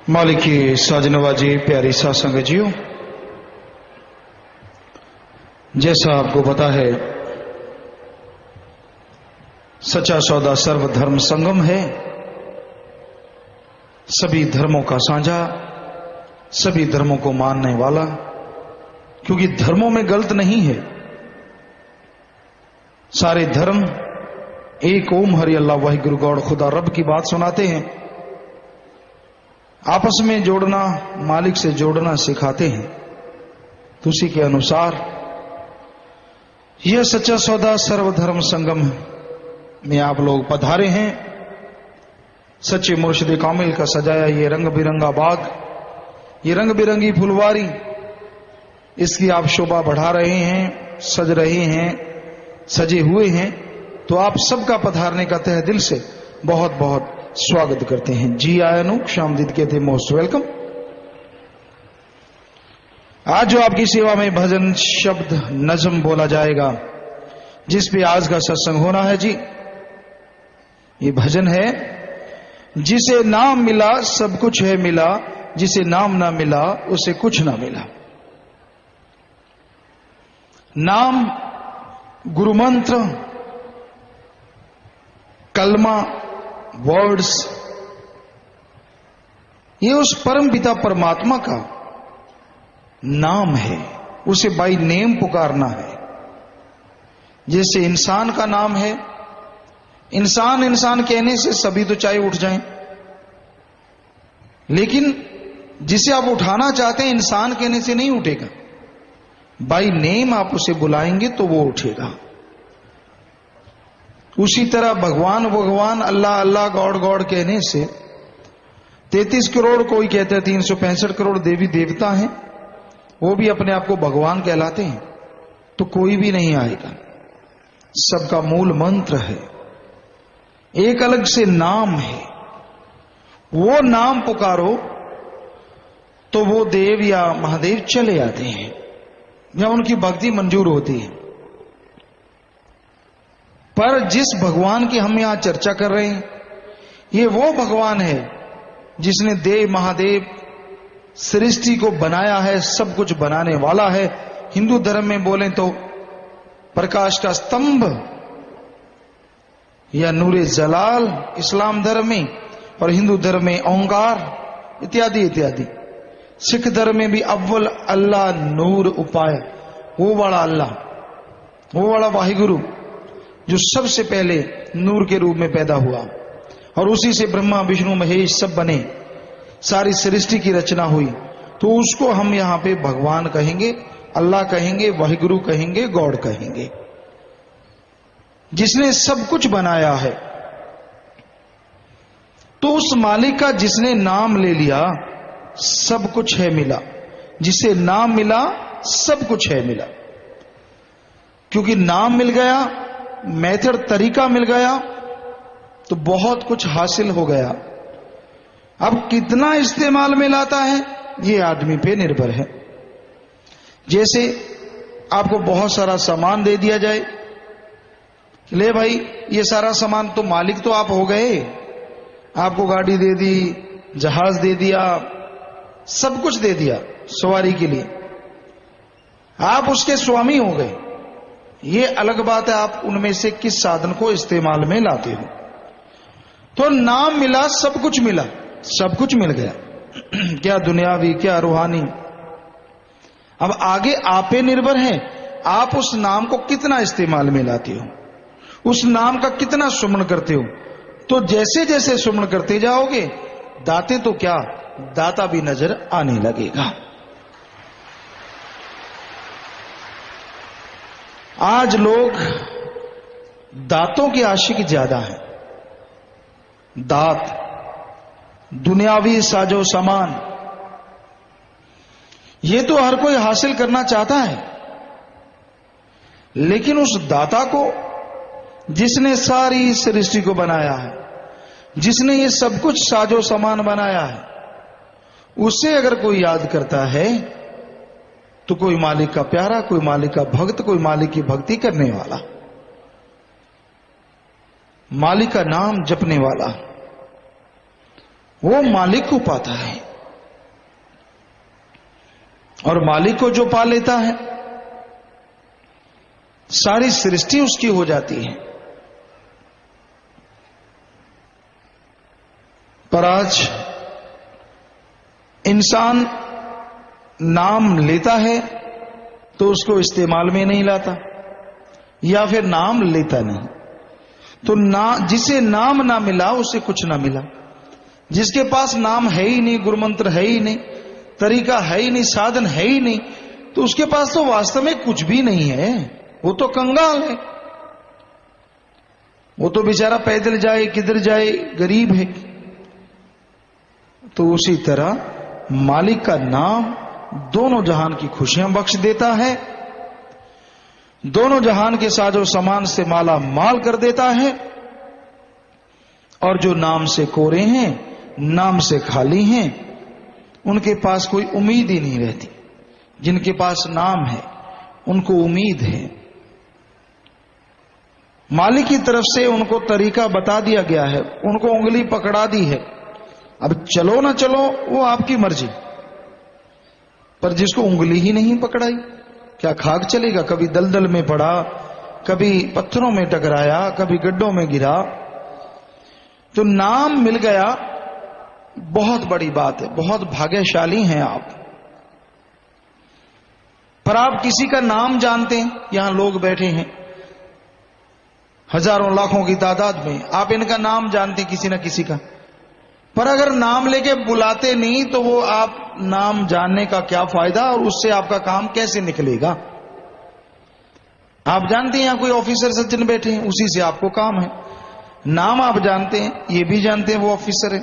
मालिक की साजनवाजी प्यारी सासंग जियो, जैसा आपको पता है सच्चा सौदा सर्वधर्म संगम है। सभी धर्मों का साझा, सभी धर्मों को मानने वाला, क्योंकि धर्मों में गलत नहीं है। सारे धर्म एक ओम हरि अल्लाह वाहिगुरु गौड़ खुदा रब की बात सुनाते हैं, आपस में जोड़ना, मालिक से जोड़ना सिखाते हैं। तो उसी के अनुसार यह सच्चा सौदा सर्वधर्म संगम में आप लोग पधारे हैं। सच्चे मुर्शिद कामिल का सजाया ये रंग बिरंगा बाग, ये रंग बिरंगी फुलवारी, इसकी आप शोभा बढ़ा रहे हैं, सज रहे हैं, सजे हुए हैं। तो आप सबका पधारने का तहे दिल से बहुत बहुत स्वागत करते हैं। जी आयनु शामदीद के थे, मोस्ट वेलकम। आज जो आपकी सेवा में भजन शब्द नज़म बोला जाएगा, जिस पे आज का सत्संग होना है जी, ये भजन है। जिसे नाम मिला सब कुछ है मिला, जिसे नाम ना मिला उसे कुछ ना मिला। नाम, गुरु मंत्र, कलमा, वर्ड्स, ये उस परम पिता परमात्मा का नाम है। उसे बाय नेम पुकारना है। जैसे इंसान का नाम है, इंसान इंसान कहने से सभी तो चाहे उठ जाएं, लेकिन जिसे आप उठाना चाहते हैं इंसान कहने से नहीं उठेगा। बाय नेम आप उसे बुलाएंगे तो वो उठेगा। उसी तरह भगवान भगवान, अल्लाह अल्लाह, गॉड गॉड कहने से 33 करोड़, कोई कहते हैं 365 करोड़ देवी देवता हैं, वो भी अपने आप को भगवान कहलाते हैं, तो कोई भी नहीं आएगा। सबका मूल मंत्र है, एक अलग से नाम है। वो नाम पुकारो तो वो देव या महादेव चले आते हैं, या उनकी भक्ति मंजूर होती है। पर जिस भगवान की हम यहां चर्चा कर रहे हैं, ये वो भगवान है जिसने देव महादेव सृष्टि को बनाया है, सब कुछ बनाने वाला है। हिंदू धर्म में बोलें तो प्रकाश का स्तंभ या नूरे जलाल इस्लाम धर्म में, और हिंदू धर्म में ओंकार इत्यादि इत्यादि। सिख धर्म में भी अव्वल अल्लाह नूर उपाय, वो वाला अल्लाह, वो वाला वाहिगुरु जो सबसे पहले नूर के रूप में पैदा हुआ, और उसी से ब्रह्मा विष्णु महेश सब बने, सारी सृष्टि की रचना हुई। तो उसको हम यहां पे भगवान कहेंगे, अल्लाह कहेंगे, वाहिगुरु कहेंगे, गॉड कहेंगे, जिसने सब कुछ बनाया है। तो उस मालिक का जिसने नाम ले लिया, सब कुछ है मिला। जिसे नाम मिला सब कुछ है मिला। क्योंकि नाम मिल गया, मेथड तरीका मिल गया, तो बहुत कुछ हासिल हो गया। अब कितना इस्तेमाल में लाता है ये आदमी पे निर्भर है। जैसे आपको बहुत सारा सामान दे दिया जाए, ले भाई ये सारा सामान, तो मालिक तो आप हो गए। आपको गाड़ी दे दी, जहाज दे दिया, सब कुछ दे दिया सवारी के लिए, आप उसके स्वामी हो गए। ये अलग बात है आप उनमें से किस साधन को इस्तेमाल में लाते हो। तो नाम मिला, सब कुछ मिला, सब कुछ मिल गया। क्या दुनियावी, क्या रूहानी। अब आगे आप पे निर्भर है, आप उस नाम को कितना इस्तेमाल में लाते हो, उस नाम का कितना सुमन करते हो। तो जैसे जैसे सुमन करते जाओगे, दाते तो क्या, दाता भी नजर आने लगेगा। आज लोग दांतों के आशिक ज्यादा हैं। दांत, दुनियावी साजो सामान, ये तो हर कोई हासिल करना चाहता है, लेकिन उस दाता को जिसने सारी सृष्टि को बनाया है, जिसने ये सब कुछ साजो सामान बनाया है, उसे अगर कोई याद करता है तो कोई मालिक का प्यारा, कोई मालिक का भक्त, कोई मालिक की भक्ति करने वाला, मालिक का नाम जपने वाला, वो मालिक को पाता है। और मालिक को जो पा लेता है सारी सृष्टि उसकी हो जाती है। पर आज इंसान नाम लेता है तो उसको इस्तेमाल में नहीं लाता, या फिर नाम लेता नहीं। तो जिसे नाम ना मिला उसे कुछ ना मिला। जिसके पास नाम है ही नहीं, गुरुमंत्र है ही नहीं, तरीका है ही नहीं, साधन है ही नहीं, तो उसके पास तो वास्तव में कुछ भी नहीं है। वो तो कंगाल है, वो तो बेचारा पैदल जाए किधर जाए, गरीब है। तो उसी तरह मालिक का नाम दोनों जहान की खुशियां बख्श देता है, दोनों जहान के साजो सामान से माला माल कर देता है। और जो नाम से कोरे हैं, नाम से खाली हैं, उनके पास कोई उम्मीद ही नहीं रहती। जिनके पास नाम है उनको उम्मीद है। मालिक की तरफ से उनको तरीका बता दिया गया है, उनको उंगली पकड़ा दी है। अब चलो ना चलो वो आपकी मर्जी, पर जिसको उंगली ही नहीं पकड़ाई क्या खाक चलेगा? कभी दलदल में पड़ा, कभी पत्थरों में टकराया, कभी गड्ढों में गिरा। तो नाम मिल गया, बहुत बड़ी बात है, बहुत भाग्यशाली हैं आप। पर आप किसी का नाम जानते हैं? यहां लोग बैठे हैं हजारों लाखों की तादाद में, आप इनका नाम जानते हैं किसी ना किसी का। पर अगर नाम लेके बुलाते नहीं तो वो आप नाम जानने का क्या फायदा, और उससे आपका काम कैसे निकलेगा? आप जानते हैं यहां कोई ऑफिसर सज्जन बैठे हैं, उसी से आपको काम है। नाम आप जानते हैं, ये भी जानते हैं वो ऑफिसर है,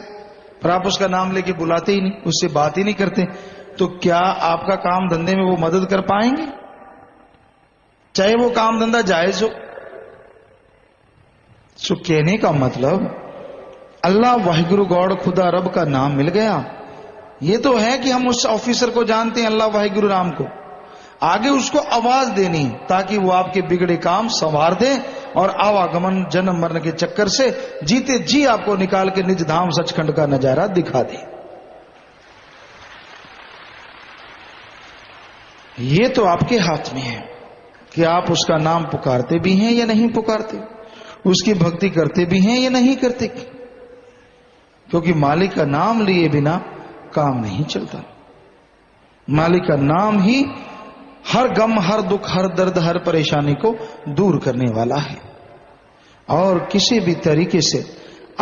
पर आप उसका नाम लेके बुलाते ही नहीं, उससे बात ही नहीं करते। तो क्या आपका काम धंधे में वो मदद कर पाएंगे? चाहे वो काम धंधा जायज हो। सो कहने का मतलब अल्लाह वाहिगुरु गॉड खुदा रब का नाम मिल गया। ये तो है कि हम उस ऑफिसर को जानते हैं अल्लाह वाहिगुरु राम को, आगे उसको आवाज देनी ताकि वो आपके बिगड़े काम संवार दे और आवागमन जन्म मरण के चक्कर से जीते जी आपको निकाल के निज धाम सचखंड का नजारा दिखा दे। ये तो आपके हाथ में है कि आप उसका नाम पुकारते भी हैं या नहीं पुकारते, उसकी भक्ति करते भी हैं या नहीं करते। क्योंकि मालिक का नाम लिए बिना काम नहीं चलता। मालिक का नाम ही हर गम, हर दुख, हर दर्द, हर परेशानी को दूर करने वाला है। और किसी भी तरीके से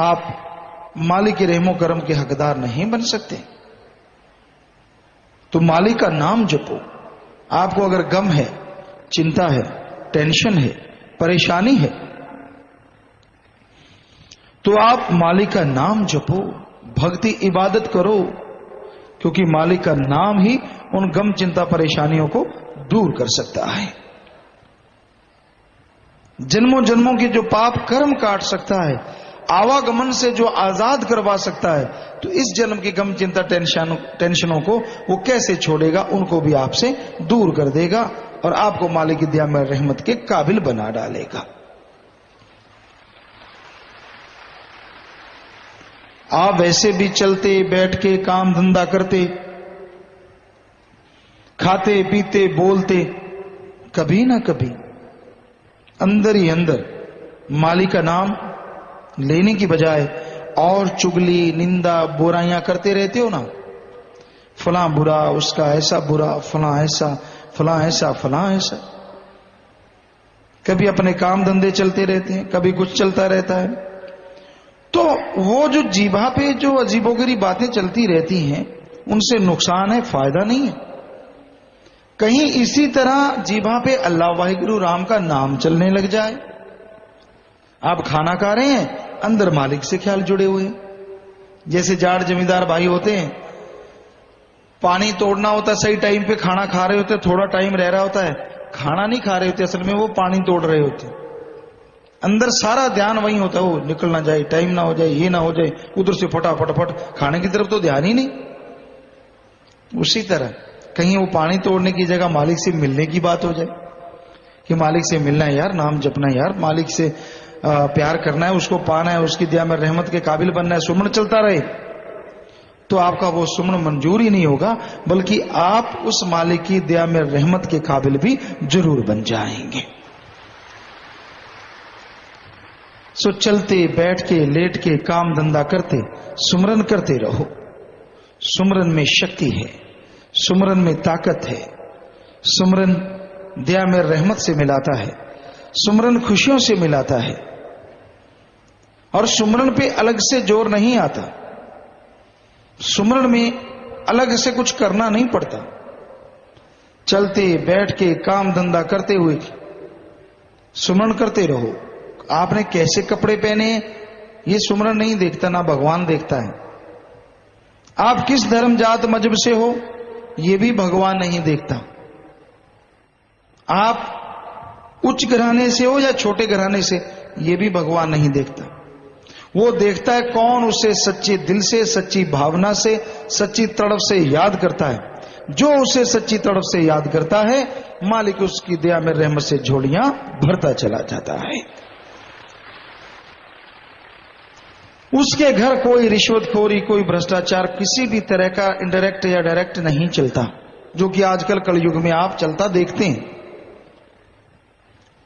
आप मालिक के रहमो करम के हकदार नहीं बन सकते। तो मालिक का नाम जपो। आपको अगर गम है, चिंता है, टेंशन है, परेशानी है, तो आप मालिक का नाम जपो, भक्ति इबादत करो, क्योंकि मालिक का नाम ही उन गम, चिंता, परेशानियों को दूर कर सकता है। जन्मों जन्मों के जो पाप कर्म काट सकता है, आवागमन से जो आजाद करवा सकता है, तो इस जन्म के गम, चिंता, टेंशनों को वो कैसे छोड़ेगा? उनको भी आपसे दूर कर देगा और आपको मालिक की दया में रहमत के काबिल बना डालेगा। आप वैसे भी चलते बैठ के काम धंधा करते, खाते पीते बोलते, कभी ना कभी अंदर ही अंदर मालिक का नाम लेने की बजाय और चुगली, निंदा, बुराइयां करते रहते हो ना। फलां बुरा, उसका ऐसा बुरा, फलां ऐसा, फलां ऐसा, फलां ऐसा। कभी अपने काम धंधे चलते रहते हैं, कभी कुछ चलता रहता है। तो वो जो जीभा पे जो अजीबोगरी बातें चलती रहती हैं, उनसे नुकसान है, फायदा नहीं है। कहीं इसी तरह जीभा पे अल्लाह वाहिगुरु राम का नाम चलने लग जाए। आप खाना खा रहे हैं, अंदर मालिक से ख्याल जुड़े हुए हैं। जैसे जाट जमींदार भाई होते हैं, पानी तोड़ना होता है, सही टाइम पे खाना खा रहे होते, थोड़ा टाइम रह रहा होता है, खाना नहीं खा रहे होते, असल में वो पानी तोड़ रहे होते। अंदर सारा ध्यान वही होता है, वो निकल ना जाए, टाइम ना हो जाए, ये ना हो जाए, उधर से फटाफट खाने की तरफ तो ध्यान ही नहीं। उसी तरह कहीं वो पानी तोड़ने की जगह मालिक से मिलने की बात हो जाए कि मालिक से मिलना है यार, नाम जपना है यार, मालिक से प्यार करना है, उसको पाना है, उसकी दया में रहमत के काबिल बनना है, सुमन चलता रहे, तो आपका वो सुमन मंजूर ही नहीं होगा, बल्कि आप उस मालिक की दया में रहमत के काबिल भी जरूर बन जाएंगे। सो चलते बैठ के लेट के काम धंधा करते सुमरन करते रहो। सुमरन में शक्ति है, सुमरन में ताकत है, सुमरन दया में रहमत से मिलाता है, सुमरन खुशियों से मिलाता है, और सुमरन पे अलग से जोर नहीं आता। सुमरन में अलग से कुछ करना नहीं पड़ता। चलते बैठ के काम धंधा करते हुए सुमरन करते रहो। आपने कैसे कपड़े पहने ये सुमरन नहीं देखता, ना भगवान देखता है। आप किस धर्म जात मजहब से हो ये भी भगवान नहीं देखता। आप उच्च घराने से हो या छोटे घराने से ये भी भगवान नहीं देखता। वो देखता है कौन उसे सच्चे दिल से, सच्ची भावना से, सच्ची तड़प से याद करता है। जो उसे सच्ची तड़प से याद करता है, मालिक उसकी दया में रहमत से झोलियां भरता चला जाता है। उसके घर कोई रिश्वतखोरी, कोई भ्रष्टाचार, किसी भी तरह का इनडायरेक्ट या डायरेक्ट नहीं चलता, जो कि आजकल कलयुग में आप चलता देखते हैं।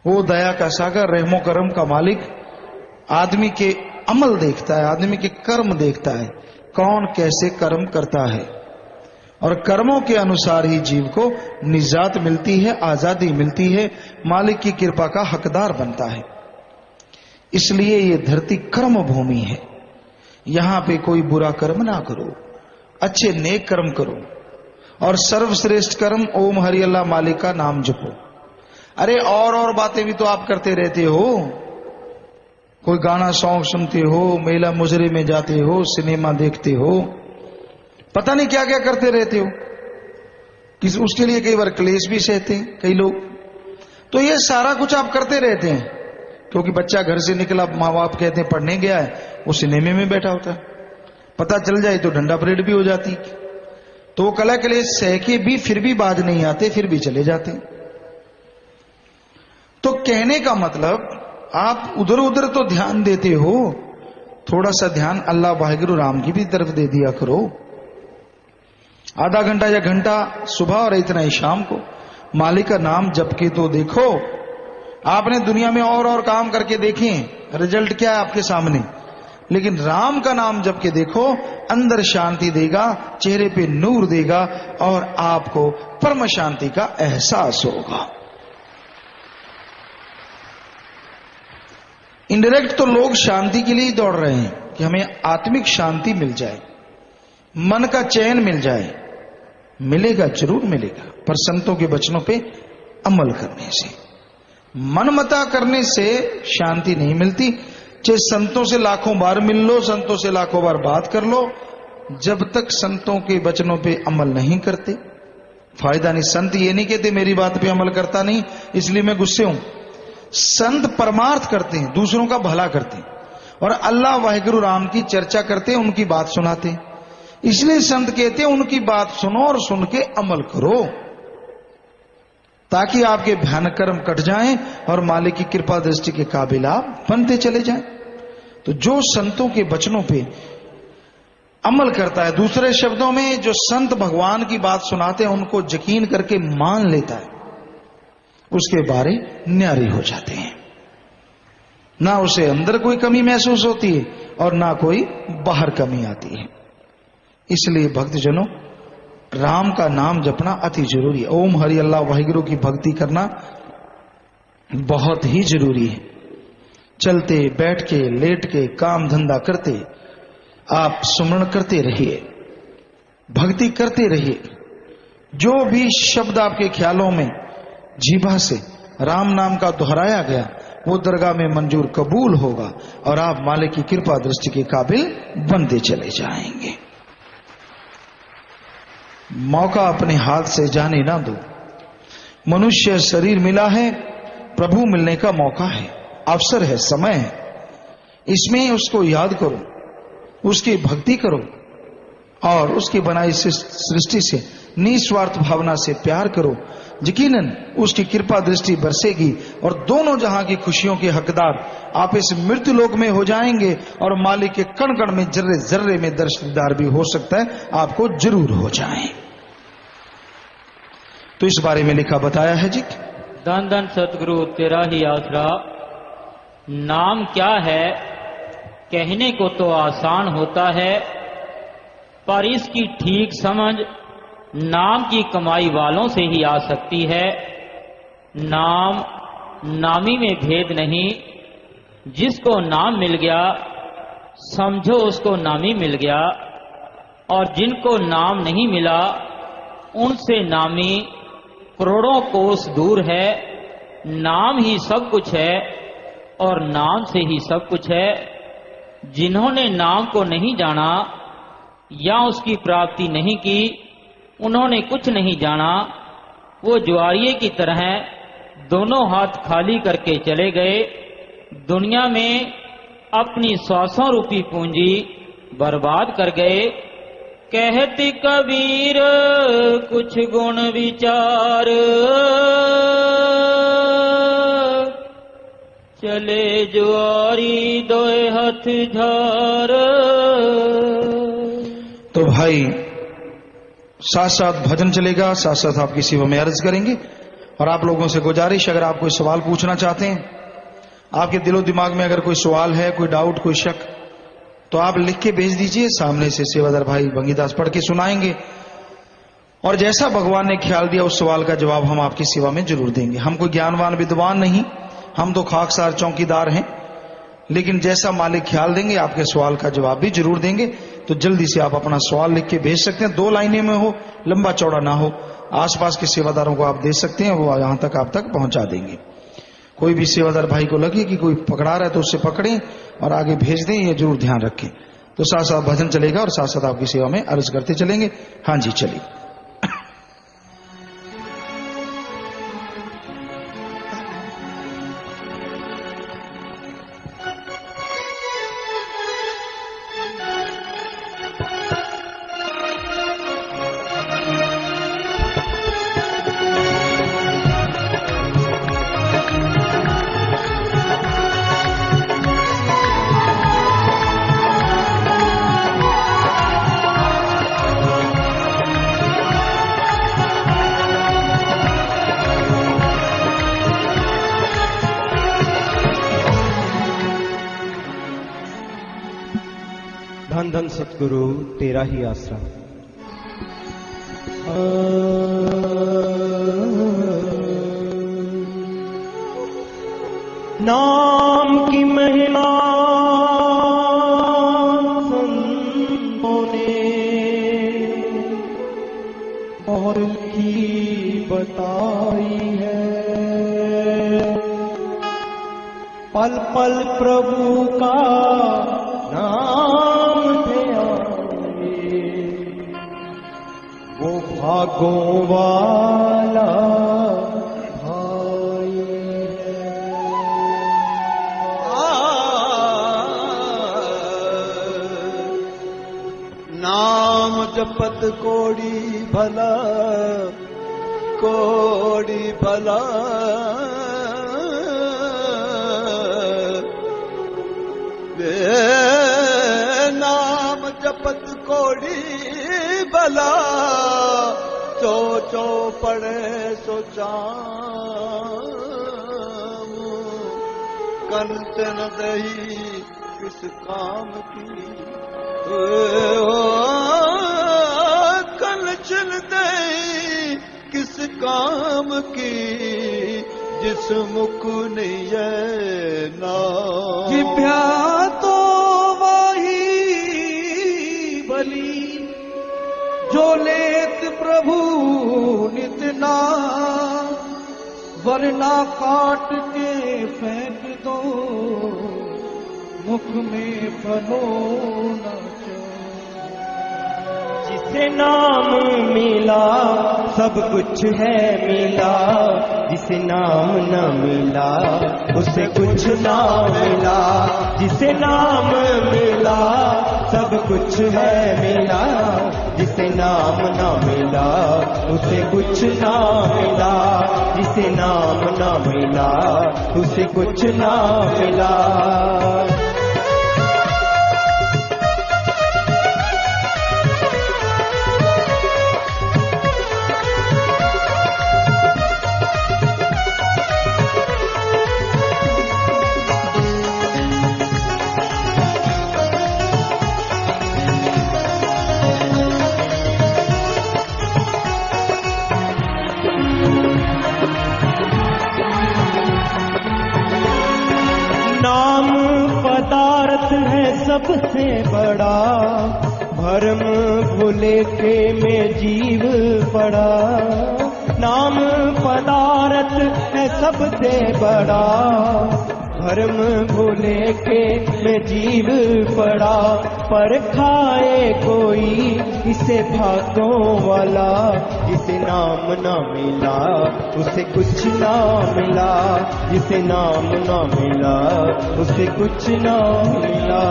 वो दया का सागर, रहमो करम का मालिक आदमी के अमल देखता है, आदमी के कर्म देखता है, कौन कैसे कर्म करता है, और कर्मों के अनुसार ही जीव को निजात मिलती है, आजादी मिलती है, मालिक की कृपा का हकदार बनता है। इसलिए ये धरती कर्म भूमि है। यहां पे कोई बुरा कर्म ना करो, अच्छे नेक कर्म करो, और सर्वश्रेष्ठ कर्म ओम हरि अल्लाह मालिक का नाम जपो। अरे और बातें भी तो आप करते रहते हो। कोई गाना सॉन्ग सुनते हो, मेला मुजरे में जाते हो, सिनेमा देखते हो, पता नहीं क्या क्या करते रहते हो। उसके लिए कई बार क्लेश भी सहते हैं कई लोग। तो ये सारा कुछ आप करते रहते हैं, क्योंकि बच्चा घर से निकला, माँ बाप कहते हैं पढ़ने गया है, वो सिनेमे में बैठा होता है, पता चल जाए तो डंडा परेड भी हो जाती। तो वो कला क्लेश सह के भी फिर भी बाज नहीं आते, फिर भी चले जाते। तो कहने का मतलब आप उधर उधर तो ध्यान देते हो, थोड़ा सा ध्यान अल्लाह वाहिगुरु राम की भी तरफ दे दिया करो। आधा घंटा या घंटा सुबह और इतना ही शाम को मालिक का नाम जप के तो देखो। आपने दुनिया में और काम करके देखें, रिजल्ट क्या है आपके सामने, लेकिन राम का नाम जप के देखो, अंदर शांति देगा, चेहरे पे नूर देगा, और आपको परम शांति का एहसास होगा। इनडायरेक्ट तो लोग शांति के लिए ही दौड़ रहे हैं कि हमें आत्मिक शांति मिल जाए, मन का चैन मिल जाए। मिलेगा, जरूर मिलेगा, पर संतों के वचनों पे अमल करने से, मनमता करने से शांति नहीं मिलती। चाहे संतों से लाखों बार मिल लो, संतों से लाखों बार बात कर लो, जब तक संतों के वचनों पे अमल नहीं करते फायदा नहीं। संत ये नहीं कहते मेरी बात पे अमल करता नहीं इसलिए मैं गुस्से हूं। संत परमार्थ करते हैं, दूसरों का भला करते हैं, और अल्लाह वाहिगुरु राम की चर्चा करते हैं, उनकी बात सुनाते हैं। इसलिए संत कहते हैं उनकी बात सुनो और सुन के अमल करो, ताकि आपके भयानक कर्म कट जाएं और मालिक की कृपा दृष्टि के काबिल आप बनते चले जाएं। तो जो संतों के वचनों पे अमल करता है, दूसरे शब्दों में जो संत भगवान की बात सुनाते हैं उनको यकीन करके मान लेता है, उसके बारे न्यारी हो जाते हैं। ना उसे अंदर कोई कमी महसूस होती है और ना कोई बाहर कमी आती है। इसलिए भक्तजनों, राम का नाम जपना अति जरूरी है। ओम हरि अल्लाह वाहिगुरु की भक्ति करना बहुत ही जरूरी है। चलते बैठ के लेट के काम धंधा करते आप सुमरण करते रहिए, भक्ति करते रहिए। जो भी शब्द आपके ख्यालों में जीभा से राम नाम का दोहराया गया वो दरगाह में मंजूर कबूल होगा और आप मालिक की कृपा दृष्टि के काबिल बनते चले जाएंगे। मौका अपने हाथ से जाने ना दो। मनुष्य शरीर मिला है, प्रभु मिलने का मौका है, अवसर है, समय है। इसमें उसको याद करो, उसकी भक्ति करो और उसकी बनाई सृष्टि से निस्वार्थ भावना से प्यार करो। यकीनन उसकी कृपा दृष्टि बरसेगी और दोनों जहां की खुशियों के हकदार आप इस मृत्यु लोक में हो जाएंगे और मालिक के कण कण में जर्रे जर्रे में दर्शनदार भी हो सकता है, आपको जरूर हो जाए। तो इस बारे में लिखा बताया है जी। धन धन सतगुरु तेरा ही आसरा। नाम क्या है कहने को तो आसान होता है, पर इसकी ठीक समझ नाम की कमाई वालों से ही आ सकती है। नाम नामी में भेद नहीं, जिसको नाम मिल गया समझो उसको नामी मिल गया, और जिनको नाम नहीं मिला उनसे नामी करोड़ों कोस दूर है। नाम ही सब कुछ है और नाम से ही सब कुछ है। जिन्होंने नाम को नहीं जाना या उसकी प्राप्ति नहीं की, उन्होंने कुछ नहीं जाना। वो ज्वारिये की तरह दोनों हाथ खाली करके चले गए, दुनिया में अपनी श्वासों रूपी पूंजी बर्बाद कर गए। कहते कबीर कुछ गुण विचार, चले ज्वारी दोए हाथ झार। तो भाई साथ साथ भजन चलेगा, साथ साथ आपकी सेवा में अर्ज करेंगे। और आप लोगों से गुजारिश, अगर आप कोई सवाल पूछना चाहते हैं, आपके दिलो दिमाग में अगर कोई सवाल है, कोई डाउट, कोई शक, तो आप लिख के भेज दीजिए। सामने से सेवादार भाई भंगीदास पढ़ के सुनाएंगे और जैसा भगवान ने ख्याल दिया उस सवाल का जवाब हम आपकी सेवा में जरूर देंगे। हम कोई ज्ञानवान विद्वान नहीं, हम तो खाकसार चौकीदार हैं, लेकिन जैसा मालिक ख्याल देंगे आपके सवाल का जवाब भी जरूर देंगे। तो जल्दी से आप अपना सवाल लिख के भेज सकते हैं, 2 लाइनें में हो, लंबा चौड़ा ना हो। आसपास के सेवादारों को आप दे सकते हैं, वो यहां तक आप तक पहुंचा देंगे। कोई भी सेवादार भाई को लगे कि कोई पकड़ा रहा है तो उससे पकड़ें और आगे भेज दें, ये जरूर ध्यान रखें। तो साथ साथ भजन चलेगा और साथ साथ आपकी सेवा में अर्ज करते चलेंगे। हाँ जी, चलिए। धन धन सतगुरु तेरा ही आसरा। नाम की महिमा संतों ने और की बताई है, पल पल प्रभु का नाम ध्याए, वो भागों वाला भाई है। नाम जपत कोड़ी भला, कोड़ी भला, नाम जपत कोड़ी भला, चो चो पड़े सो चाम, कंचन दही किस काम की, कंचन दही किस काम की, जिस मुख नहीं है नाम। जिभ्या तो वही बली जो लेत प्रभु नित नाम, वरना काट के फेंक दो मुख में फलो न। जिसे जिसे नाम मिला सब कुछ है मिला, जिसे नाम न मिला उसे कुछ ना मिला। जिसे नाम मिला सब कुछ है मिला, जिसे नाम न मिला उसे कुछ ना मिला। जिसे नाम न मिला उसे कुछ ना मिला। नाम पदार्थ है सबसे बड़ा, भरम भूले के में जीव पड़ा। नाम पदार्थ है सबसे बड़ा, भरम भूले के में जीव पड़ा। पर खाए कोई इसे भागों वाला, जिसे नाम न मिला उसे कुछ ना मिला। जिसे नाम न मिला उसे कुछ ना मिला।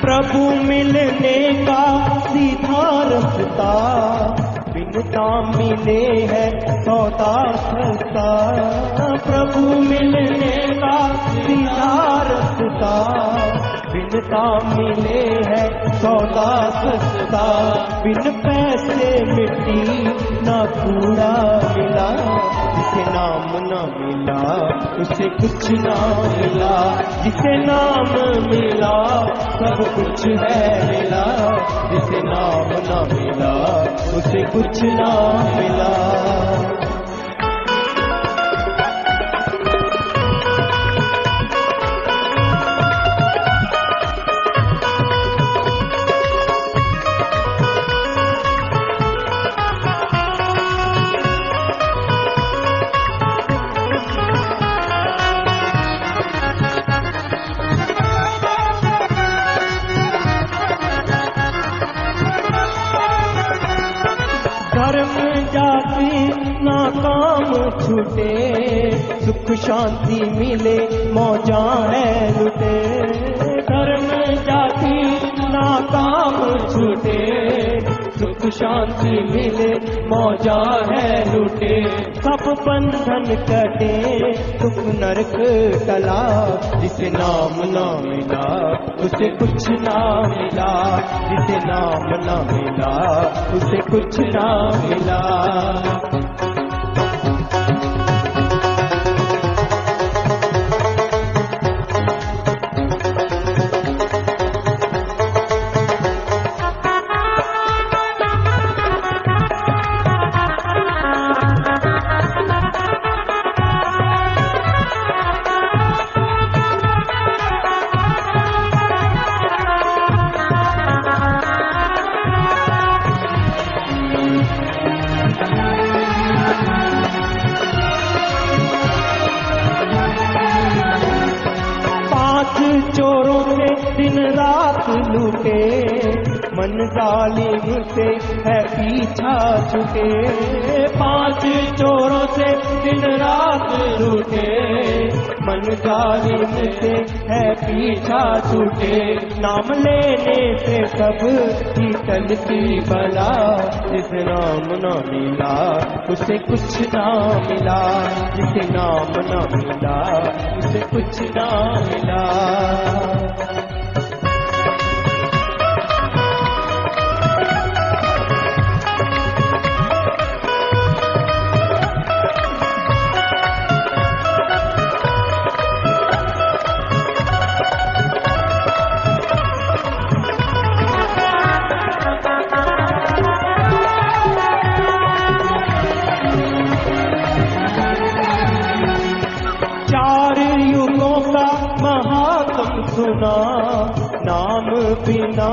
प्रभु मिलने का सीधा रास्ता, बिन नाम मिले है सौदा सस्ता। प्रभु मिलने का सीधा रास्ता, बिन नाम मिले है सौदा सस्ता। बिन पैसे मिट्टी ना कूड़ा मिला, जिसे नाम न मिला उसे कुछ ना मिला। जिसे नाम मिला सब कुछ है मिला, जिसे नाम न मिला उसे कुछ ना मिला। धर्म जाति ना काम छूटे, सुख शांति मिले मौजा है लुटे। धर्म जाति ना काम छूटे, सुख शांति मिले मौजा है लुटे। सब बंधन कटे सुख नरक टला, जिसे नाम न मिला उसे कुछ ना मिला। जिसे नाम न मिला उसे कुछ ना मिला। चोरों से दिन रात लूटे, मन जालिम से है पीछा छूटे। 5 चोरों से दिन रात लूटे, मन जालिम से है पीछा छूटे। नाम लेने से सब की टलती बला, जिसे नाम न मिला उसे कुछ ना मिला। जिसे नाम न मिला उसे कुछ ना मिला। महात्म सुना, नाम बिना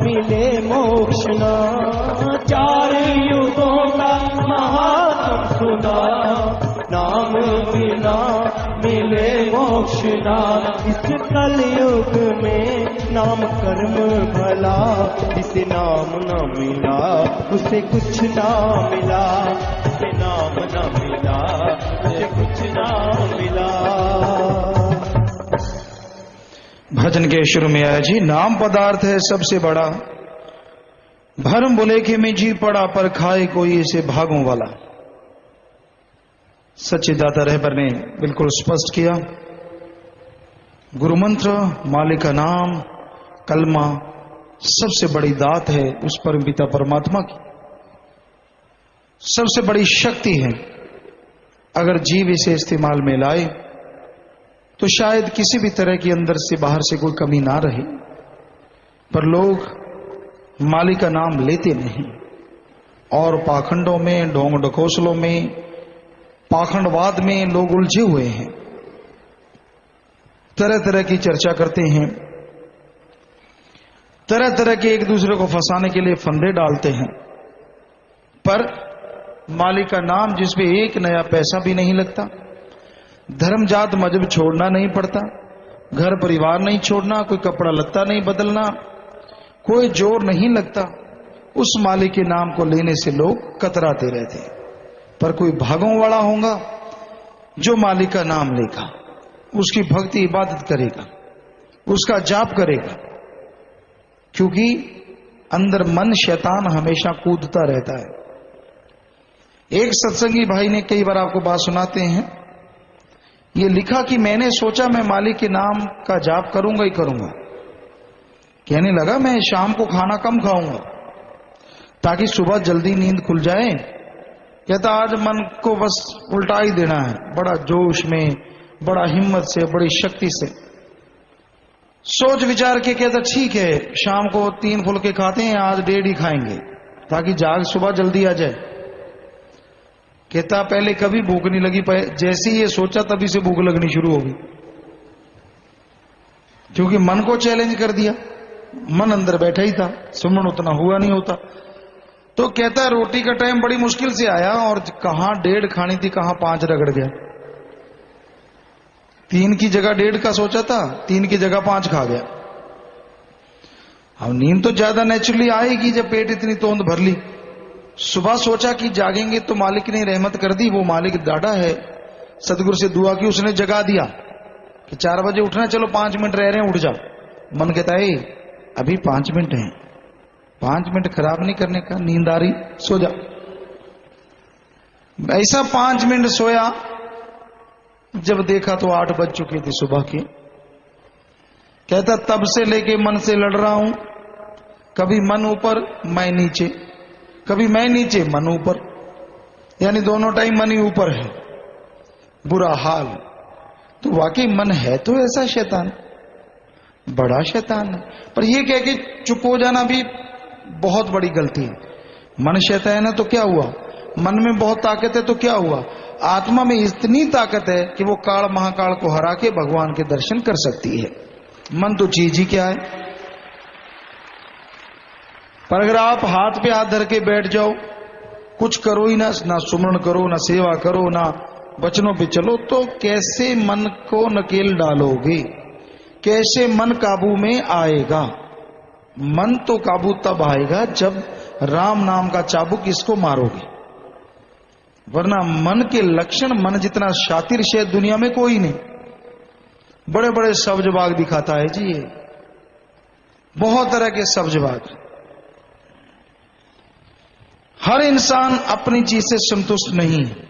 मिले मोक्ष ना। चार युगों का महात्म सुना, नाम बिना मिले मोक्ष ना। इस कलयुग में नाम कर्म भला, जिसे नाम न मिला उसे कुछ ना मिला, जिसे नाम न मिला उसे कुछ ना मिला। भजन के शुरू में आया जी, नाम पदार्थ है सबसे बड़ा, भरम बुलेखे में जी पड़ा, पर खाए कोई इसे भागों वाला। सच्चे दाता रहबर ने बिल्कुल स्पष्ट किया, गुरु मंत्र, मालिक का नाम, कलमा सबसे बड़ी दात है उस परम पिता परमात्मा की, सबसे बड़ी शक्ति है। अगर जीव इसे इस्तेमाल में लाए तो शायद किसी भी तरह की अंदर से बाहर से कोई कमी ना रहे, पर लोग मालिक का नाम लेते नहीं और पाखंडों में, ढोंग ढकोसलों में, पाखंडवाद में लोग उलझे हुए हैं, तरह तरह की चर्चा करते हैं, तरह तरह के एक दूसरे को फंसाने के लिए फंदे डालते हैं, पर मालिक का नाम जिसमें एक नया पैसा भी नहीं लगता, धर्म जात मजहब छोड़ना नहीं पड़ता, घर परिवार नहीं छोड़ना, कोई कपड़ा लत्ता नहीं बदलना, कोई जोर नहीं लगता, उस मालिक के नाम को लेने से लोग कतराते रहते हैं। पर कोई भागों वाला होगा जो मालिक का नाम लेगा, उसकी भक्ति इबादत करेगा, उसका जाप करेगा, क्योंकि अंदर मन शैतान हमेशा कूदता रहता है। एक सत्संगी भाई ने कई बार आपको बात सुनाते हैं, ये लिखा कि मैंने सोचा मैं मालिक के नाम का जाप करूंगा ही करूंगा, कहने लगा मैं शाम को खाना कम खाऊंगा ताकि सुबह जल्दी नींद खुल जाए। कहता आज मन को बस उल्टा ही देना है, बड़ा जोश में, बड़ा हिम्मत से, बड़ी शक्ति से सोच विचार के कहता ठीक है शाम को 3 फुलके खाते हैं, आज 1.5 ही खाएंगे ताकि जाग सुबह जल्दी आ जाए। कहता पहले कभी भूख नहीं लगी, जैसे ही ये सोचा तभी से भूख लगनी शुरू होगी, क्योंकि मन को चैलेंज कर दिया, मन अंदर बैठा ही था, सुमन उतना हुआ नहीं होता। तो कहता रोटी का टाइम बड़ी मुश्किल से आया और कहां 1.5 खानी थी, कहां 5 रगड़ गया। 3 की जगह 1.5 का सोचा था, 3 की जगह 5 खा गया। अब नींद तो ज्यादा नेचुरली आएगी जब पेट इतनी तोंद भर ली। सुबह सोचा कि जागेंगे तो मालिक ने रहमत कर दी, वो मालिक डाटा है, सदगुरु से दुआ की, उसने जगा दिया कि 4 बजे उठना, चलो 5 मिनट रह रहे हैं, उठ जाओ। मन कहता है अभी 5 मिनट हैं, 5 मिनट खराब नहीं करने का, नींद आ रही, सो जा। ऐसा 5 मिनट सोया, जब देखा तो 8 बज चुके थे सुबह के। कहता तब से लेके मन से लड़ रहा हूं, कभी मन ऊपर मैं नीचे, कभी मैं नीचे मन ऊपर, यानी दोनों टाइम मन ही ऊपर है, बुरा हाल। तो वाकई मन है तो ऐसा शैतान, बड़ा शैतान है। पर यह कह के चुप हो जाना भी बहुत बड़ी गलती है। मन शैतान है तो क्या हुआ, मन में बहुत ताकत है तो क्या हुआ, आत्मा में इतनी ताकत है कि वो काल महाकाल को हरा के भगवान के दर्शन कर सकती है। मन तो चीज ही क्या है। पर अगर आप हाथ पे हाथ धर के बैठ जाओ, कुछ करो ही ना सुमरण करो, ना सेवा करो, ना वचनों पे चलो, तो कैसे मन को नकेल डालोगे, कैसे मन काबू में आएगा। मन तो काबू तब आएगा जब राम नाम का चाबुक इसको मारोगे, वरना मन के लक्षण, मन जितना शातिर शायद दुनिया में कोई नहीं। बड़े बड़े सब्जबाग दिखाता है जी ये, बहुत तरह के सब्जबाग। हर इंसान अपनी चीज से संतुष्ट नहीं है।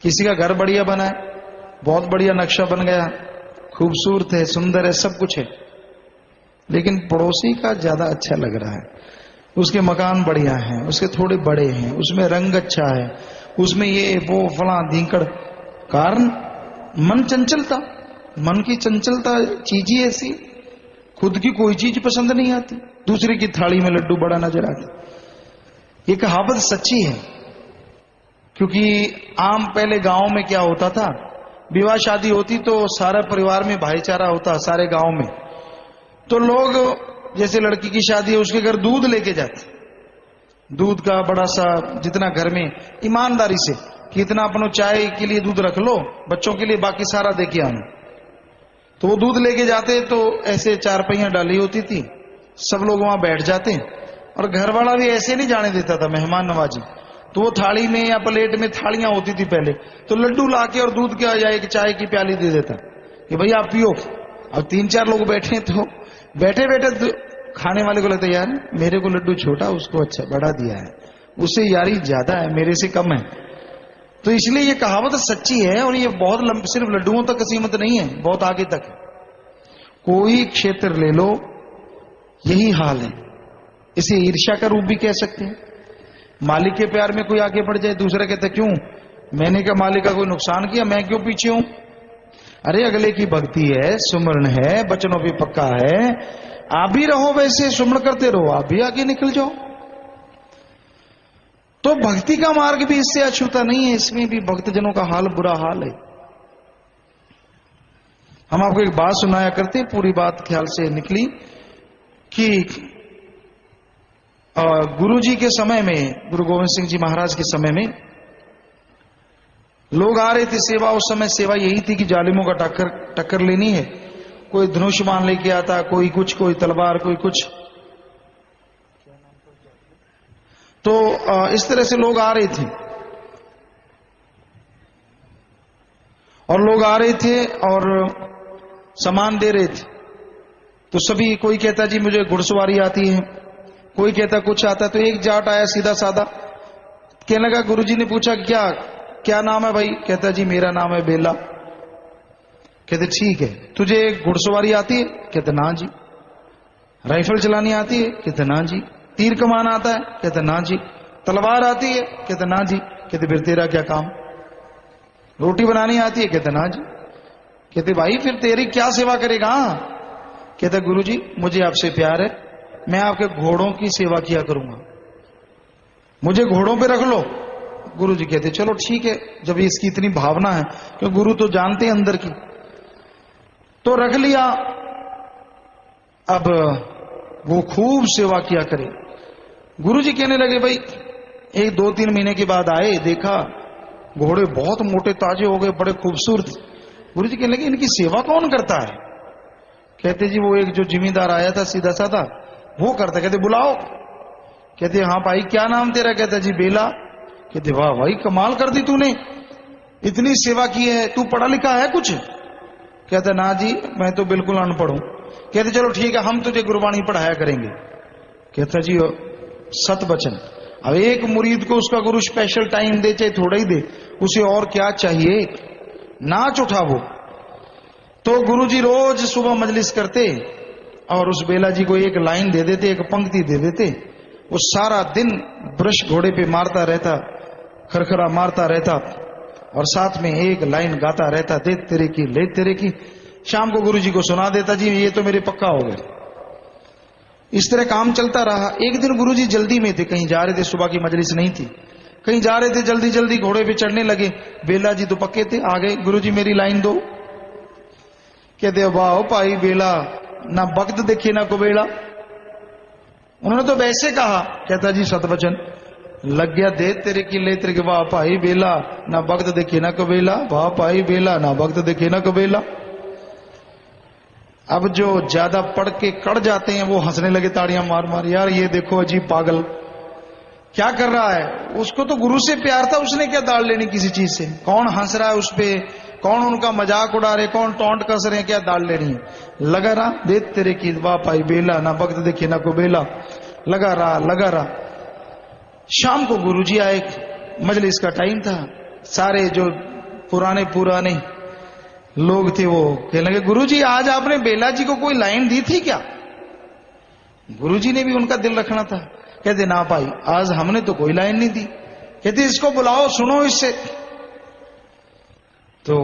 किसी का घर बढ़िया बना है, बहुत बढ़िया नक्शा बन गया, खूबसूरत है, सुंदर है, सब कुछ है, लेकिन पड़ोसी का ज्यादा अच्छा लग रहा है, उसके मकान बढ़िया हैं, उसके थोड़े बड़े हैं, उसमें रंग अच्छा है, उसमें ये वो फला धींकड़। कारण मन चंचलता, मन की चंचलता चीज ही ऐसी, खुद की कोई चीज पसंद नहीं आती, दूसरे की थाली में लड्डू बड़ा नजर आता। ये कहावत सच्ची है, क्योंकि आम पहले गांव में क्या होता था, विवाह शादी होती तो सारा परिवार में भाईचारा होता, सारे गांव में। तो लोग जैसे लड़की की शादी है उसके घर दूध लेके जाते, दूध का बड़ा सा, जितना घर में ईमानदारी से कि इतना अपनो चाय के लिए दूध रख लो, बच्चों के लिए बाकी सारा देके आना। तो वो दूध लेके जाते, तो ऐसे चारपहिया डाली होती थी, सब लोग वहां बैठ जाते, और घर वाला भी ऐसे नहीं जाने देता था, मेहमान नवाजी। तो वो थाली में या प्लेट में, थालियां होती थी पहले, तो लड्डू लाके और दूध के या एक चाय की प्याली दे देता कि भाई आप पियो। अब 3-4 लोग बैठे, तो बैठे बैठे खाने वाले को लगता है यार मेरे को लड्डू छोटा, उसको अच्छा बड़ा दिया है, उससे यारी ज्यादा है, मेरे से कम है। तो इसलिए ये कहावत सच्ची है, और ये बहुत सिर्फ लड्डुओं तक सीमित नहीं है, बहुत आगे तक है। कोई क्षेत्र ले लो यही हाल है। इसे ईर्ष्या का रूप भी कह सकते हैं। मालिक के प्यार में कोई आगे बढ़ जाए, दूसरा कहता क्यों, मैंने क्या मालिक का कोई नुकसान किया, मैं क्यों पीछे हूं। अरे अगले की भक्ति है, सुमरण है, बचनों भी पक्का है, आप भी रहो वैसे, सुमरण करते रहो, आप भी आगे निकल जाओ। तो भक्ति का मार्ग भी इससे अछूता नहीं है, इसमें भी भक्तजनों का हाल बुरा हाल है। हम आपको एक बात सुनाया करते, पूरी बात ख्याल से निकली कि गुरु जी के समय में, गुरु गोविंद सिंह जी महाराज के समय में लोग आ रहे थे सेवा। उस समय सेवा यही थी कि जालिमों का टक्कर लेनी है। कोई धनुष मान लेके आता, कोई कुछ, कोई तलवार, कोई कुछ। तो इस तरह से लोग आ रहे थे, और लोग आ रहे थे और सामान दे रहे थे। तो सभी, कोई कहता जी मुझे घुड़सवारी आती है, कोई कहता कुछ आता। तो एक जाट आया सीधा साधा, कहने लगा, गुरुजी ने पूछा क्या नाम है भाई? कहता जी मेरा नाम है बेला। कहते ठीक है, तुझे घुड़सवारी आती है? कहते ना जी। राइफल चलानी आती है? कहते ना जी। तीर कमाना आता है? कहते ना जी। तलवार आती है? कहते ना जी। कहते फिर तेरा क्या काम? रोटी बनानी आती है? कहते ना जी। कहते भाई फिर तेरी क्या सेवा करेगा? कहते गुरुजी मुझे आपसे प्यार है, मैं आपके घोड़ों की सेवा किया करूंगा, मुझे घोड़ों पे रख लो। गुरुजी कहते चलो ठीक है, जब इसकी इतनी भावना है, क्योंकि गुरु तो जानते हैं अंदर की। तो रख लिया। अब वो खूब सेवा किया करे। गुरुजी कहने लगे भाई, 1-2-3 महीने के बाद आए, देखा घोड़े बहुत मोटे ताजे हो गए, बड़े खूबसूरत। गुरुजी कहने लगे इनकी सेवा कौन करता है? कहते जी वो एक जो जिम्मेदार आया था सीधा साधा, वो करता। कहते बुलाओ। कहते हाँ भाई क्या नाम तेरा? कहता जी बेला। कहते वाह भाई कमाल कर दी तूने, इतनी सेवा की है, तू पढ़ा लिखा है कुछ? कहता ना जी मैं तो बिल्कुल अनपढ़ हूं। कहते चलो ठीक है, हम तुझे गुरबाणी पढ़ाया करेंगे। कहता जी सत वचन। अब एक मुरीद को उसका गुरु स्पेशल टाइम दे, चाहे थोड़ा ही दे, उसे और क्या चाहिए, नाच उठा वो। तो गुरुजी रोज सुबह मजलिस करते और उस बेला जी को एक लाइन दे देते, एक पंक्ति दे देते। वो सारा दिन ब्रश घोड़े पे मारता रहता, खरखरा मारता रहता, और साथ में एक लाइन गाता रहता, दे तेरे की ले तेरे की। शाम को गुरुजी को सुना देता, जी ये तो मेरे पक्का हो गए। इस तरह काम चलता रहा। एक दिन गुरुजी जल्दी में थे, कहीं जा रहे थे, सुबह की मजलिस नहीं थी, कहीं जा रहे थे, जल्दी जल्दी घोड़े पे चढ़ने लगे। बेला जी तो पक्के थे, आ गए, गुरुजी मेरी लाइन दो। कहते वाह भाई बेला, ना वक्त देखे ना कुबेला। उन्होंने तो वैसे कहा। कहता जी सतवचन। लग गया दे तेरे की ले तेरे के, वाह भाई बेला, ना वक्त देखे ना कुबेला, वाह भाई बेला, ना वक्त देखे ना कुबेला। अब जो ज्यादा पढ़ के कड़ जाते हैं वो हंसने लगे ताड़ियां मार मार, यार ये देखो अजीब पागल क्या कर रहा है। उसको तो गुरु से प्यार था, उसने क्या दाल लेनी किसी चीज से? कौन हंस रहा है उस पे, कौन उनका मजाक उड़ा रहे, कौन टोंट कस रहे हैं, क्या दाल लेनी है? लगा रहा दे तेरे की, वाह भाई बेला, ना वक्त देखे ना को बेला। लगा रहा। शाम को गुरुजी आए, मजलिस का टाइम था, सारे जो पुराने लोग थे वो कहने लगे गुरुजी आज आपने बेला जी को कोई लाइन दी थी क्या? गुरुजी ने भी उनका दिल रखना था। कहते ना भाई आज हमने तो कोई लाइन नहीं दी। कहते इसको बुलाओ, सुनो इससे। तो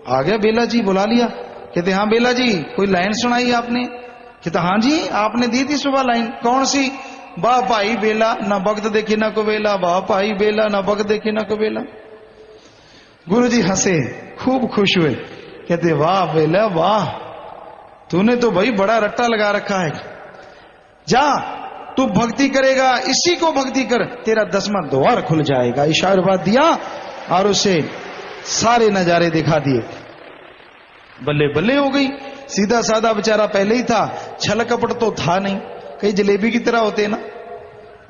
आ गया बेला जी, बुला लिया। कहते हाँ बेला जी कोई लाइन सुनाई आपने? कहते हाँ जी आपने दी थी सुबह लाइन। कौन सी? वाह भाई बेला, ना वक्त देखे ना को बेला, वाह भाई बेला, ना वक्त देखे ना को बेला। गुरुजी हंसे। खूब खुश हुए। कहते वाह बेला वाह, तूने तो भाई बड़ा रट्टा लगा रखा है। जा तू भक्ति करेगा, इसी को भक्ति कर, तेरा 10वां द्वार खुल जाएगा। इशारा दिया और उसे सारे नजारे दिखा दिए। बल्ले बल्ले हो गई। सीधा साधा बेचारा पहले ही था, छल कपट तो था नहीं। कई जलेबी की तरह होते ना,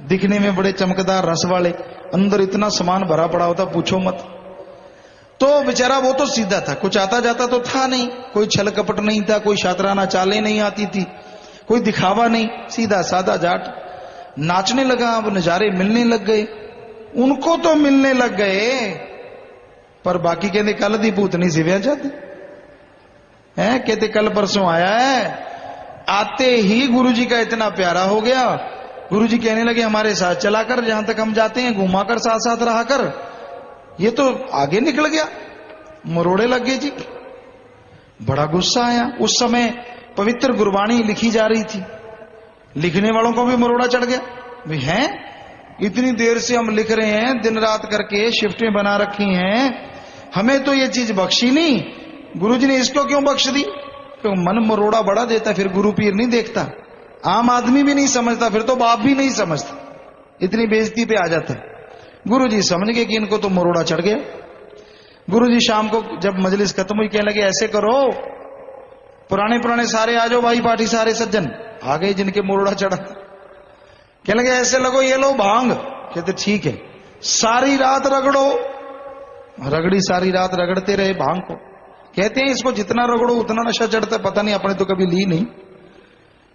दिखने में बड़े चमकदार रस वाले, अंदर इतना सामान भरा पड़ा होता पूछो मत। तो बेचारा वो तो सीधा था, कुछ आता जाता तो था नहीं, कोई छल कपट नहीं था, कोई शातराना चालें नहीं आती थी, कोई दिखावा नहीं, सीधा साधा जाट। नाचने लगा, अब नजारे मिलने लग गए। उनको तो मिलने लग गए, पर बाकी कहते कल दी भूतनी सिव्या जाती है। कहते कल परसों आया है, आते ही गुरुजी का इतना प्यारा हो गया। गुरुजी कहने लगे हमारे साथ चला कर, जहां तक हम जाते हैं घुमा कर, साथ साथ रहा कर। ये तो आगे निकल गया, मरोड़े लग गए जी। बड़ा गुस्सा आया। उस समय पवित्र गुरबाणी लिखी जा रही थी, लिखने वालों को भी मरोड़ा चढ़ गया। भाई हैं, इतनी देर से हम लिख रहे हैं, दिन रात करके शिफ्टें बना रखी हैं, हमें तो ये चीज बख्शी नहीं, गुरुजी ने इसको क्यों बख्श दी? क्यों मन मरोड़ा बड़ा देता, फिर गुरु पीर नहीं देखता, आम आदमी भी नहीं समझता, फिर तो बाप भी नहीं समझता, इतनी बेइज्जती पे आ जाता है। गुरुजी समझ गए कि इनको तो मरोड़ा चढ़ गया। गुरुजी शाम को जब मजलिस खत्म हुई कहने लगे ऐसे करो, पुराने पुराने सारे आ जाओ भाई पाठी, सारे सज्जन आ गए जिनके मरोड़ा चढ़ा। कहने लगे ऐसे लगो ये लो भांग। कहते ठीक है, सारी रात रगड़ो। रगड़ी, सारी रात रगड़ते रहे भांग को। कहते हैं इसको जितना रगड़ो उतना नशा चढ़ता है, पता नहीं, अपने तो कभी ली नहीं,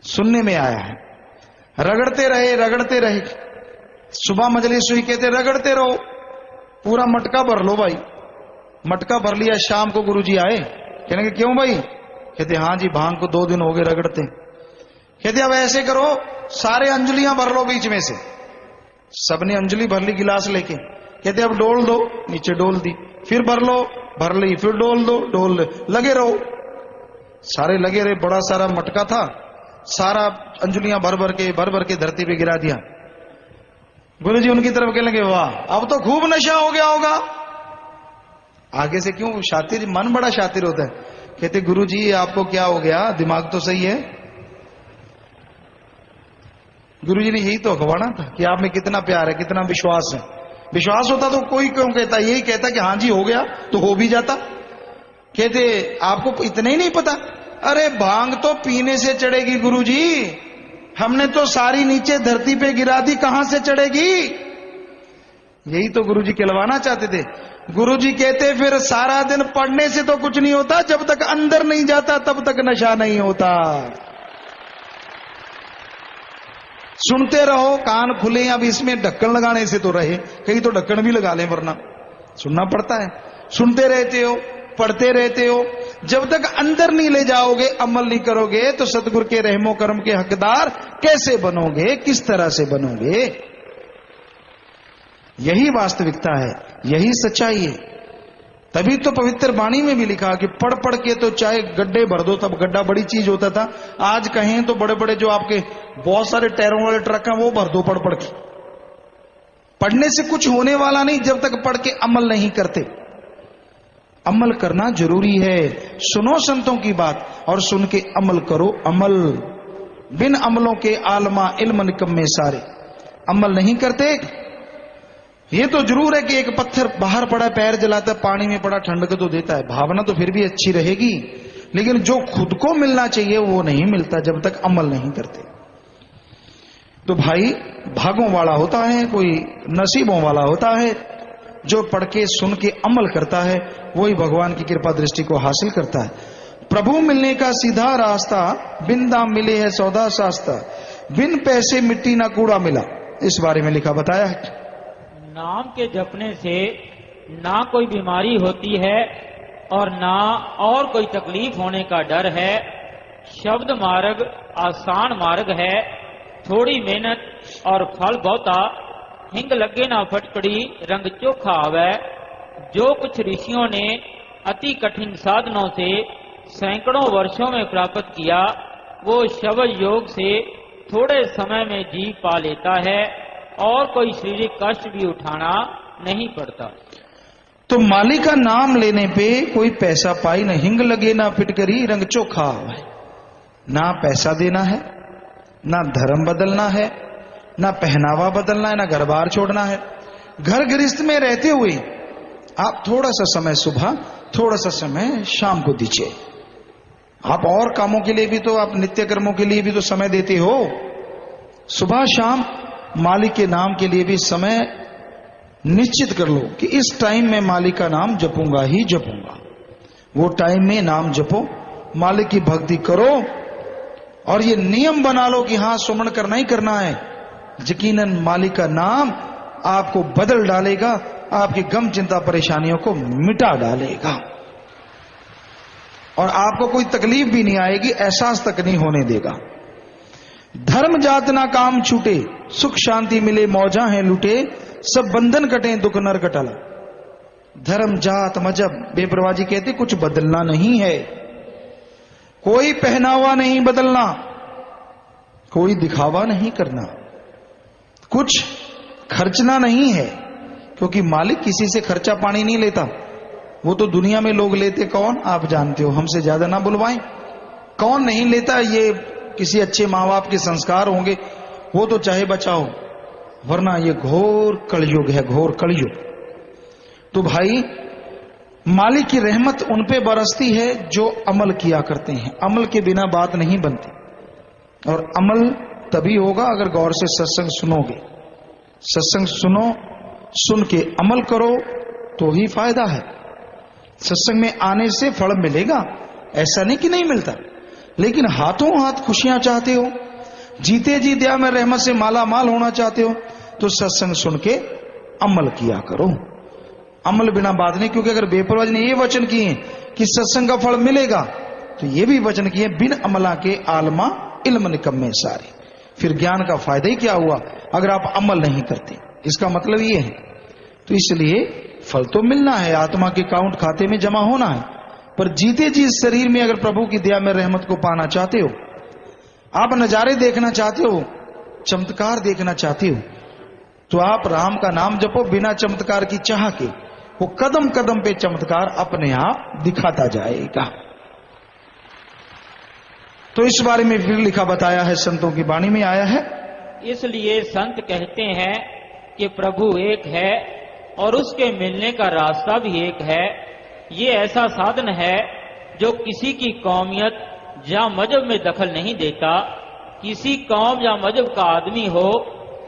सुनने में आया है। रगड़ते रहे रगड़ते रहे, सुबह मजलिस हुई, कहते रगड़ते रहो, पूरा मटका भर लो भाई। मटका भर लिया। शाम को गुरुजी आए, कहने के क्यों भाई? कहते हाँ जी, भांग को 2 दिन हो गए रगड़ते। कहते अब ऐसे करो, सारे अंजलियां भर लो बीच में से। सबने अंजलि भर ली गिलास लेके। कहते अब डोल दो, नीचे डोल दी, फिर भर लो, भर ली, फिर डोल दो, डोल लगे रहो। सारे लगे रहे, बड़ा सारा मटका था, सारा अंजलियां भर भर के धरती पे गिरा दिया। गुरुजी उनकी तरफ कहने लगे वाह, अब तो खूब नशा हो गया होगा। आगे से क्यों? शातिर, मन बड़ा शातिर होता है। कहते गुरुजी आपको क्या हो गया, दिमाग तो सही है। गुरुजी ने यही तो अखवाना था कि आप में कितना प्यार है, कितना विश्वास है। विश्वास होता तो कोई क्यों कहता, यही कहता कि हाँ जी हो गया तो हो भी जाता। कहते आपको इतना ही नहीं पता? अरे भांग तो पीने से चढ़ेगी गुरुजी, हमने तो सारी नीचे धरती पे गिरा दी, कहां से चढ़ेगी? यही तो गुरुजी कहलवाना चाहते थे। गुरुजी कहते फिर सारा दिन पढ़ने से तो कुछ नहीं होता, जब तक अंदर नहीं जाता तब तक नशा नहीं होता। सुनते रहो, कान खुले। अब इसमें ढक्कन लगाने से तो रहे, कहीं तो ढक्कन भी लगा लें, वरना सुनना पड़ता है। सुनते रहते हो, पढ़ते रहते हो, जब तक अंदर नहीं ले जाओगे, अमल नहीं करोगे, तो सतगुरु के रहमो करम के हकदार कैसे बनोगे, किस तरह से बनोगे? यही वास्तविकता है, यही सच्चाई है। तभी तो पवित्र वाणी में भी लिखा कि पढ़ पढ़ के तो चाहे गड्ढे भर दो, तब गड्ढा बड़ी चीज होता था। आज कहें तो बड़े बड़े जो आपके बहुत सारे टायरों वाले ट्रक हैं वो भर दो पढ़ पढ़ के। पढ़ने से कुछ होने वाला नहीं जब तक पढ़ के अमल नहीं करते। अमल करना जरूरी है। सुनो संतों की बात और सुन के अमल करो। अमल बिन अमलों के आलमा इल्म निकम्मे सारे। अमल नहीं करते। ये तो जरूर है कि एक पत्थर बाहर पड़ा, पैर जलाता, पानी में पड़ा, ठंडक तो देता है, भावना तो फिर भी अच्छी रहेगी, लेकिन जो खुद को मिलना चाहिए वो नहीं मिलता जब तक अमल नहीं करते। तो भाई भागों वाला होता है, कोई नसीबों वाला होता है। जो पढ़ के सुन के अमल करता है वही भगवान की कृपा दृष्टि को हासिल करता है। प्रभु मिलने का सीधा रास्ता, बिन दाम मिले है सौदा सास्ता, बिन पैसे मिट्टी ना कूड़ा मिला। इस बारे में लिखा बताया है। नाम के जपने से ना कोई बीमारी होती है और ना और कोई तकलीफ होने का डर है। शब्द मार्ग आसान मार्ग है, थोड़ी मेहनत और फल बहुता। हिंग लगे ना फटकड़ी, रंग चोखा आवे। जो कुछ ऋषियों ने अति कठिन साधनों से सैकड़ों वर्षों में प्राप्त किया, वो शब्द योग से थोड़े समय में जी पा लेता है और कोई शारीरिक कष्ट भी उठाना नहीं पड़ता। तो माली का नाम लेने पे कोई पैसा पाई न हिंग लगे ना फिटकरी रंग चोखा है। ना पैसा देना है, ना धर्म बदलना है, ना पहनावा बदलना है, ना घर बार छोड़ना है। घर गृहस्थ में रहते हुए आप थोड़ा सा समय सुबह, थोड़ा सा समय शाम को दीजिए। आप और कामों के लिए भी तो, आप नित्य कर्मों के लिए भी तो समय देते हो। सुबह शाम मालिक के नाम के लिए भी समय निश्चित कर लो कि इस टाइम में मालिक का नाम जपूंगा ही जपूंगा। वो टाइम में नाम जपो, मालिक की भक्ति करो और ये नियम बना लो कि हां सुमन करना ही करना है। यकीनन मालिक का नाम आपको बदल डालेगा, आपकी गम चिंता परेशानियों को मिटा डालेगा और आपको कोई तकलीफ भी नहीं आएगी, एहसास तक नहीं होने देगा। धर्म जात ना काम छूटे, सुख शांति मिले मौजा है लूटे, सब बंधन कटे दुख नर कटला। धर्म जात मजहब बेपरवाह जी कहते कुछ बदलना नहीं है, कोई पहनावा नहीं बदलना, कोई दिखावा नहीं करना, कुछ खर्चना नहीं है, क्योंकि मालिक किसी से खर्चा पानी नहीं लेता। वो तो दुनिया में लोग लेते कौन आप जानते हो, हमसे ज्यादा ना बुलवाएं। कौन नहीं लेता, ये किसी अच्छे माँ बाप के संस्कार होंगे, वो तो चाहे बचाओ, वरना ये घोर कलयुग है, घोर कलयुग। तो भाई मालिक की रहमत उन पे बरसती है जो अमल किया करते हैं। अमल के बिना बात नहीं बनती, और अमल तभी होगा अगर गौर से सत्संग सुनोगे। सत्संग सुनो, सुन के अमल करो तो ही फायदा है। सत्संग में आने से फल मिलेगा, ऐसा नहीं कि नहीं मिलता, लेकिन हाथों हाथ खुशियां चाहते हो, जीते जी दया में रहमत से माला माल होना चाहते हो, तो सत्संग सुन के अमल किया करो। अमल बिना बात नहीं, क्योंकि अगर बेपरवाह ने ये वचन किए कि सत्संग का फल मिलेगा, तो ये भी वचन किए बिन अमला के आलमा इल्म निकम्मे सारे। फिर ज्ञान का फायदा ही क्या हुआ अगर आप अमल नहीं करते। इसका मतलब ये है, तो इसलिए फल तो मिलना है, आत्मा के काउंट खाते में जमा होना है, पर जीते जी इस शरीर में अगर प्रभु की दया में रहमत को पाना चाहते हो, आप नजारे देखना चाहते हो, चमत्कार देखना चाहते हो, तो आप राम का नाम जपो बिना चमत्कार की चाह के। वो कदम कदम पे चमत्कार अपने आप दिखाता जाएगा। तो इस बारे में फिर लिखा बताया है, संतों की वाणी में आया है। इसलिए संत कहते हैं कि प्रभु एक है और उसके मिलने का रास्ता भी एक है। ये ऐसा साधन है जो किसी की कौमियत या मजहब में दखल नहीं देता। किसी कौम या मजहब का आदमी हो,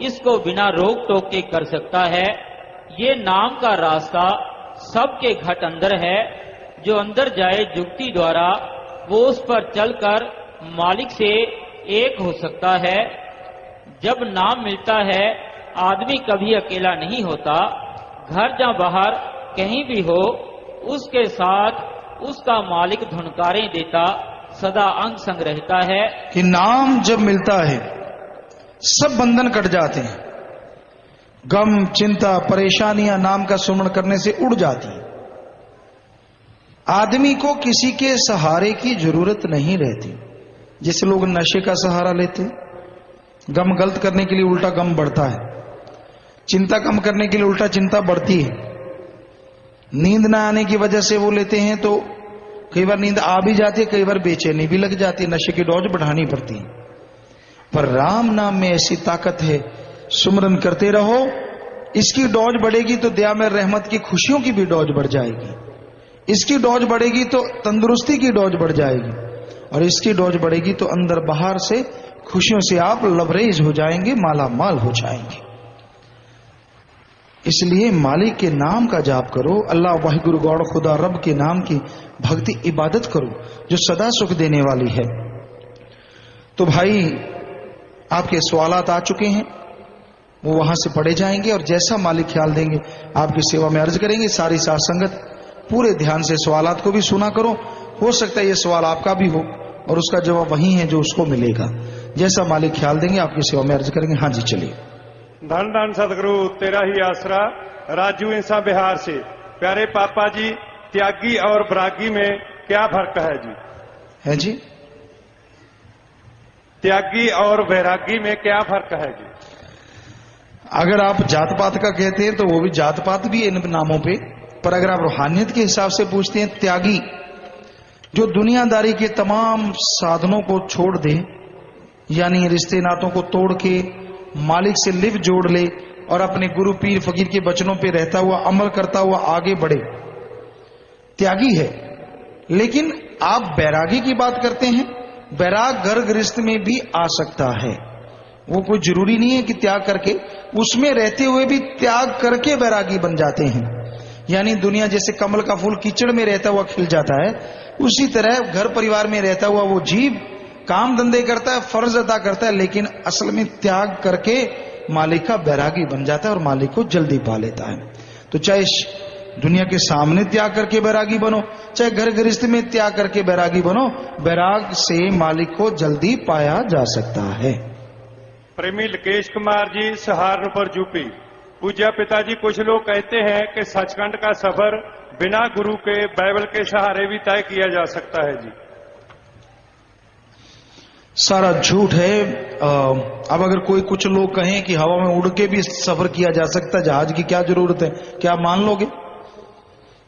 इसको बिना रोक टोक के कर सकता है। ये नाम का रास्ता सबके घट अंदर है। जो अंदर जाए जुक्ति द्वारा, वो उस पर चलकर मालिक से एक हो सकता है। जब नाम मिलता है, आदमी कभी अकेला नहीं होता। घर या बाहर कहीं भी हो, उसके साथ उसका मालिक धुनकारें देता सदा अंग संग रहता है। कि नाम जब मिलता है सब बंधन कट जाते हैं, गम चिंता परेशानियां नाम का सुमरण करने से उड़ जाती हैं। आदमी को किसी के सहारे की जरूरत नहीं रहती। जैसे लोग नशे का सहारा लेते, गम गलत करने के लिए उल्टा गम बढ़ता है, चिंता कम करने के लिए उल्टा चिंता बढ़ती है, नींद ना आने की वजह से वो लेते हैं तो कई बार नींद आ भी जाती है, कई बार बेचैनी भी लग जाती है, नशे की डोज बढ़ानी पड़ती है। पर राम नाम में ऐसी ताकत है, सुमरन करते रहो, इसकी डोज बढ़ेगी तो दया में रहमत की खुशियों की भी डोज बढ़ जाएगी, इसकी डोज बढ़ेगी तो तंदुरुस्ती की डोज बढ़ जाएगी, और इसकी डोज बढ़ेगी तो अंदर बाहर से खुशियों से आप लबरेज हो जाएंगे, माला माल हो जाएंगे। इसलिए मालिक के नाम का जाप करो, अल्लाह वाहिगुरु गौड़ खुदा रब के नाम की भक्ति इबादत करो जो सदा सुख देने वाली है। तो भाई आपके सवालात आ चुके हैं, वो वहां से पढ़े जाएंगे और जैसा मालिक ख्याल देंगे आपकी सेवा में अर्ज करेंगे। सारी साथ संगत पूरे ध्यान से सवालात को भी सुना करो। हो सकता है ये सवाल आपका भी हो और उसका जवाब वही है जो उसको मिलेगा। जैसा मालिक ख्याल देंगे आपकी सेवा में अर्ज करेंगे। हाँ जी चलिए। धन धन सदगुरु तेरा ही आसरा। राजू इंसा बिहार से। प्यारे पापा जी, त्यागी और वैरागी में क्या फर्क है जी? है जी, त्यागी और वैरागी में क्या फर्क है जी? अगर आप जात पात का कहते हैं तो वो भी जात पात भी है इन नामों पे, पर अगर आप रूहानियत के हिसाब से पूछते हैं, त्यागी जो दुनियादारी के तमाम साधनों को छोड़ दे, यानी रिश्ते नातों को तोड़ के मालिक से लिव जोड़ ले और अपने गुरु पीर फकीर के वचनों पे रहता हुआ अमल करता हुआ आगे बढ़े, त्यागी है। लेकिन आप बैरागी की बात करते हैं, बैराग घर गृहस्थ में भी आ सकता है। वो कोई जरूरी नहीं है कि त्याग करके, उसमें रहते हुए भी त्याग करके बैरागी बन जाते हैं। यानी दुनिया जैसे कमल का फूल कीचड़ में रहता हुआ खिल जाता है, उसी तरह घर परिवार में रहता हुआ वो जीव काम धंधे करता है, फर्ज अदा करता है, लेकिन असल में त्याग करके मालिक का बैरागी बन जाता है और मालिक को जल्दी पा लेता है। तो चाहे दुनिया के सामने त्याग करके बैरागी बनो, चाहे घर गृहस्थ में त्याग करके बैरागी बनो, बैराग से मालिक को जल्दी पाया जा सकता है। प्रेमी लकेश कुमार जी, सहारनपुर यूपी। पूज्य पिताजी, कुछ लोग कहते हैं कि सचखंड का सफर बिना गुरु के बाइबल के सहारे भी तय किया जा सकता है जी। सारा झूठ है। अब अगर कुछ लोग कहें कि हवा में उड़ के भी सफर किया जा सकता है, जहाज की क्या जरूरत है, क्या आप मान लोगे?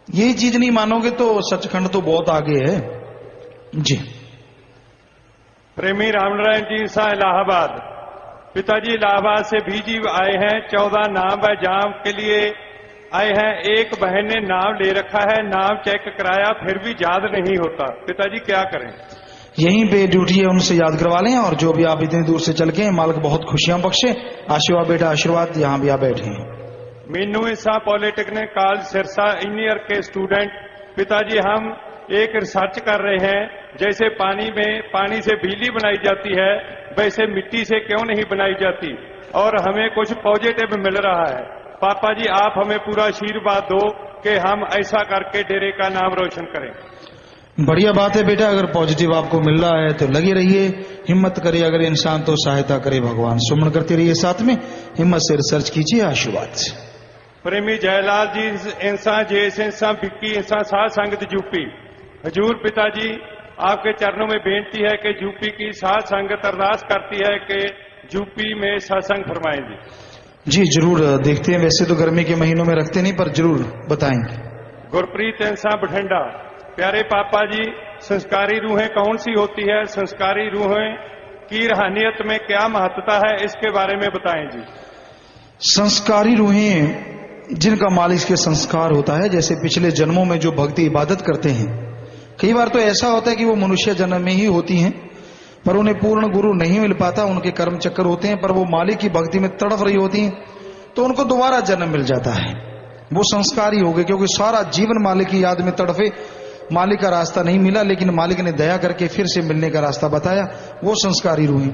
ये चीज नहीं मानोगे तो सचखंड तो बहुत आगे है जी। प्रेमी रामनारायण जी, सा इलाहाबाद। पिताजी, इलाहाबाद से बीजी आए हैं, 14 नाम व जाम के लिए आए हैं। एक बहन ने नाम ले रखा है, नाम चेक कराया फिर भी याद नहीं होता। पिताजी क्या करें? यहीं पे ड्यूटी है, उनसे याद करवा लें। और जो भी आप इतनी दूर से चल के, मालिक बहुत खुशियां बख्शे। आशीर्वाद बेटा आशीर्वाद, यहां भी आप बैठे हैं। मीनू इंसा पॉलिटेक्निक कॉलेज सिरसा इंजीनियर के स्टूडेंट। पिताजी, हम एक रिसर्च कर रहे हैं, जैसे पानी में पानी से बिजली बनाई जाती है, वैसे मिट्टी से क्यों नहीं बनाई जाती, और हमें कुछ पॉजिटिव मिल रहा है। पापा जी, आप हमें पूरा आशीर्वाद दो कि हम ऐसा करके डेरे का नाम रोशन करें। बढ़िया बात है बेटा, अगर पॉजिटिव आपको मिल रहा है तो लगे रहिए, हिम्मत करे। अगर इंसान तो सहायता करे भगवान। सुमन करते रहिए, साथ में हिम्मत से रिसर्च कीजिए। आशीर्वाद से। प्रेमी जयलाल जी, इंसान जेस इंसान विक्की इंसान साध संगत यूपी। हजूर पिताजी, आपके चरणों में बेनती है कि यूपी की साध संगत अरदास करती है कि यूपी में सत्संग फरमाएं जी। जरूर देखते हैं, वैसे तो गर्मी के महीनों में रखते नहीं, पर जरूर बताएंगे। गुरप्रीत इंसान बठिंडा। प्यारे पापा जी, संस्कारी रूहें कौन सी होती है? संस्कारी रूहें की रूहानियत में क्या महत्वता है, इसके बारे में बताएं जी। संस्कारी रूहें जिनका मालिक के संस्कार होता है, जैसे पिछले जन्मों में जो भक्ति इबादत करते हैं, कई बार तो ऐसा होता है कि वो मनुष्य जन्म में ही होती हैं, पर उन्हें पूर्ण गुरु नहीं मिल पाता, उनके कर्म चक्कर होते हैं, पर वो मालिक की भक्ति में तड़फ रही होती हैं, तो उनको दोबारा जन्म मिल जाता है। वो संस्कारी हो गए, क्योंकि सारा जीवन मालिक की याद में तड़फे, मालिक का रास्ता नहीं मिला, लेकिन मालिक ने दया करके फिर से मिलने का रास्ता बताया। वो संस्कारी रूहें।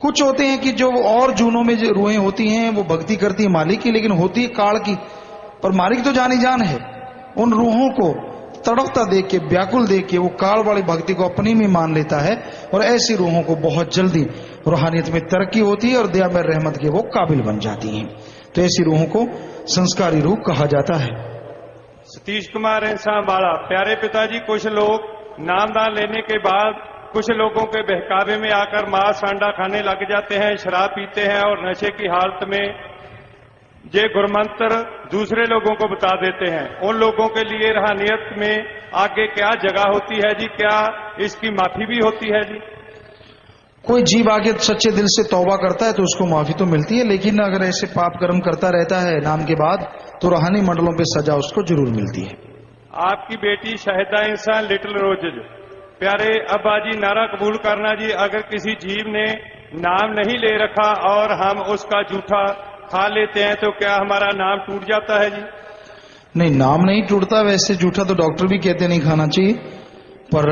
कुछ होते हैं कि जो और जूनों में जो रूहें होती हैं, वो भक्ति करती है मालिक की, लेकिन होती है काल की, पर मालिक तो जानी जान है। उन रूहों को तड़पता देख के, व्याकुल देख के, वो काल वाली भक्ति को अपनी में मान लेता है, और ऐसी रूहों को बहुत जल्दी रूहानियत में तरक्की होती है और दया में रहमत के वो काबिल बन जाती हैं। तो ऐसी रूहों को संस्कारी रूह कहा जाता है। सतीश कुमार इंसान वाला। प्यारे पिताजी, कुछ लोग नामदान लेने के बाद कुछ लोगों के बहकावे में आकर मांस अंडा खाने लग जाते हैं, शराब पीते हैं और नशे की हालत में ये गुरमंत्र दूसरे लोगों को बता देते हैं। उन लोगों के लिए रूहानियत में आगे क्या जगह होती है जी? क्या इसकी माफी भी होती है जी? कोई जीव आगे सच्चे दिल से तौबा करता है तो उसको माफी तो मिलती है, लेकिन अगर ऐसे पाप कर्म करता रहता है नाम के बाद, तो रूहानी मंडलों पे सजा उसको जरूर मिलती है। आपकी बेटी शाहिदा इंसान लिटिल रोजेज। प्यारे अब्बा जी, नारा कबूल करना जी, अगर किसी जीव ने नाम नहीं ले रखा और हम उसका जूठा खा लेते हैं तो क्या हमारा नाम टूट जाता है जी? नहीं, नाम नहीं टूटता। वैसे जूठा तो डॉक्टर भी कहते नहीं खाना चाहिए, पर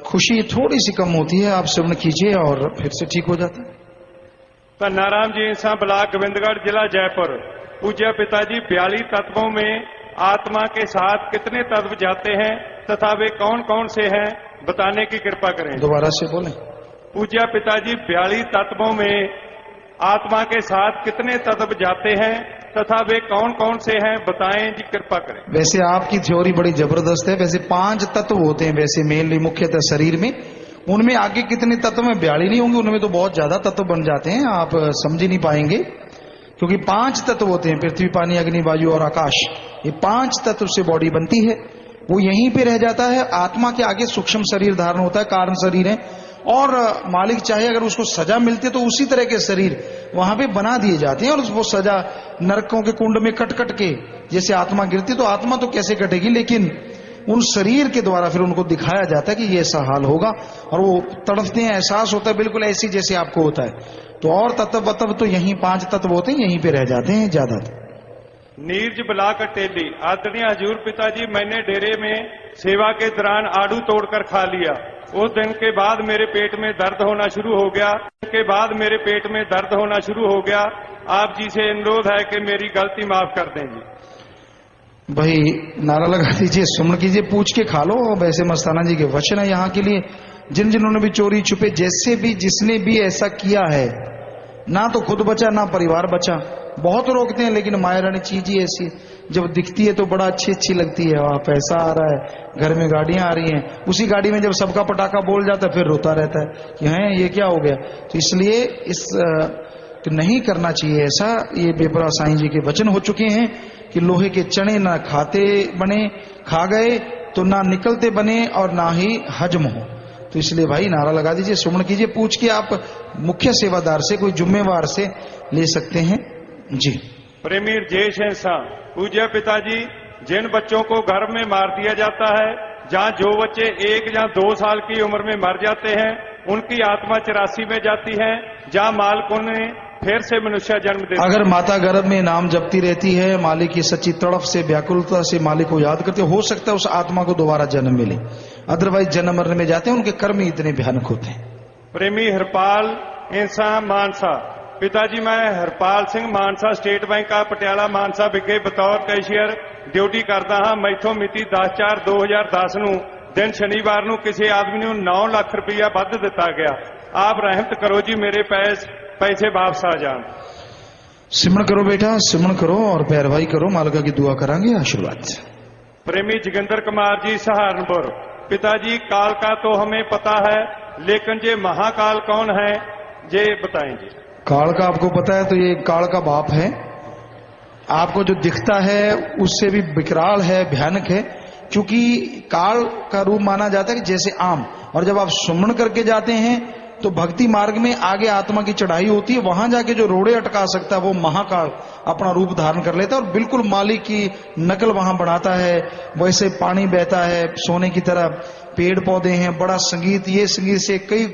खुशी थोड़ी सी कम होती है। आप सेवन कीजिए और फिर से ठीक हो जाता है। नारायण जी इंसान ब्लॉक गोविंदगढ़, जिला जयपुर। पूज्य पिताजी, 42 तत्वों में आत्मा के साथ कितने तत्व जाते हैं तथा वे कौन कौन से हैं, बताने की कृपा करें। दोबारा से बोलें। पूज्य पिताजी, 42 तत्वों में आत्मा के साथ कितने तत्व जाते हैं तथा वे कौन कौन से हैं, बताएं जी, कृपा करें। वैसे आपकी थ्योरी बड़ी जबरदस्त है। वैसे 5 तत्व होते हैं वैसे मेनली, मुख्यतः शरीर में। उनमें आगे कितने तत्व में 42 नहीं होंगे, उनमें तो बहुत ज्यादा तत्व बन जाते हैं, आप समझ ही नहीं पाएंगे, क्योंकि 5 तत्व होते हैं, पृथ्वी, पानी, अग्नि, वायु और आकाश। ये 5 तत्व से बॉडी बनती है, वो यहीं पे रह जाता है। आत्मा के आगे सूक्ष्म शरीर धारण होता है, कारण शरीर है, और मालिक चाहे अगर उसको सजा मिलती तो उसी तरह के शरीर वहां पे बना दिए जाते हैं, और वो सजा नरकों के कुंड में कट कट के जैसे आत्मा गिरती, तो आत्मा तो कैसे कटेगी, लेकिन उन शरीर के द्वारा फिर उनको दिखाया जाता है कि ये ऐसा हाल होगा, और वो तड़पते हैं, एहसास होता है बिल्कुल ऐसी जैसे आपको होता है। तो और तत्व वत्व तो यहीं 5 तत्व होते हैं, यहीं पे रह जाते हैं ज्यादा। नीरज ब्लाक टेली। आदरणीय हजूर पिताजी, मैंने डेरे में सेवा के दौरान आड़ू तोड़कर खा लिया। उस दिन के बाद मेरे पेट में दर्द होना शुरू हो गया। आप जी से अनुरोध है कि मेरी गलती माफ कर दें जी। भाई नारा लगा दीजिए, सुमन कीजिए, पूछ के खा लो। वैसे मस्ताना जी के वचन है यहाँ के लिए, जिन्होंने भी चोरी छुपे जैसे भी जिसने भी ऐसा किया है, ना तो खुद बचा ना परिवार बचा। बहुत रोकते हैं, लेकिन माया रानी चीज ही ऐसी है, जब दिखती है तो बड़ा अच्छी लगती है। वहां पैसा आ रहा है, घर में गाड़ियां आ रही हैं, उसी गाड़ी में जब सबका पटाखा बोल जाता है फिर रोता रहता है कि हैं ये क्या हो गया। तो इसलिए इस नहीं करना चाहिए ऐसा। ये बेपरा साईं जी के वचन हो चुके हैं कि लोहे के चने ना खाते बने, खा गए तो ना निकलते बने और ना ही हजम हो। तो इसलिए भाई नारा लगा दीजिए, सुमन कीजिए, पूछ के आप मुख्य सेवादार से, कोई जुम्मेवार से ले सकते हैं जी। प्रेमी जय इंसान। पूज्य पिताजी, जिन बच्चों को घर में मार दिया जाता है, जहाँ जो बच्चे 1 या 2 साल की उम्र में मर जाते हैं, उनकी आत्मा 84 में जाती है, जहाँ मालिक ने फिर से मनुष्य जन्म देता है। अगर माता गर्भ में नाम जपती रहती है, मालिक की सच्ची तड़फ से, व्याकुलता से मालिक को याद करते, हो सकता है उस आत्मा को दोबारा जन्म मिले। अदरवाइज जन्म मरने में जाते हैं, उनके कर्म ही इतने भयानक होते हैं। प्रेमी हरपाल इंसान मानसा। पिताजी, मैं हरपाल सिंह मानसा स्टेट बैंक का पटियाला मानसा विखे बतौर कैशियर ड्यूटी करता हाँ। मैथों मिति 10/4/2010 ਨੂੰ दिन शनिवार ਨੂੰ किसी आदमी ਨੂੰ 9 ਲੱਖ रुपया ਵੱਧ ਦਿੱਤਾ ਗਿਆ। आप रहमत करो जी, मेरे पैसे वापस आ जान। सिमरण करो बेटा, सिमरण करो और पैरवाई करो, मालिका की दुआ करांगे, आशीर्वाद। प्रेमी जोगिंदर कुमार जी सहारनपुर। पिताजी, काल का तो हमें पता है, लेकिन ये महाकाल कौन है, ये बताएंगे। काल का आपको पता है, तो ये काल का बाप है। आपको जो दिखता है उससे भी विकराल है, भयानक है, क्योंकि काल का रूप माना जाता है कि जैसे आम। और जब आप सुमरण करके जाते हैं तो भक्ति मार्ग में आगे आत्मा की चढ़ाई होती है, वहां जाके जो रोड़े अटका सकता है वो महाकाल अपना रूप धारण कर लेता है और बिल्कुल मालिक की नकल वहां बढ़ाता है। वैसे पानी बहता है सोने की तरह, पेड़ पौधे हैं, बड़ा संगीत, ये संगीत से कई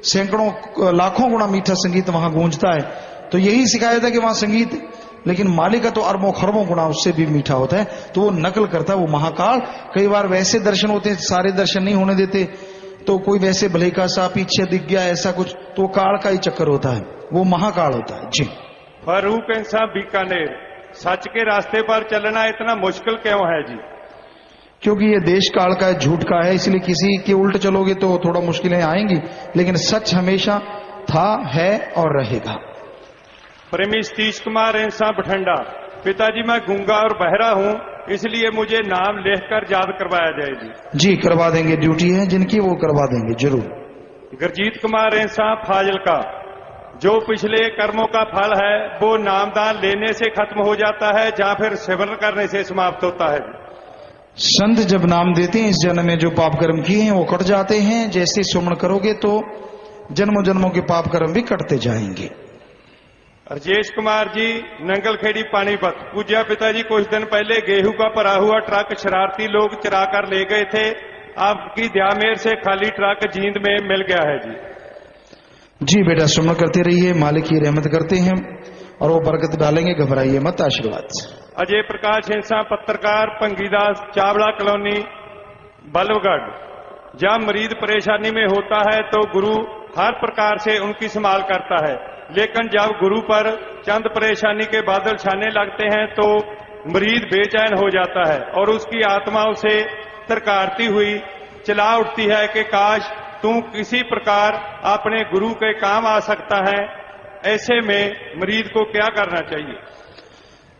सैकड़ों लाखों गुना मीठा संगीत वहां गूंजता है। तो यही सिखाया था कि वहां संगीत, लेकिन मालिक का तो अरबों खरबों गुना उससे भी मीठा होता है, तो वो नकल करता है, वो महाकाल। कई बार वैसे दर्शन होते हैं, सारे दर्शन नहीं होने देते, तो कोई वैसे भले का सा पीछे दिख गया ऐसा कुछ, तो काल का ही चक्कर होता है, वो महाकाल होता है जी। फारूक इंसान बीकानेर। सच के रास्ते पर चलना इतना मुश्किल क्यों है जी? क्योंकि ये देश काल का है, झूठ का है, इसलिए किसी के उल्ट चलोगे तो थोड़ा मुश्किलें आएंगी, लेकिन सच हमेशा था, है और रहेगा। प्रेमी सतीश कुमार इंसान बठंडा। पिताजी, मैं गूंगा और बहरा हूं, इसलिए मुझे नाम लिखकर याद करवाया जाए जी। जी करवा देंगे, ड्यूटी है जिनकी वो करवा देंगे जरूर। गुरजीत कुमार इंसान फाजिलका। जो पिछले कर्मों का फल है वो नामदान लेने से खत्म हो जाता है या फिर सिमरन करने से समाप्त होता है? संत जब नाम देते हैं, इस जन्म में जो पाप कर्म किए हैं वो कट जाते हैं, जैसे सुमरण करोगे तो जन्मों जन्मों के पाप कर्म भी कटते जाएंगे। राजेश कुमार जी नंगल खेड़ी पानीपत। पूज्य पिताजी, कुछ दिन पहले गेहूं का भरा हुआ ट्रक शरारती लोग चुरा कर ले गए थे, आपकी दया मेहर से खाली ट्रक जींद में मिल गया है जी। जी बेटा, सुमरण करते रहिए, मालिक की रहमत करते हैं और वो बरकत डालेंगे, घबराइए मत, आशीर्वाद। अजय प्रकाश इंसान पत्रकार, भंगीदास, चावड़ा कॉलोनी, बल्लभगढ़। जब मरीज परेशानी में होता है तो गुरु हर प्रकार से उनकी संभाल करता है, लेकिन जब गुरु पर चंद परेशानी के बादल छाने लगते हैं तो मरीज बेचैन हो जाता है और उसकी आत्मा उसे तरकारती हुई चिल्ला उठती है कि काश तू किसी प्रकार अपने गुरु के काम आ सकता है। ऐसे में मरीज को क्या करना चाहिए?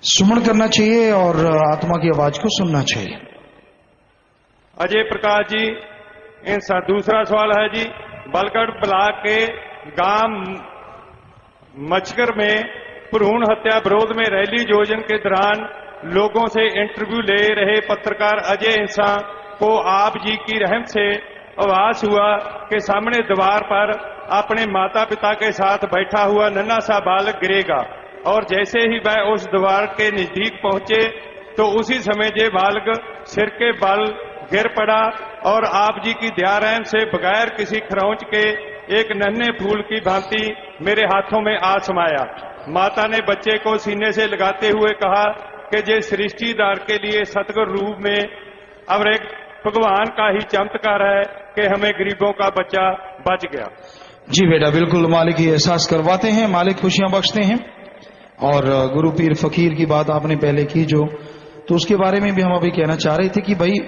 सुमरण करना चाहिए और आत्मा की आवाज को सुनना चाहिए। अजय प्रकाश जी इनसा दूसरा सवाल है जी। बलगढ़ ब्लॉक के गांव मचकर में भ्रूण हत्या विरोध में रैली आयोजन के दौरान लोगों से इंटरव्यू ले रहे पत्रकार अजय इंसान को आप जी की रहमत से आभास हुआ कि सामने दीवार पर अपने माता पिता के साथ बैठा हुआ नन्हा सा बालक गिरेगा, और जैसे ही वह उस दीवार के नजदीक पहुंचे तो उसी समय ये बालक सिर के बल गिर पड़ा और आप जी की दया रहम से बगैर किसी खरोंच के एक नन्हे फूल की भांति मेरे हाथों में आ समाया। माता ने बच्चे को सीने से लगाते हुए कहा कि ये सृष्टिदार के लिए सतगुर रूप में अब एक भगवान का ही चमत्कार है कि हमें गरीबों का बच्चा बच गया। जी बेटा, बिल्कुल मालिक ही एहसास करवाते हैं, मालिक खुशियां बख्शते हैं। और गुरु पीर फकीर की बात आपने पहले की जो, तो उसके बारे में भी हम अभी कहना चाह रहे थे कि भाई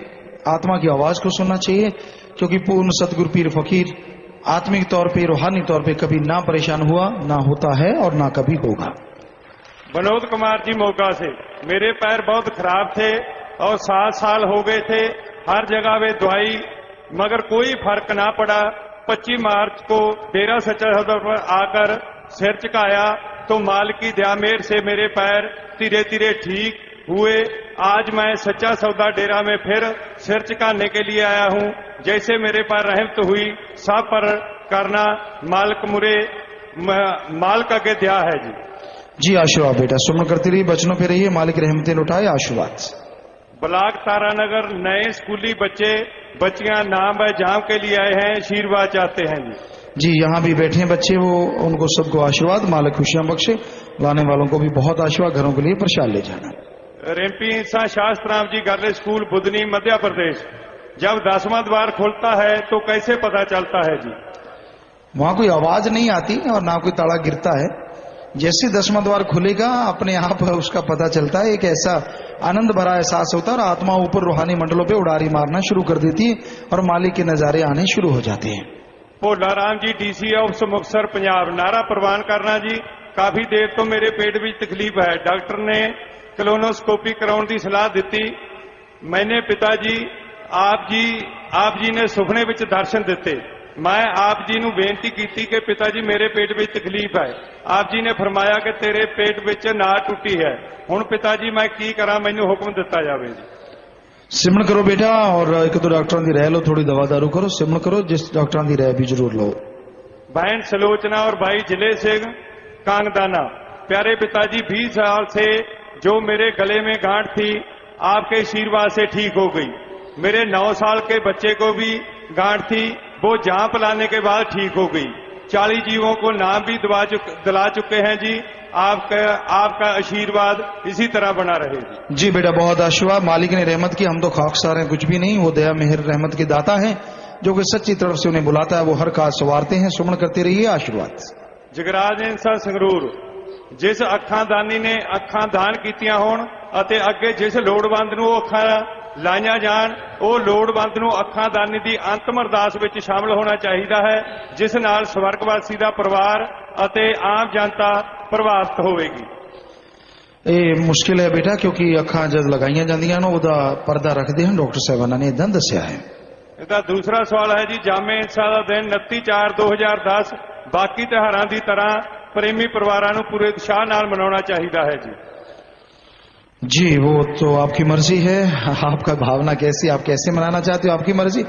आत्मा की आवाज को सुनना चाहिए, क्योंकि पूर्ण सतगुरु पीर फकीर आत्मिक तौर पे, रूहानी तौर पे कभी ना परेशान हुआ, ना होता है और ना कभी होगा। विनोद कुमार जी मोगा से, मेरे पैर बहुत खराब थे और 7 साल हो गए थे, हर जगह वे दवाई, मगर कोई फर्क ना पड़ा। 25 मार्च को डेरा सच्चा सौदा पर आकर सिर चुकाया तो माल की दया मेहर से मेरे पैर धीरे धीरे ठीक हुए। आज मैं सच्चा सौदा डेरा में फिर सिर चुकाने के लिए आया हूं। जैसे मेरे पर रहमत हुई सब पर करना मालिक मुरे मालिक के दया है जी। जी आशीर्वाद बेटा, सुमन करती रहिए, बचनों पे रहिए, मालिक रहमतें लुटाए, आशीर्वाद। ब्लॉक तारानगर नए स्कूली बच्चे बच्चियां नाम व जाम के लिए आए हैं, आशीर्वाद चाहते हैं जी। जी यहाँ भी बैठे हैं बच्चे, वो उनको सबको आशीर्वाद, मालिक खुशियां बख्शे, लाने वालों को भी बहुत आशीर्वाद, घरों के लिए प्रसाद ले जाना। रिम्पी इंसा शास्त्राम जी गर्ल स्कूल बुधनी मध्य प्रदेश, जब 10वां द्वार खुलता है तो कैसे पता चलता है जी? वहां कोई आवाज नहीं आती और ना कोई ताला गिरता है, जैसे 10वां द्वार खुलेगा अपने आप उसका पता चलता है। एक ऐसा आनंद भरा एहसास होता है और आत्मा ऊपर रूहानी मंडलों पे उड़ारी मारना शुरू कर देती है और मालिक के नजारे आने शुरू हो जाते हैं। भोला राम जी डीसी ऑफ मुक्तसर पंजाब, नारा प्रवान करना जी। काफी देर तो मेरे पेट में तकलीफ है, डॉक्टर ने कोलोनोस्कोपी कराने की सलाह दी। मैंने पिताजी आप जी ने सुपने विच दर्शन दिते। मैं आप जी नूं बेनती की कि पिताजी मेरे पेट में तकलीफ है। आप जी ने फरमाया कि तेरे पेट विच नाड़ टूटी है। हुण पिताजी मैं की करा, मैनूं हुक्म दिता जावे जी। सिमरन करो बेटा और एक दो डॉक्टरों की राय लो, थोड़ी दवा दारू करो, सिमरन करो, जिस डॉक्टरों की राय भी जरूर लो। बहन सलोचना और भाई जिले सिंह कांगदाना, प्यारे पिताजी 20 साल से जो मेरे गले में गांठ थी आपके आशीर्वाद से ठीक हो गई। मेरे 9 साल के बच्चे को भी गांठ थी, वो जांच लाने के बाद ठीक हो गई। 40 जीवों को नाम भी दिला चुके हैं जी। आपका आशीर्वाद इसी तरह बना रहे जी। जी बेटा बहुत आशीर्वाद, मालिक ने रहमत की, हम तो खाकसार हैं कुछ भी नहीं, वो दया मेहर रहमत के दाता हैं, जो कि सच्ची तरफ से उन्हें बुलाता है वो हर काज संवारते हैं। सुमन करते रहिए, आशीर्वाद। जगराज इंसा संगरूर, जिस अखां दानी ने अखां दान कीतियां होण ਅਤੇ ਅੱਗੇ ਜਿਸ ਲੋੜਵੰਦ ਨੂੰ ਉਹ ਅੱਖਾਂ ਲਾਈਆਂ ਜਾਣ, ਉਹ ਲੋੜਵੰਦ ਨੂੰ ਅੱਖਾਂ ਦਾਨੀ ਦੀ ਅੰਤਮ ਅਰਦਾਸ ਵਿੱਚ ਸ਼ਾਮਲ ਹੋਣਾ ਚਾਹੀਦਾ ਹੈ, ਜਿਸ ਨਾਲ ਸਵਰਗਵਾਸੀ ਦਾ ਪਰਿਵਾਰ ਅਤੇ ਆਮ ਜਨਤਾ ਪ੍ਰਭਾਵਿਤ ਹੋਵੇਗੀ। ਇਹ ਮੁਸ਼ਕਿਲ ਹੈ ਬੇਟਾ, ਕਿਉਂਕਿ ਅੱਖਾਂ ਜਦ ਲਗਾਈਆਂ ਜਾਂਦੀਆਂ ਨੇ ਉਹਦਾ ਪਰਦਾ ਰੱਖਦੇ ਹਨ, ਡਾਕਟਰ ਸਾਹਿਬਾਨਾਂ ਨੇ ਇਦਾਂ ਦੱਸਿਆ ਹੈ। ਇਹਦਾ ਦੂਸਰਾ ਸਵਾਲ ਹੈ ਜੀ, ਜਾਮੇ ਇੰਸਾ ਦਾ ਦਿਨ 29/4/2010 ਬਾਕੀ ਤਿਉਹਾਰਾਂ ਦੀ ਤਰ੍ਹਾਂ प्रेमी परिवारों को पूरे उत्साह नाल मनाना चाहिए है जी। जी वो तो आपकी मर्जी है, आपका भावना कैसी, आप कैसे मनाना चाहते हो, आपकी मर्जी।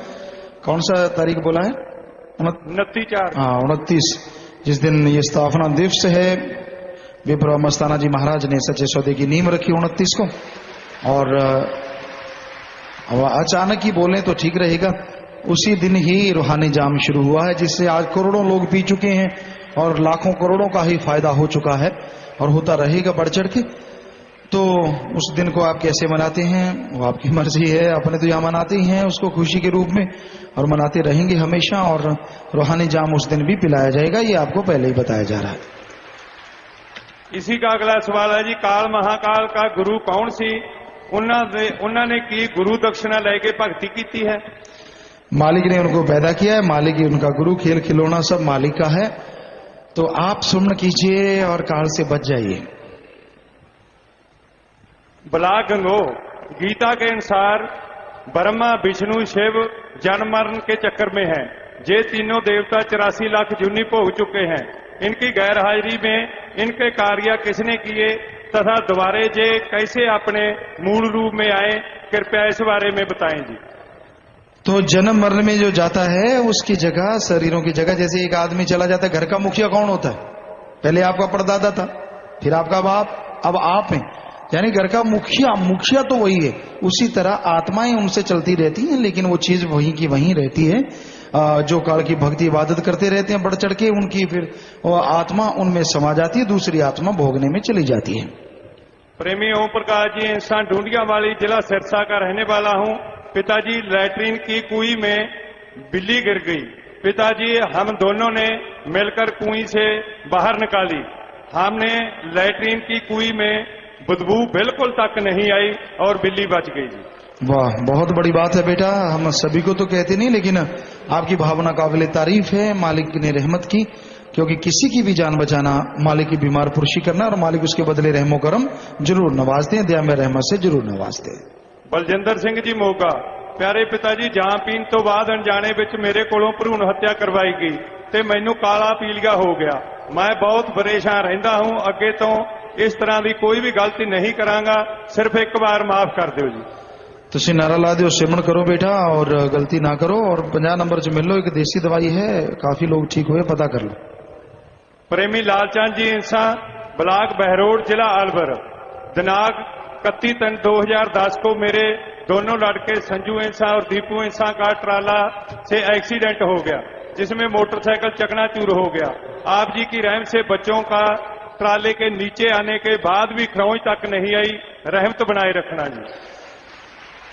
कौन सा तारीख बोला है? 29/4। हाँ 29, जिस दिन ये स्थापना दिवस है, विप्र मस्ताना जी महाराज ने सच्चे सौदे की नींव रखी 29 को। और अचानक ही बोलें तो ठीक रहेगा, उसी दिन ही रूहानी जाम शुरू हुआ है, जिससे आज करोड़ों लोग पी चुके हैं और लाखों करोड़ों का ही फायदा हो चुका है और होता रहेगा बढ़ चढ़ के। तो उस दिन को आप कैसे मनाते हैं वो आपकी मर्जी है, अपने तो यहाँ मनाते ही हैं उसको खुशी के रूप में और मनाते रहेंगे हमेशा, और रूहानी जाम उस दिन भी पिलाया जाएगा, ये आपको पहले ही बताया जा रहा है। इसी का अगला सवाल है जी, काल महाकाल का गुरु कौन सी? उन्होंने की गुरु दक्षिणा लेके भक्ति की है? मालिक ने उनको पैदा किया है, मालिक ही उनका गुरु, खेल खिलौना सब मालिक का है। तो आप सुमन कीजिए और काल से बच जाइए। बला गंगो, गीता के अनुसार ब्रह्मा विष्णु शिव जन्म मरण के चक्कर में हैं। ये तीनों देवता 84 लाख जूनी भोग चुके हैं। इनकी गैर हाजिरी में इनके कार्य किसने किए, तथा दोबारे जे कैसे अपने मूल रूप में आए, कृपया इस बारे में बताएं जी। तो जन्म मरण में जो जाता है उसकी जगह, शरीरों की जगह, जैसे एक आदमी चला जाता है, घर का मुखिया कौन होता है? पहले आपका परदादा था, फिर आपका बाप, अब आप हैं, यानी घर का मुखिया तो वही है। उसी तरह आत्माएं उनसे चलती रहती हैं, लेकिन वो चीज वहीं की वहीं रहती है। जो काल की भक्ति इबादत करते रहते हैं बढ़ चढ़ के, उनकी फिर आत्मा उनमें समा जाती है, दूसरी आत्मा भोगने में चली जाती है। प्रेमी ओम प्रकाश जी, इंसान ढूंढिया वाली, जिला सिरसा का रहने वाला हूं। पिताजी, लैट्रिन की कुई में बिल्ली गिर गई। पिताजी, हम दोनों ने मिलकर कुई से बाहर निकाली। हमने लैट्रिन की कुई में बदबू बिल्कुल तक नहीं आई और बिल्ली बच गई जी। वाह, बहुत बड़ी बात है बेटा। हम सभी को तो कहते नहीं, लेकिन आपकी भावना काबिल तारीफ है। मालिक ने रहमत की, क्योंकि किसी की भी जान बचाना मालिक की बीमार पुरुषी करना, और मालिक उसके बदले रहमो करम जरूर नवाजते हैं, दया में रहमत से जरूर नवाजते हैं। बलजिंदर सिंह जी मोगा, प्यारे पिताजी, जां पीन तो बाद अनजाने विच मेरे कोलों भ्रूण हत्या करवाई गई ते मैनू काला पीलिया हो गया। मैं बहुत परेशान रहंदा हूं। अगे तो इस तरह की कोई भी गलती नहीं करांगा, सिर्फ एक बार माफ कर दो जी। तुसी नारा ला दो, सिमरण करो बेटा और गलती ना करो, और 50 नंबर च मिल लो, एक देसी दवाई है, काफी लोग ठीक हुए, पता कर लो। प्रेमी लालचंद जी इंसा, ब्लाक बहरोड, जिला अलवर, दिनांक 31/3/2010 को मेरे दोनों लड़के संजू इंसा और दीपू इंसा का ट्राला से एक्सीडेंट हो गया, जिसमें मोटरसाइकिल चकनाचूर हो गया। आप जी की रहम से बच्चों का ट्राले के नीचे आने के बाद भी खरोंच तक नहीं आई। रहमत बनाए रखना जी।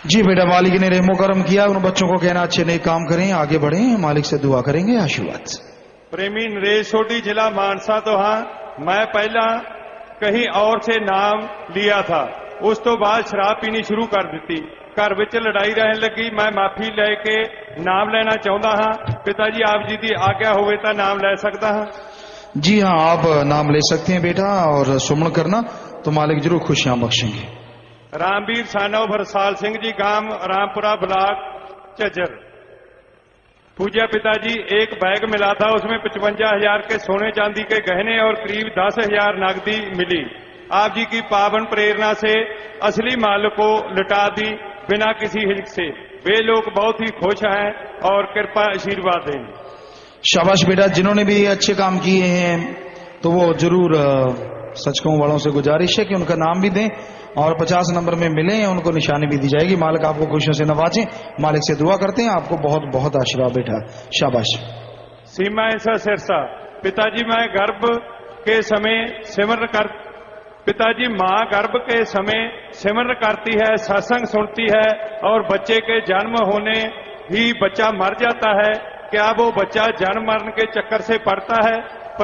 जी बेटा, मालिक ने रहमो करम किया। उन बच्चों को कहना अच्छे नए काम करें, आगे बढ़ें, मालिक से दुआ करेंगे, आशीर्वाद। प्रेमी नरेश सोडी, जिला मानसा तो हाँ, मैं पहला कहीं और से नाम लिया था, उस तो बाद शराब पीनी शुरू कर दी। घर विच लड़ाई रहन लगी। मैं माफी लेके नाम लेना चाहता हाँ। पिताजी, आप जी की आज्ञा होवे तो नाम ले सकता हाँ? जी हाँ, आप नाम ले सकते हैं बेटा, और सुमन करना तो मालिक जरूर खुशियां बख्शेंगे। रामवीर सानव हरसाल सिंह जी, गांव रामपुरा, ब्लाक झज्जर। पूज्य पिताजी, एक बैग मिला था, उसमें 55,000 के सोने चांदी के गहने और करीब 10,000 नकदी मिली। आप जी की पावन प्रेरणा से असली माल को लुटा दी बिना किसी हिचक से। वे लोग बहुत ही खुश हैं और कृपा आशीर्वाद दें। शाबाश बेटा, जिन्होंने भी अच्छे काम किए हैं तो वो जरूर सच कहूं वालों से गुजारिश है कि उनका नाम भी दें और 50 नंबर में मिले, उनको निशानी भी दी जाएगी। मालिक आपको खुशियों से नवाजें, मालिक से दुआ करते हैं, आपको बहुत बहुत आशीर्वाद बेटा, शाबाश। सीमा ऐसा सिरसा, पिताजी, मैं गर्भ के समय सिमरन कर पिताजी, माँ गर्भ के समय सिमरन करती है, सत्संग सुनती है और बच्चे के जन्म होने ही बच्चा मर जाता है। क्या वो बच्चा जन्म मरण के चक्कर से पड़ता है?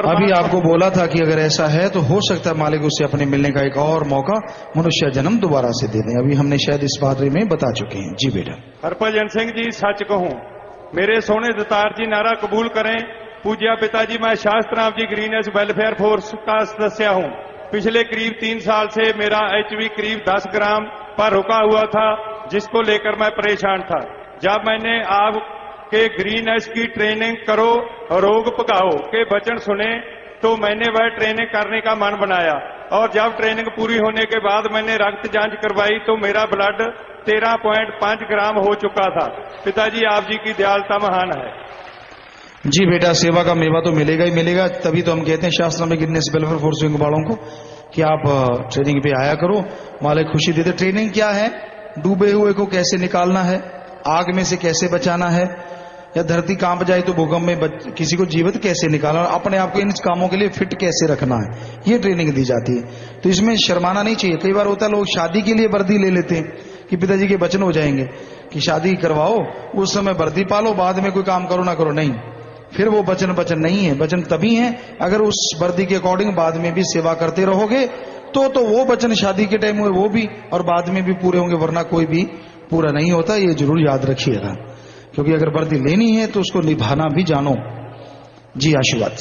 अभी आपको बोला था कि अगर ऐसा है तो हो सकता है मालिक उससे अपने मिलने का एक और मौका, मनुष्य जन्म दोबारा से दे दें। अभी हमने शायद इस बारे में बता चुके हैं। जी बेटा। हरभजन सिंह जी, सच कहूं मेरे सोने दतार जी, नारा कबूल करें। पूज्य पिताजी, मैं शास्त्राम जी ग्रीनेस वेलफेयर फोर्स का सदस्य हूं। पिछले करीब 3 साल से मेरा HB करीब 10 ग्राम पर रुका हुआ था, जिसको लेकर मैं परेशान था। जब मैंने आप के ग्रीनेस की ट्रेनिंग करो रोग भगाओ के वचन सुने तो मैंने वह ट्रेनिंग करने का मन बनाया, और जब ट्रेनिंग पूरी होने के बाद मैंने रक्त जांच करवाई तो मेरा ब्लड 13.5 ग्राम हो चुका था। पिताजी, आप जी की दयालुता महान है। जी बेटा, सेवा का मेवा तो मिलेगा ही मिलेगा, तभी तो हम कहते हैं शास्त्र में गिरने से वेलफेयर फोर्स वालों को कि आप ट्रेनिंग पे आया करो, मालिक खुशी देते। ट्रेनिंग क्या है? डूबे हुए को कैसे निकालना है, आग में से कैसे बचाना है, या धरती कांप जाए तो भूकंप में किसी को जीवित कैसे निकालना, अपने आप को इन कामों के लिए फिट कैसे रखना है, ये ट्रेनिंग दी जाती है। तो इसमें शर्माना नहीं चाहिए। कई बार होता है लोग शादी के लिए वर्दी ले लेते हैं कि पिताजी के वचन हो जाएंगे कि शादी करवाओ, उस समय वर्दी पालो, बाद में कोई काम करो ना करो। नहीं, फिर वो वचन नहीं है। वचन तभी है अगर उस वर्दी के अकॉर्डिंग बाद में भी सेवा करते रहोगे तो वो वचन शादी के टाइम हुए वो भी और बाद में भी पूरे होंगे, वरना कोई भी पूरा नहीं होता। ये जरूर याद रखिएगा, क्योंकि अगर वर्दी लेनी है तो उसको निभाना भी जानो। जी, आशीर्वाद।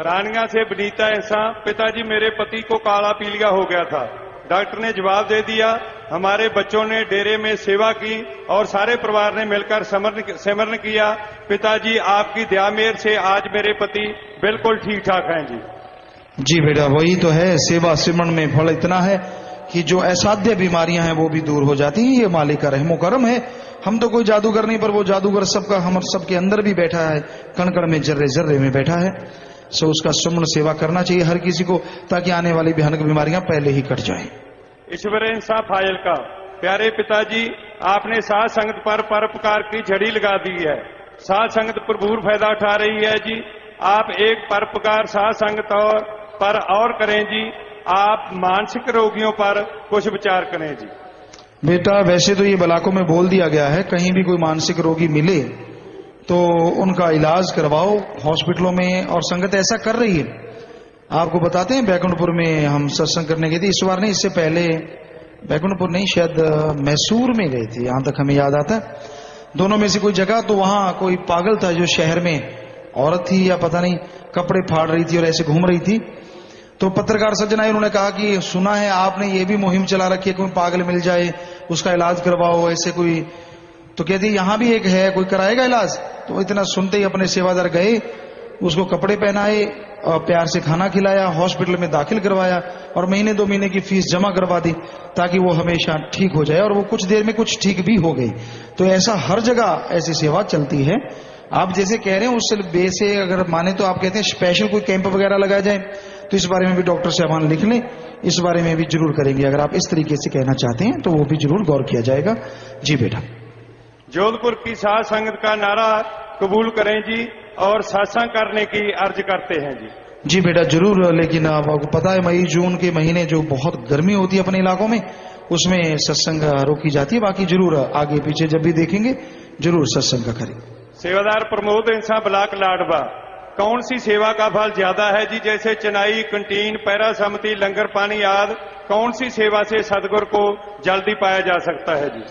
रानिया से बनीता ऐसा, पिताजी, मेरे पति को काला पीलिया हो गया था। डॉक्टर ने जवाब दे दिया। हमारे बच्चों ने डेरे में सेवा की और सारे परिवार ने मिलकर सिमरन किया। पिताजी, आपकी दया मेहर से आज मेरे पति बिल्कुल ठीक ठाक हैं जी। जी बेटा, वही तो है, सेवा सिमरन में फल इतना है कि जो असाध्य बीमारियां हैं वो भी दूर हो जाती हैं। ये मालिक का रहमो करम है। हम तो कोई जादूगर नहीं, पर वो जादूगर सबका हम सबके अंदर भी बैठा है, कण कण में जर्रे जर्रे में बैठा है। सो उसका सुमन सेवा करना चाहिए हर किसी को, ताकि आने वाली भयानक बीमारियां पहले ही कट जाएं। ईश्वर इंसान फाइल का प्यारे पिताजी, आपने साध संगत पर परोपकार की झड़ी लगा दी है। साध संगत भरपूर फायदा उठा रही है जी। आप एक परोपकार साध संगत और करें जी। आप मानसिक रोगियों पर कुछ विचार करें जी। बेटा, वैसे तो ये बलाकों में बोल दिया गया है, कहीं भी कोई मानसिक रोगी मिले तो उनका इलाज करवाओ हॉस्पिटलों में, और संगत ऐसा कर रही है। आपको बताते हैं, बैकुंठपुर में हम सत्संग करने गए थे इस बार नहीं, इससे पहले बैकुंठपुर नहीं, शायद मैसूर में गए थे, यहां तक हमें याद आता है। दोनों में से कोई जगह, तो वहां कोई पागल था जो शहर में औरत थी या पता नहीं कपड़े फाड़ रही थी और ऐसे घूम रही थी। तो पत्रकार सज्जन आए, उन्होंने कहा कि सुना है आपने ये भी मुहिम चला रखी है, कोई पागल मिल जाए उसका इलाज करवाओ, ऐसे कोई। तो कहती यहां भी एक है, कोई कराएगा इलाज? तो इतना सुनते ही अपने सेवादार गए, उसको कपड़े पहनाए और प्यार से खाना खिलाया, हॉस्पिटल में दाखिल करवाया और महीने 2 महीने की फीस जमा करवा दी, ताकि वो हमेशा ठीक हो जाए। और वो कुछ देर में कुछ ठीक भी हो गई। तो ऐसा हर जगह ऐसी सेवा चलती है। आप जैसे कह रहे हैं उससे बेसे अगर माने तो आप कहते हैं स्पेशल कोई कैंप वगैरह लगाया जाए, तो इस बारे में भी डॉक्टर साहबान लिख लें, इस बारे में भी जरूर करेंगे। अगर आप इस तरीके से कहना चाहते हैं तो वो भी जरूर गौर किया जाएगा। जी बेटा। जोधपुर की साध संगत का नारा कबूल करें जी और सत्संग करने की अर्ज करते हैं जी। जी बेटा जरूर, लेकिन आपको पता है मई जून के महीने जो बहुत गर्मी होती है अपने इलाकों में, उसमें सत्संग रोकी जाती है। बाकी जरूर आगे पीछे जब भी देखेंगे जरूर सत्संग का करें। सेवादार प्रमोद इंसान ब्लॉक लाडवा, कौन सी सेवा का फल ज्यादा है जी? जैसे चेन्नई, कंटीन, पैरा समिति, लंगर पानी आदि, कौन सी सेवा से सदगुरु को जल्दी पाया जा सकता है जी?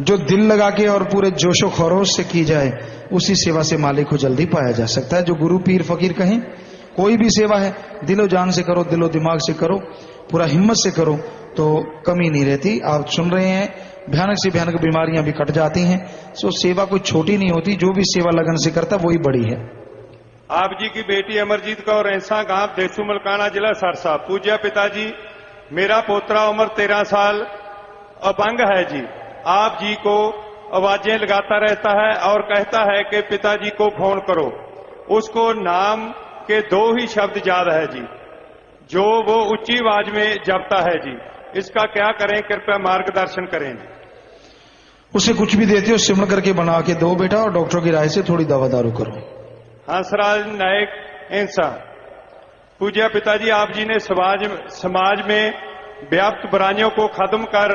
जो दिल लगा के और पूरे जोशो खरोश से की जाए उसी सेवा से मालिक को जल्दी पाया जा सकता है। जो गुरु पीर फकीर कहें, कोई भी सेवा है दिलो जान से करो, दिलो दिमाग से करो, पूरा हिम्मत से करो तो कमी नहीं रहती। आप सुन रहे हैं, भयानक से भयानक बीमारियां भी कट जाती हैं। सो सेवा कोई छोटी नहीं होती, जो भी सेवा लगन से करता वही बड़ी है। आप जी की बेटी अमरजीत कौर ऐसा गांव देसू मलकाना जिला सरसा, पूज्य पिताजी, मेरा पोतरा उम्र 13 साल अपंग है जी। आप जी को आवाजें लगाता रहता है और कहता है कि पिताजी को फोन करो। उसको नाम के 2 ही शब्द याद है जी, जो वो ऊंची आवाज में जपता है जी। इसका क्या करें, कृपया मार्गदर्शन करें। उसे कुछ भी देते हो सिमर करके बना के दो बेटा, और डॉक्टर की राय से थोड़ी दवा दारू करो। हंसराज नायक इंसान, पूज्य पिताजी, आप जी ने समाज में व्याप्त बुराइयों को खत्म कर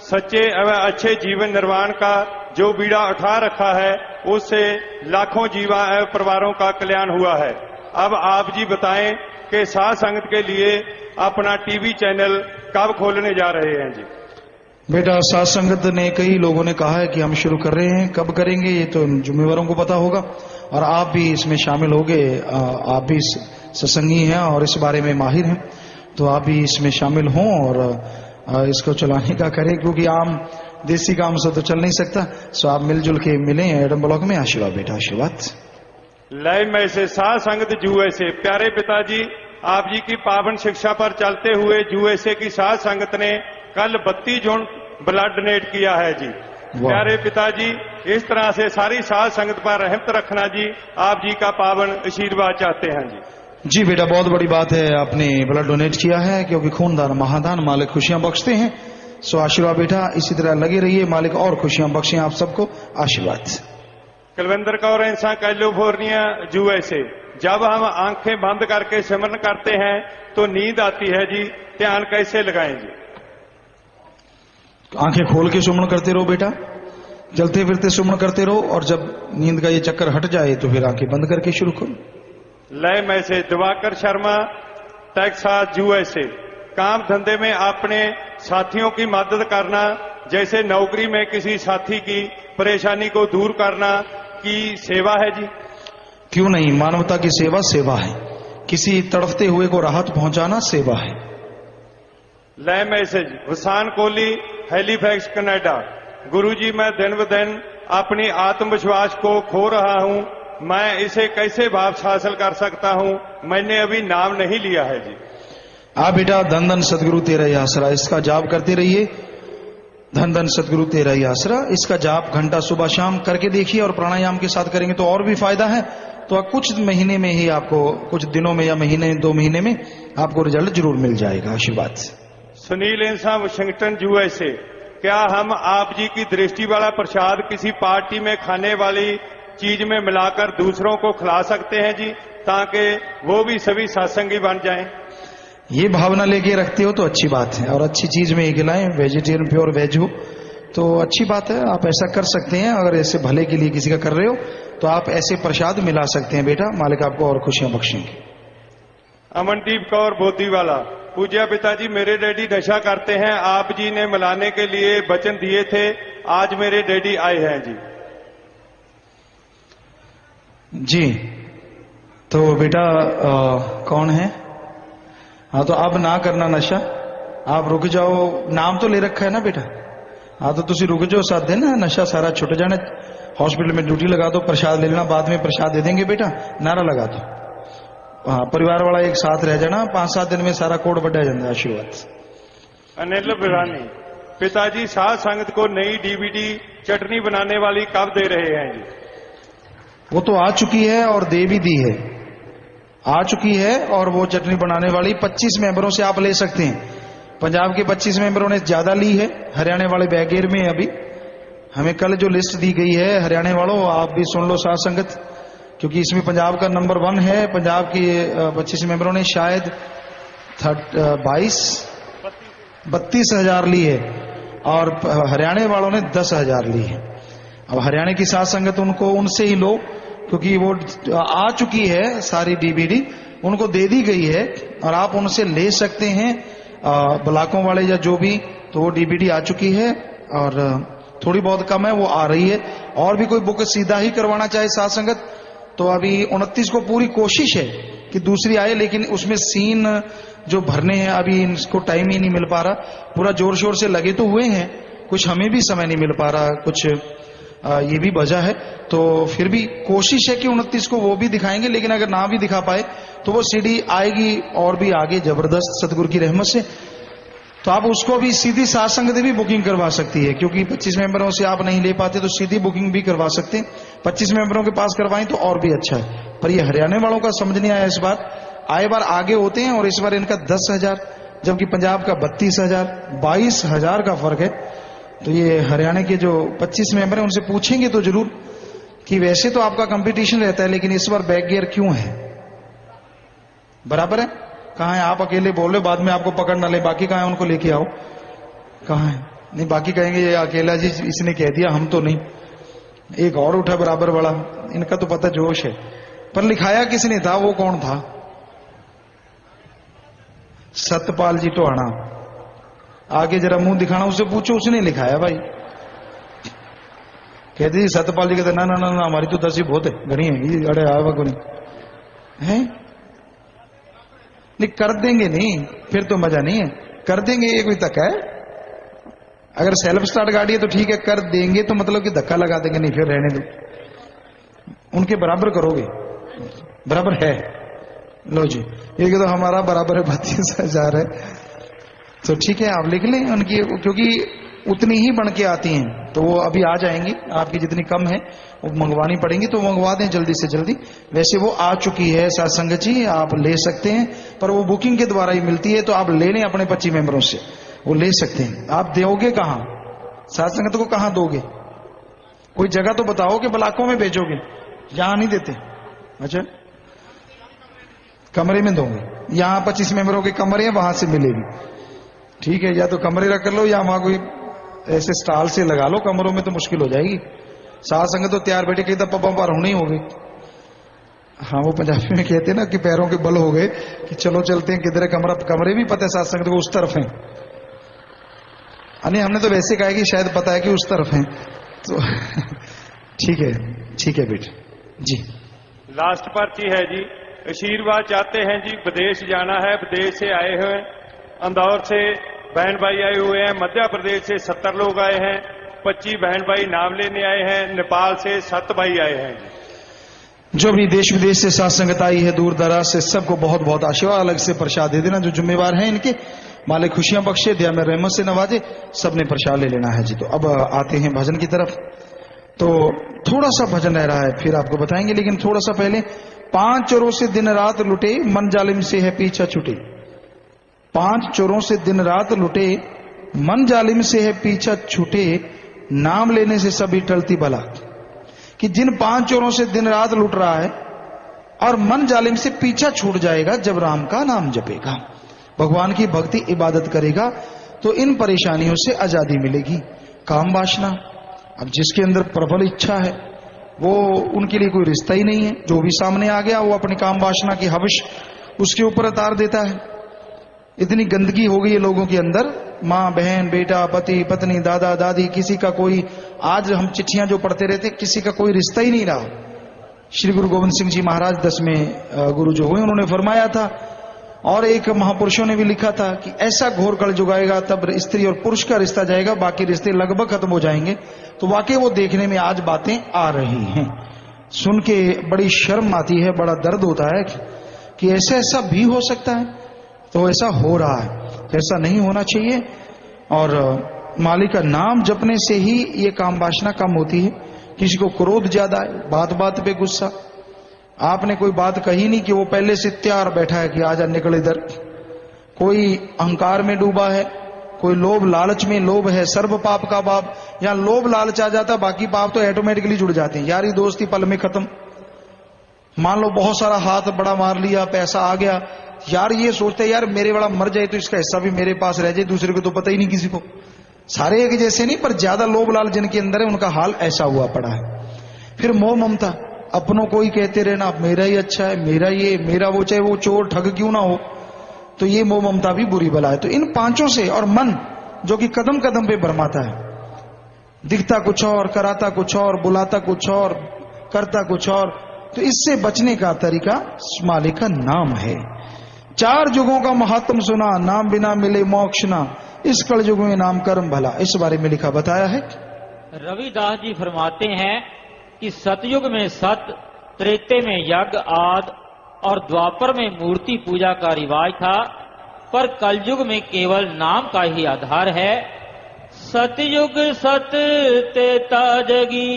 सच्चे एवं अच्छे जीवन निर्माण का जो बीड़ा उठा रखा है, उससे लाखों जीवा एवं परिवारों का कल्याण हुआ है। अब आप जी बताएं कि साध संगत के लिए अपना टीवी चैनल कब खोलने जा रहे हैं जी? बेटा साध संगत ने कई लोगों ने कहा है कि हम शुरू कर रहे हैं, कब करेंगे ये तो जिम्मेवारों को पता होगा, और आप भी इसमें शामिल होंगे। आप भी सत्संगी हैं और इस बारे में माहिर हैं, तो आप भी इसमें शामिल हों और इसको चलाने का करें, क्योंकि आम देसी काम से तो चल नहीं सकता। सो आप मिलजुल के मिलें एडम ब्लॉक में। आशीर्वाद बेटा, आशीर्वाद। लय में से साध संगत यूएसए, प्यारे पिताजी, आप जी की पावन शिक्षा पर चलते हुए यूएसए की साध संगत ने कल 32 जून ब्लड डोनेट किया है जी। प्यारे पिताजी, इस तरह से सारी साध संगत पर रहमत रखना जी। आप जी का पावन आशीर्वाद चाहते हैं जी। जी बेटा, बहुत बड़ी बात है, आपने ब्लड डोनेट किया है, क्योंकि खूनदान महादान, मालिक खुशियां बख्शते हैं। सो आशीर्वाद बेटा, इसी तरह लगे रहिए, मालिक और खुशियां बख्शें आप सबको। आशीर्वाद। कुलविंदर कौर इंसान कैलिफोर्निया यूएसए, जब हम आंखें बंद करके सिमरन करते हैं तो नींद आती है जी, ध्यान कैसे लगाएं जी? आंखें खोल के सुमन करते रहो बेटा, चलते फिरते सुमन करते रहो, और जब नींद का ये चक्कर हट जाए तो फिर आंखें बंद करके शुरू करो। लय में से दिवाकर शर्मा, टेक्सास यूएसए, काम धंधे में अपने साथियों की मदद करना, जैसे नौकरी में किसी साथी की परेशानी को दूर करना की सेवा है जी? क्यों नहीं, मानवता की सेवा सेवा है, किसी तड़फते हुए को राहत पहुंचाना सेवा है। लय message Hussain Kohli, Halifax Canada, guruji, मैं दिन ब दिन अपनी आत्मविश्वास को खो रहा हूं, मैं इसे कैसे वापस हासिल कर सकता हूं? मैंने अभी नाम नहीं लिया है जी। आप बेटा धन धन सदगुरु तेरा ही आसरा, इसका जाप करते रहिए। धन धन सदगुरु तेरा ही आसरा, इसका जाप घंटा सुबह शाम करके देखिए, और प्राणायाम के साथ करेंगे तो और भी फायदा है। तो कुछ महीने में ही आपको, कुछ दिनों में या महीने 2 महीने में आपको रिजल्ट जरूर मिल जाएगा। आशीर्वाद से। सुनील इंसा, वाशिंगटन यूएसए। क्या हम आप जी की दृष्टि वाला प्रसाद किसी पार्टी में खाने वाली चीज में मिलाकर दूसरों को खिला सकते हैं जी, ताकि वो भी सभी सत्संगी बन जाएं? ये भावना लेके रखते हो तो अच्छी बात है, और अच्छी चीज में खिलाएं, वेजिटेरियन प्योर वेज हो तो अच्छी बात है, आप ऐसा कर सकते हैं। अगर ऐसे भले के लिए किसी का कर रहे हो तो आप ऐसे प्रसाद मिला सकते हैं बेटा, मालिक आपको और खुशियां बख्शेंगे। अमनदीप कौर बोतीवाला। पूज्य पिताजी, मेरे डैडी नशा करते हैं, आप जी ने मिलाने के लिए वचन दिए थे, आज मेरे डैडी आए हैं जी। जी तो बेटा कौन है? हाँ तो अब ना करना नशा, आप रुक जाओ। नाम तो ले रखा है ना बेटा, हाँ तो तुसी रुक जाओ, साथ देना, नशा सारा छुट जाना। हॉस्पिटल में ड्यूटी लगा दो, प्रसाद ले लेना, बाद में प्रसाद दे देंगे बेटा, नारा लगा दो। हाँ परिवार वाला एक साथ रह जाना, 5-7 दिन में सारा कोड बढ़ा जाता है। आशीर्वाद। अनिल बिरानी। पिताजी, साध संगत को नई डीवीडी चटनी बनाने वाली कब दे रहे हैं जी? वो तो आ चुकी है और दे भी दी है, आ चुकी है। और वो चटनी बनाने वाली 25 मेंबरों से आप ले सकते हैं। पंजाब के 25 मेंबरों ने ज्यादा ली है, हरियाणा वाले बैगेर में अभी हमें कल जो लिस्ट दी गई है, हरियाणा वालों आप भी सुन लो साध संगत, क्योंकि इसमें पंजाब का नंबर 1 है। पंजाब के 25 मेंबरों ने शायद 32 हजार ली है, और हरियाणा वालों ने 10,000 ली है। अब हरियाणा की साध संगत उनको उनसे ही लो, क्योंकि वो आ चुकी है सारी डीवीडी, उनको दे दी गई है, और आप उनसे ले सकते हैं ब्लॉकों वाले या जो भी। तो वो डीवीडी आ चुकी है, और थोड़ी बहुत कम है, वो आ रही है। और भी कोई बुक सीधा ही करवाना चाहे साध संगत, तो अभी 29 को पूरी कोशिश है कि दूसरी आए, लेकिन उसमें सीन जो भरने हैं अभी इनको टाइम ही नहीं मिल पा रहा। पूरा जोर शोर से लगे तो हुए हैं, कुछ हमें भी समय नहीं मिल पा रहा, कुछ ये भी वजह है। तो फिर भी कोशिश है कि 29 को वो भी दिखाएंगे, लेकिन अगर ना भी दिखा पाए तो वो सीडी आएगी और भी आगे जबरदस्त सतगुरु की रहमत से। तो आप उसको भी सीधी साध संगत भी बुकिंग करवा सकती है, क्योंकि 25 मेंबरों से आप नहीं ले पाते तो सीधी बुकिंग भी करवा सकते हैं। 25 मेंबरों के पास करवाएं तो और भी अच्छा है। पर ये हरियाणा वालों का समझ नहीं आया इस बार, आए बार आगे होते हैं और इस बार इनका 10,000, जबकि पंजाब का 32,000, 22,000 का फर्क है। तो ये हरियाणा के जो 25 मेंबर हैं उनसे पूछेंगे तो जरूर कि वैसे तो आपका कंपटीशन रहता है, लेकिन इस बार बैक गियर क्यों है? बराबर है? कहाँ है? आप अकेले बोल रहे, बाद में आपको पकड़ ना ले, बाकी कहाँ है? उनको लेके आओ। कहाँ है? नहीं, बाकी कहेंगे ये अकेला जी इसने कह दिया, हम तो नहीं। एक और उठा बराबर वाला, इनका तो पता जोश है, पर लिखाया किसने था? वो कौन था? सतपाल जी टोहाना। आगे जरा मुंह दिखाना, उससे पूछो, उसने लिखाया भाई। कहते जी सतपाल जी कहते ना ना ना ना, हमारी तो 10 ही बहुत है, घनी है। अरे आवा को नहीं है, नहीं कर देंगे, नहीं फिर तो मजा नहीं है। कर देंगे ये कोई धक्का है? अगर सेल्फ स्टार्ट गाड़ी है तो ठीक है, कर देंगे तो मतलब कि धक्का लगा देंगे, नहीं फिर रहने दो। उनके बराबर करोगे, बराबर है। लो जी, ये तो हमारा बराबर है 32,000 है, तो ठीक है आप लिख लें उनकी, क्योंकि उतनी ही बन के आती हैं, तो वो अभी आ जाएंगी। आपकी जितनी कम है वो मंगवानी पड़ेंगी, तो मंगवा दें जल्दी से जल्दी। वैसे वो आ चुकी है सत्संग जी, आप ले सकते हैं, पर वो बुकिंग के द्वारा ही मिलती है, तो आप ले लें अपने 25 मेंबरों से, वो ले सकते हैं। आप दोगे कहाँ? सत्संग को कहाँ दोगे? कोई जगह तो बताओ कि ब्लॉकों में भेजोगे, यहां नहीं देते। अच्छा, कमरे में दोगे? यहां 25 मेंबरों के कमरे हैं, वहां से मिलेगी, ठीक है। या तो कमरे रख लो, या वहां कोई ऐसे स्टॉल से लगा लो, कमरों में तो मुश्किल हो जाएगी। साथ संगत तो तैयार बैठे, कहीं तो पप्पा पार होनी हो गई। हाँ, वो पंजाबी में कहते हैं ना कि पैरों के बल हो गए, कि चलो चलते हैं किधर है कमरा। कमरे भी पता है साथ संगत को उस तरफ है, नहीं हमने तो वैसे कहा कि शायद पता है कि उस तरफ है, तो ठीक है, ठीक है बेटा जी। लास्ट पर्ची है जी। आशीर्वाद चाहते हैं जी, विदेश जाना है, विदेश से आए हुए, इंदौर से बहन भाई आए हुए हैं, मध्य प्रदेश से 70 लोग आए हैं, 25 बहन भाई नाम लेने आए हैं, नेपाल से 7 भाई आए हैं। जो भी देश विदेश से साथ संगत आई है, दूर दराज से, सबको बहुत बहुत आशीर्वाद, अलग से प्रसाद दे देना। जो जिम्मेवार हैं इनके, मालिक खुशियां बख्शे, दया में रहमत से नवाजे, सबने प्रसाद ले लेना है जी। तो अब आते हैं भजन की तरफ। तो थोड़ा सा भजन रह रहा है, फिर आपको बताएंगे, लेकिन थोड़ा सा पहले 5 चोरों से दिन रात लुटे, मन जालिम से है पीछा छुटे। 5 चोरों से दिन रात लुटे, मन जालिम से है पीछा छूटे, नाम लेने से सभी टलती भला। कि जिन 5 चोरों से दिन रात लुट रहा है और मन जालिम से पीछा छूट जाएगा जब राम का नाम जपेगा, भगवान की भक्ति इबादत करेगा, तो इन परेशानियों से आजादी मिलेगी। काम वासना, अब जिसके अंदर प्रबल इच्छा है वो, उनके लिए कोई रिश्ता ही नहीं है। जो भी सामने आ गया वो अपनी काम वासना की हविष उसके ऊपर उतार देता है। इतनी गंदगी हो गई है लोगों के अंदर, माँ बहन बेटा पति पत्नी दादा दादी, किसी का कोई, आज हम चिट्ठियां जो पढ़ते रहते, किसी का कोई रिश्ता ही नहीं रहा। श्री गुरु गोविंद सिंह जी महाराज 10वें गुरु जो हुए, उन्होंने फरमाया था, और एक महापुरुषों ने भी लिखा था कि ऐसा घोर कलयुग आएगा तब स्त्री और पुरुष का रिश्ता जाएगा, बाकी रिश्ते लगभग खत्म हो जाएंगे। तो वाकई वो देखने में आज बातें आ रही हैं, सुन के बड़ी शर्म आती है, बड़ा दर्द होता है कि ऐसा भी हो सकता है। तो ऐसा हो रहा है, ऐसा नहीं होना चाहिए। और मालिक का नाम जपने से ही ये काम वासना कम होती है। किसी को क्रोध ज्यादा है, बात बात पे गुस्सा, आपने कोई बात कही नहीं कि वो पहले से तैयार बैठा है कि आजा निकल इधर। कोई अहंकार में डूबा है, कोई लोभ लालच में, लोभ है सर्व पाप का बाप। या लोभ लालच आ जाता, बाकी पाप तो ऑटोमेटिकली जुड़ जाते हैं। यारी दोस्ती पल में खत्म। मान लो बहुत सारा हाथ बड़ा मार लिया, पैसा आ गया, यार ये सोचते यार मेरे वाला मर जाए तो इसका हिस्सा भी मेरे पास रह जाए, दूसरे को तो पता ही नहीं किसी को। सारे एक जैसे नहीं, पर ज्यादा लोभ लाल जिनके अंदर है उनका हाल ऐसा हुआ पड़ा है। फिर मोह ममता, अपनों को ही कहते रहना मेरा ही अच्छा है, मेरा ये मेरा वो, चाहे वो चोर ठग क्यों ना हो। तो ये मोह ममता भी बुरी बला है। तो इन 5 से, और मन जो कि कदम कदम पे भरमाता है, दिखता कुछ और, कराता कुछ और, बुलाता कुछ और, करता कुछ और, तो इससे बचने का तरीका मालिक का नाम है। 4 युगों का महात्म सुना, नाम बिना मिले मोक्ष ना, इस कल युग में नाम कर्म भला। इस बारे में लिखा बताया है। रविदास जी फरमाते हैं कि सतयुग में सत, त्रेते में यज्ञ आदि और द्वापर में मूर्ति पूजा का रिवाज था, पर कलयुग में केवल नाम का ही आधार है। सतयुग सत तेता जगी,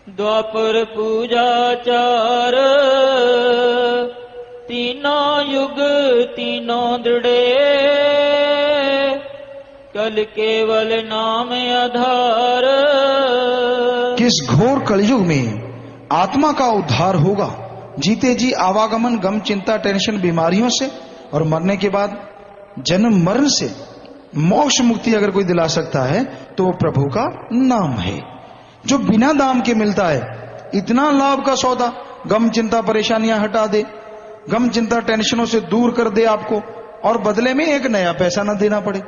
द्वापर पूजा 4, तीनों युग तीनों दृढ़े, कल केवल नाम आधार। किस घोर कलयुग में आत्मा का उद्धार होगा, जीते जी आवागमन गम चिंता टेंशन बीमारियों से, और मरने के बाद जन्म मरण से मोक्ष मुक्ति अगर कोई दिला सकता है तो वो प्रभु का नाम है, जो बिना दाम के मिलता है। इतना लाभ का सौदा, गम चिंता परेशानियां हटा दे, गम चिंता टेंशनों से दूर कर दे आपको, और बदले में एक नया पैसा ना देना पड़े।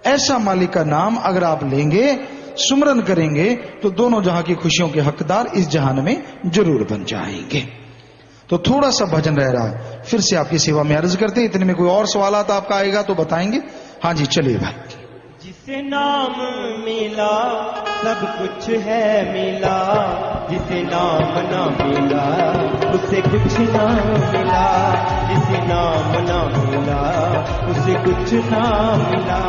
ऐसा मालिक का नाम अगर आप लेंगे, सुमरन करेंगे, तो दोनों जहां की खुशियों के हकदार इस जहान में जरूर बन जाएंगे। तो थोड़ा सा भजन रह रहा है, फिर से आपकी सेवा में अर्ज करते। इतने में कोई और सवालात आपका आएगा तो बताएंगे। हाँ जी, चलिए भाई। जिसे नाम मिला सब कुछ है मिला, जिसे नाम ना मिला उसे कुछ ना मिला, जिसे नाम ना मिला उसे कुछ ना मिला।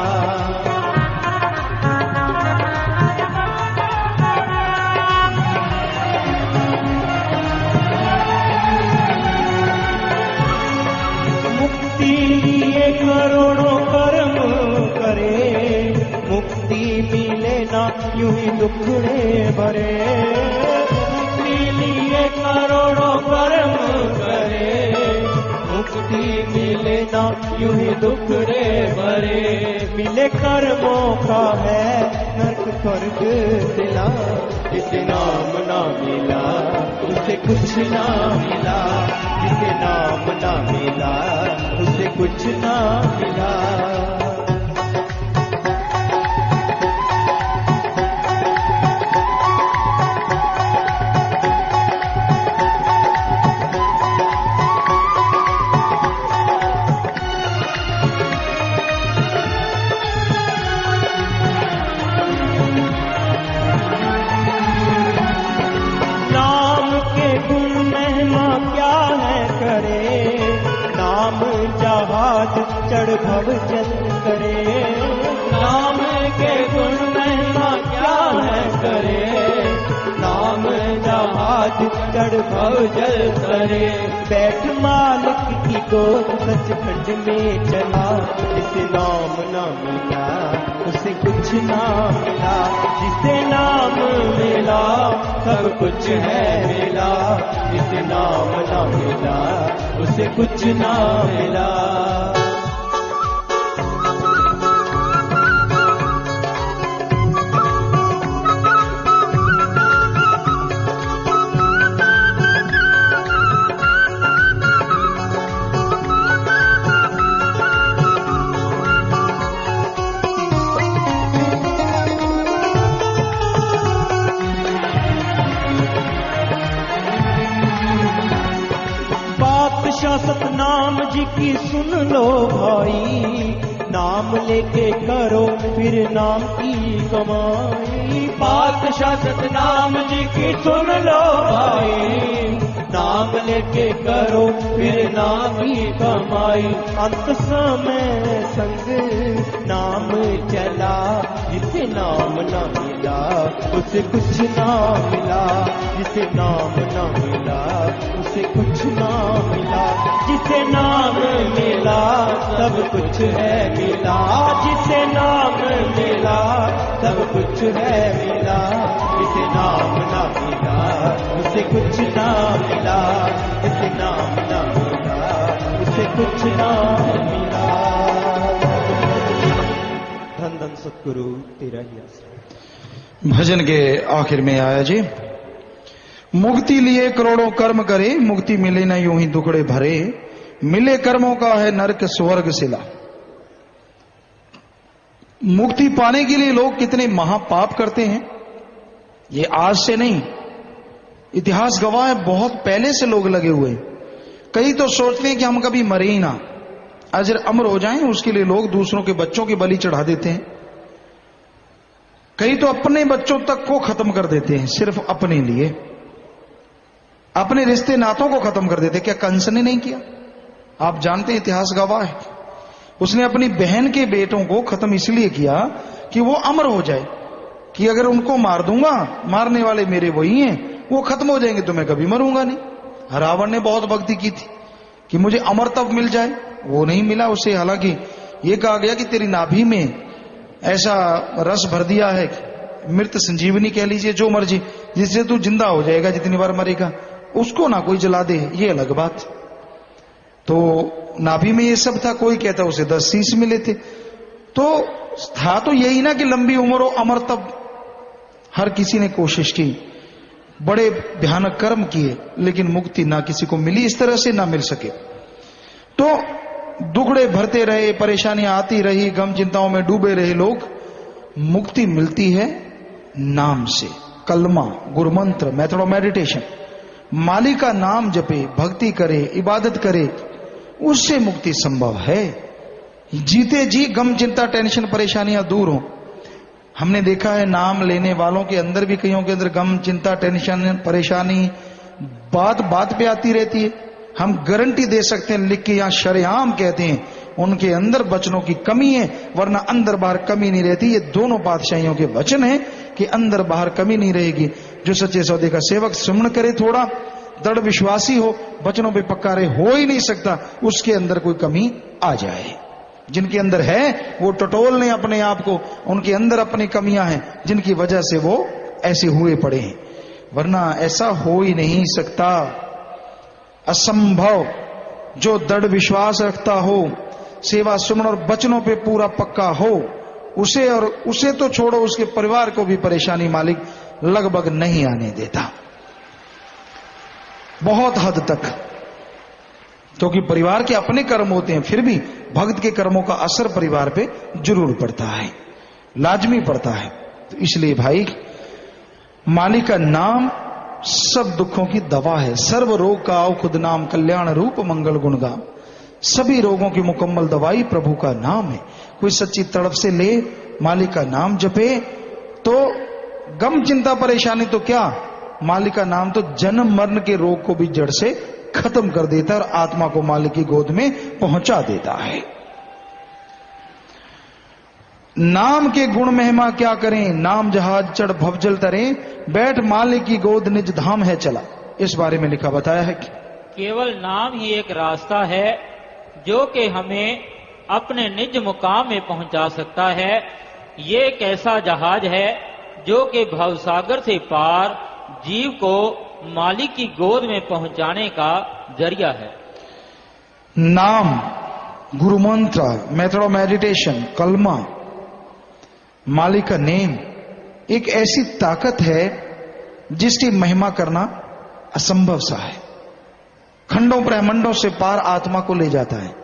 मुक्ति लिए करोड़ों कर्म करे, मुक्ति मिले ना यूं ही दुखड़े भरे। मुक्ति लिए करोड़ों कर्म करे, मुक्ति मिले ना यूं ही दुखड़े भरे। मिले कर्मों का है नरक स्वर्ग दिला, जिसे नाम ना मिला उसे कुछ ना मिला, जिसे नाम ना मिला उसे कुछ ना मिला। नाम जहाज चढ़ भव जल करे, नाम के गुण महिमा क्या है करे, नाम जहाज चढ़ भव जल करे। बैठ मालिक की गोद सचखंड में चला, जिसे नाम ना मिला उसे कुछ ना मिला, जिसे नाम मिला सब कुछ है मिला, जिसे नाम ना मिला उसे कुछ ना मिला। सतनाम जी की सुन लो भाई, नाम लेके करो फिर नाम की कमाई। बादशाह सतनाम जी की सुन लो भाई, नाम लेके करो फिर नाम की कमाई। अंत समय संग नाम चला, जिसे नाम ना मिला उसे कुछ ना मिला, जिसे नाम ना मिला उसे कुछ ना मिला, जिसे नाम मिला सब कुछ है मिला, जिसे नाम मिला सब कुछ है मिला, जिसे नाम ना मिला उसे कुछ ना मिला, जिसे नाम ना मिला उसे कुछ ना मिला। धन धन सतगुरु तेरा ही आश्रय। भजन के आखिर में आया जी, मुक्ति लिए करोड़ों कर्म करे, मुक्ति मिले न यूं ही दुखड़े भरे, मिले कर्मों का है नरक स्वर्ग सिला। मुक्ति पाने के लिए लोग कितने महापाप करते हैं, ये आज से नहीं, इतिहास गवाह है, बहुत पहले से लोग लगे हुए हैं। कई तो सोचते हैं कि हम कभी मरे ही ना, अजर अमर हो जाएं, उसके लिए लोग दूसरों के बच्चों की बलि चढ़ा देते हैं। कई तो अपने बच्चों तक को खत्म कर देते हैं, सिर्फ अपने लिए, अपने रिश्ते नातों को खत्म कर देते। क्या कंस ने नहीं किया? आप जानते हैं, इतिहास गवाह है, उसने अपनी बहन के बेटों को खत्म इसलिए किया कि वो अमर हो जाए, कि अगर उनको मार दूंगा, मारने वाले मेरे वही हैं, वो खत्म हो जाएंगे तो मैं कभी मरूंगा नहीं। रावण ने बहुत भक्ति की थी कि मुझे अमर तब मिल जाए, वो नहीं मिला उसे। हालांकि ये कहा गया कि तेरी नाभि में ऐसा रस भर दिया है, मृत संजीवनी कह लीजिए, जो मर्जी, जिससे तू जिंदा हो जाएगा, जितनी बार मरेगा। उसको ना कोई जला दे, ये अलग बात। तो नाभि में ये सब था, कोई कहता उसे 10 शीश मिले थे। तो था तो यही ना कि लंबी उम्र हो, अमर तब। हर किसी ने कोशिश की, बड़े भयानक कर्म किए, लेकिन मुक्ति ना किसी को मिली, इस तरह से ना मिल सके। तो दुखड़े भरते रहे, परेशानियां आती रही, गम चिंताओं में डूबे रहे लोग। मुक्ति मिलती है नाम से, कलमा, गुरुमंत्र, मेथड ऑफ मेडिटेशन। माली का नाम जपे, भक्ति करे, इबादत करे, उससे मुक्ति संभव है। जीते जी गम चिंता टेंशन परेशानियां दूर हो। हमने देखा है नाम लेने वालों के अंदर भी, कईयों के अंदर गम चिंता टेंशन परेशानी बात बात पे आती रहती है। हम गारंटी दे सकते हैं, लिख के यहां शरेआम कहते हैं, उनके अंदर वचनों की कमी है, वरना अंदर बाहर कमी नहीं रहती। ये दोनों पातशाहियों के वचन है कि अंदर बाहर कमी नहीं रहेगी। जो सच्चे सौदे का सेवक सुमन करे, थोड़ा दृढ़ विश्वासी हो, वचनों पे पक्का रहे, हो ही नहीं सकता उसके अंदर कोई कमी आ जाए। जिनके अंदर है वो टटोल ने अपने आप को, उनके अंदर अपनी कमियां हैं, जिनकी वजह से वो ऐसे हुए पड़े हैं, वरना ऐसा हो ही नहीं सकता, असंभव। जो दृढ़ विश्वास रखता हो, सेवा सुमन और वचनों पे पूरा पक्का हो, उसे, और उसे तो छोड़ो, उसके परिवार को भी परेशानी मालिक लगभग नहीं आने देता, बहुत हद तक। क्योंकि परिवार के अपने कर्म होते हैं, फिर भी भक्त के कर्मों का असर परिवार पे जरूर पड़ता है, लाजमी पड़ता है। तो इसलिए भाई, माली का नाम सब दुखों की दवा है। सर्व रोग का आओ खुद नाम, कल्याण रूप मंगल गुण गाम। सभी रोगों की मुकम्मल दवाई प्रभु का नाम है। कोई सच्ची तड़प से ले, मालिक का नाम जपे, तो गम चिंता परेशानी तो क्या, मालिक का नाम तो जन्म मरण के रोग को भी जड़ से खत्म कर देता है और आत्मा को मालिक की गोद में पहुंचा देता है। नाम के गुण महिमा क्या करें, नाम जहाज चढ़ भवजल तरे, बैठ मालिक की गोद निज धाम है चला। इस बारे में लिखा बताया है कि केवल नाम ही एक रास्ता है जो कि हमें अपने निज मुकाम में पहुंचा सकता है। ये एक ऐसा जहाज है जो कि भवसागर से पार जीव को मालिक की गोद में पहुंचाने का जरिया है। नाम, गुरु मंत्र, मेथड ऑफ मेडिटेशन, कलमा, मालिक का नेम एक ऐसी ताकत है जिसकी महिमा करना असंभव सा है। खंडों ब्रह्मंडों से पार आत्मा को ले जाता है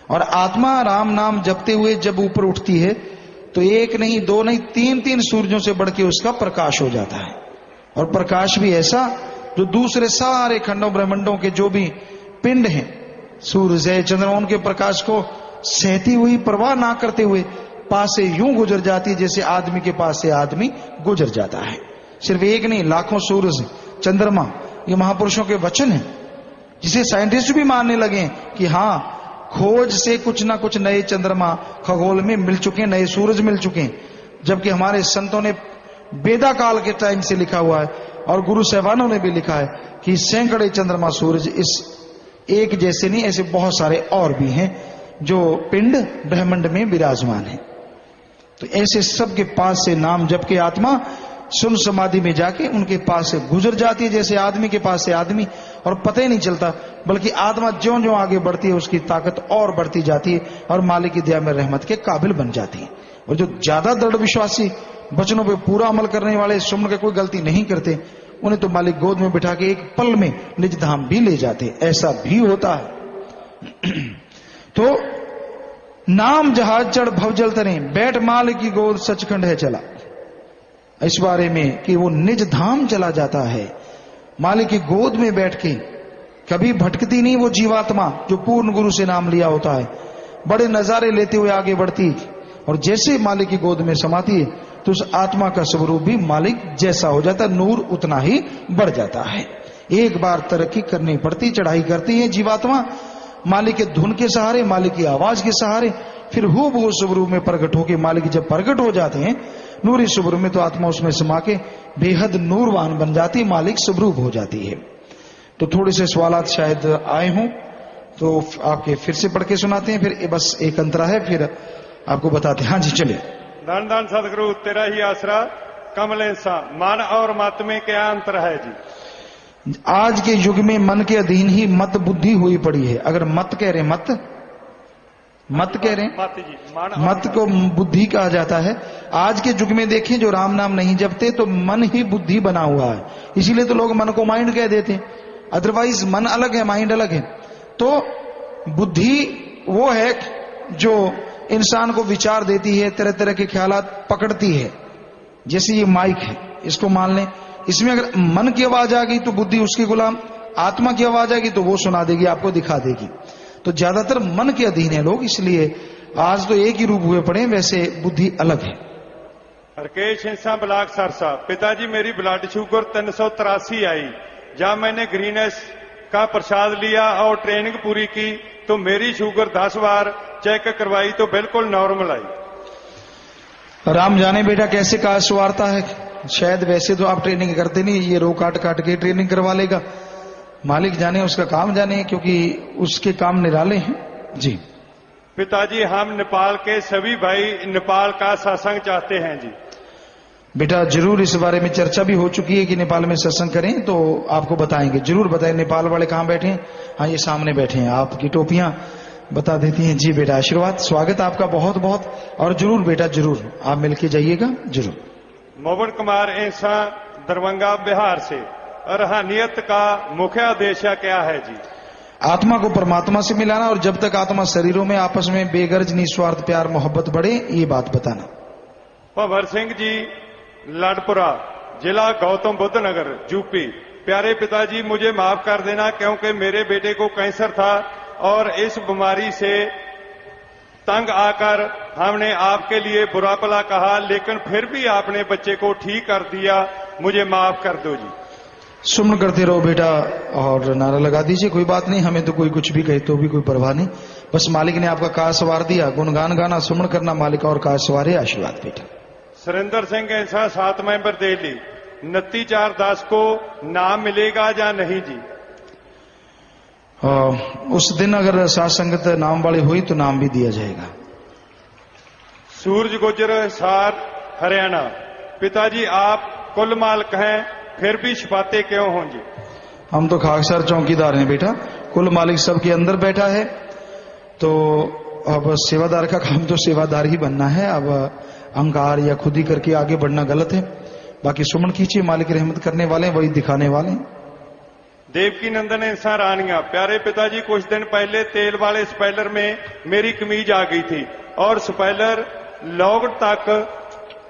और आत्मा राम नाम जपते हुए जब ऊपर उठती है तो एक नहीं, दो नहीं, तीन तीन सूरजों से बढ़ के उसका प्रकाश हो जाता है। और प्रकाश भी ऐसा जो दूसरे सारे खंडों ब्रह्मंडों के जो भी पिंड हैं, सूरज है, चंद्रमा, उनके प्रकाश को सहती हुई, परवाह ना करते हुए पास से यूं गुजर जाती है जैसे आदमी के पास से आदमी गुजर जाता है। सिर्फ एक नहीं, लाखों सूरज, चंद्रमा, ये महापुरुषों के वचन हैं जिसे साइंटिस्ट भी मानने लगे कि हाँ, खोज से कुछ ना कुछ नए चंद्रमा खगोल में मिल चुके हैं, नए सूरज मिल चुके हैं। जबकि हमारे संतों ने वेदा काल के टाइम से लिखा हुआ है और गुरु साहबानों ने भी लिखा है कि सैकड़े चंद्रमा सूरज इस एक जैसे नहीं, ऐसे बहुत सारे और भी हैं जो पिंड ब्रह्मांड में विराजमान है। तो ऐसे सबके पास से नाम जप के आत्मा सुन समाधि में जाके उनके पास से गुजर जाती है जैसे आदमी के पास से आदमी, और पता ही नहीं चलता, बल्कि आत्मा ज्यों ज्यों आगे बढ़ती है उसकी ताकत और बढ़ती जाती है और मालिक की दया में रहमत के काबिल बन जाती है। और जो ज्यादा दृढ़ विश्वासी, वचनों पे पूरा अमल करने वाले, सुमन के कोई गलती नहीं करते, उन्हें तो मालिक गोद में बिठा के एक पल में निज धाम भी ले जाते, ऐसा भी होता है। तो नाम जहाज चढ़ भवजल तरे, बैठ मालिक की गोद सचखंड है चला। इस बारे में कि वो निज धाम चला जाता है, मालिक की गोद में बैठ के कभी भटकती नहीं वो जीवात्मा जो पूर्ण गुरु से नाम लिया होता है, बड़े नजारे लेते हुए आगे बढ़ती, और जैसे मालिक की गोद में समाती है तो उस आत्मा का स्वरूप भी मालिक जैसा हो जाता, नूर उतना ही बढ़ जाता है। एक बार तरक्की करनी पड़ती, चढ़ाई करती है जीवात्मा मालिक के धुन के सहारे, मालिक की आवाज के सहारे, फिर हूबहू स्वरूप में प्रकट होकर मालिक जब प्रकट हो जाते हैं नूरी स्वरूप में, तो आत्मा उसमें समा के बेहद नूरवान बन जाती, मालिक स्वरूप हो जाती है। तो थोड़े से सवालात शायद आए हों तो आपके फिर से पढ़ के सुनाते हैं, फिर बस एक अंतरा है, फिर आपको बताते हैं। हाँ जी चलिए। धन धन सदगुरु तेरा ही आसरा, कमलेसा, मन और मत में क्या अंतर है जी? आज के युग में मन के अधीन ही मत बुद्धि हुई पड़ी है। अगर मत कह रहे, मत कह रहे, मत को बुद्धि कहा जाता है। आज के युग में देखें जो राम नाम नहीं जपते तो मन ही बुद्धि बना हुआ है, इसीलिए तो लोग मन को माइंड कह देते हैं, अदरवाइज मन अलग है, माइंड अलग है। तो बुद्धि वो है जो इंसान को विचार देती है, तरह तरह के ख्यालात पकड़ती है। जैसे ये माइक है, इसको मान लें, इसमें अगर मन की आवाज आ गई तो बुद्धि उसकी गुलाम, आत्मा की आवाज आएगी तो वो सुना देगी, आपको दिखा देगी। तो ज्यादातर मन के अधीन है लोग, इसलिए आज तो एक ही रूप हुए पड़े, वैसे बुद्धि अलग है। हरकेश इंसा ब्लाक सरसा, पिताजी मेरी ब्लड शुगर 383 आई, जब मैंने ग्रीनेस का प्रसाद लिया और ट्रेनिंग पूरी की तो मेरी शुगर 10 बार चेक करवाई तो बिल्कुल नॉर्मल आई। राम जाने बेटा कैसे कहा सुवारता है, शायद वैसे तो आप ट्रेनिंग करते नहीं, ये रो काट काट के ट्रेनिंग करवा लेगा, मालिक जाने, उसका काम जाने, क्योंकि उसके काम निराले हैं जी। पिताजी हम नेपाल के सभी भाई नेपाल का सत्संग चाहते हैं जी। बेटा जरूर इस बारे में चर्चा भी हो चुकी है कि नेपाल में सत्संग करें, तो आपको बताएंगे, जरूर बताएं। नेपाल वाले कहाँ बैठे हैं? हाँ ये सामने बैठे हैं, आपकी टोपियां बता देती हैं जी। बेटा आशीर्वाद, स्वागत आपका बहुत बहुत, और जरूर बेटा जरूर आप मिलके जाइएगा जरूर। मोहन कुमार इंसा दरभंगा बिहार से, रूहानियत का मुख्य उद्देश्य क्या है जी? आत्मा को परमात्मा से मिलाना, और जब तक आत्मा शरीरों में आपस में बेगर्ज निस्वार्थ प्यार मोहब्बत बढ़े, ये बात बताना। भंवर सिंह जी लाडपुरा, जिला गौतम बुद्ध नगर, यूपी। प्यारे पिताजी मुझे माफ कर देना क्योंकि मेरे बेटे को कैंसर था और इस बीमारी से तंग आकर हमने आपके लिए बुरा भला कहा, लेकिन फिर भी आपने बच्चे को ठीक कर दिया, मुझे माफ कर दो जी। सुमन करते रहो बेटा और नारा लगा दीजिए। कोई बात नहीं, हमें तो कोई कुछ भी कहे तो भी कोई परवाह नहीं। बस मालिक ने आपका काज सवार दिया, गुणगान गाना, सुमन करना, मालिक और काज सवारे। आशीर्वाद बेटा। सुरेंद्र सिंह ऐसा 7 मेंबर दिल्ली 29/4/10 को नाम मिलेगा या नहीं जी? उस दिन अगर साथ संगत नाम वाली हुई तो नाम भी दिया जाएगा। सूरज गुजर हिसार हरियाणा। पिताजी आप कुल मालिक हैं, फिर भी छपाते क्यों हों जी? हम तो खाकसर चौकीदार हैं बेटा, कुल मालिक सबके अंदर बैठा है, तो अब सेवादार का काम तो सेवादार ही बनना है। अब अहंकार या खुद ही करके आगे बढ़ना गलत है। बाकी सुमन कीजिए, मालिक रहमत करने वाले हैं, वही दिखाने वाले हैं। देवकी नंदन इंसान रानिया। प्यारे पिताजी कुछ दिन पहले तेल वाले स्पेलर में मेरी कमीज आ गई थी और स्पेलर लॉग तक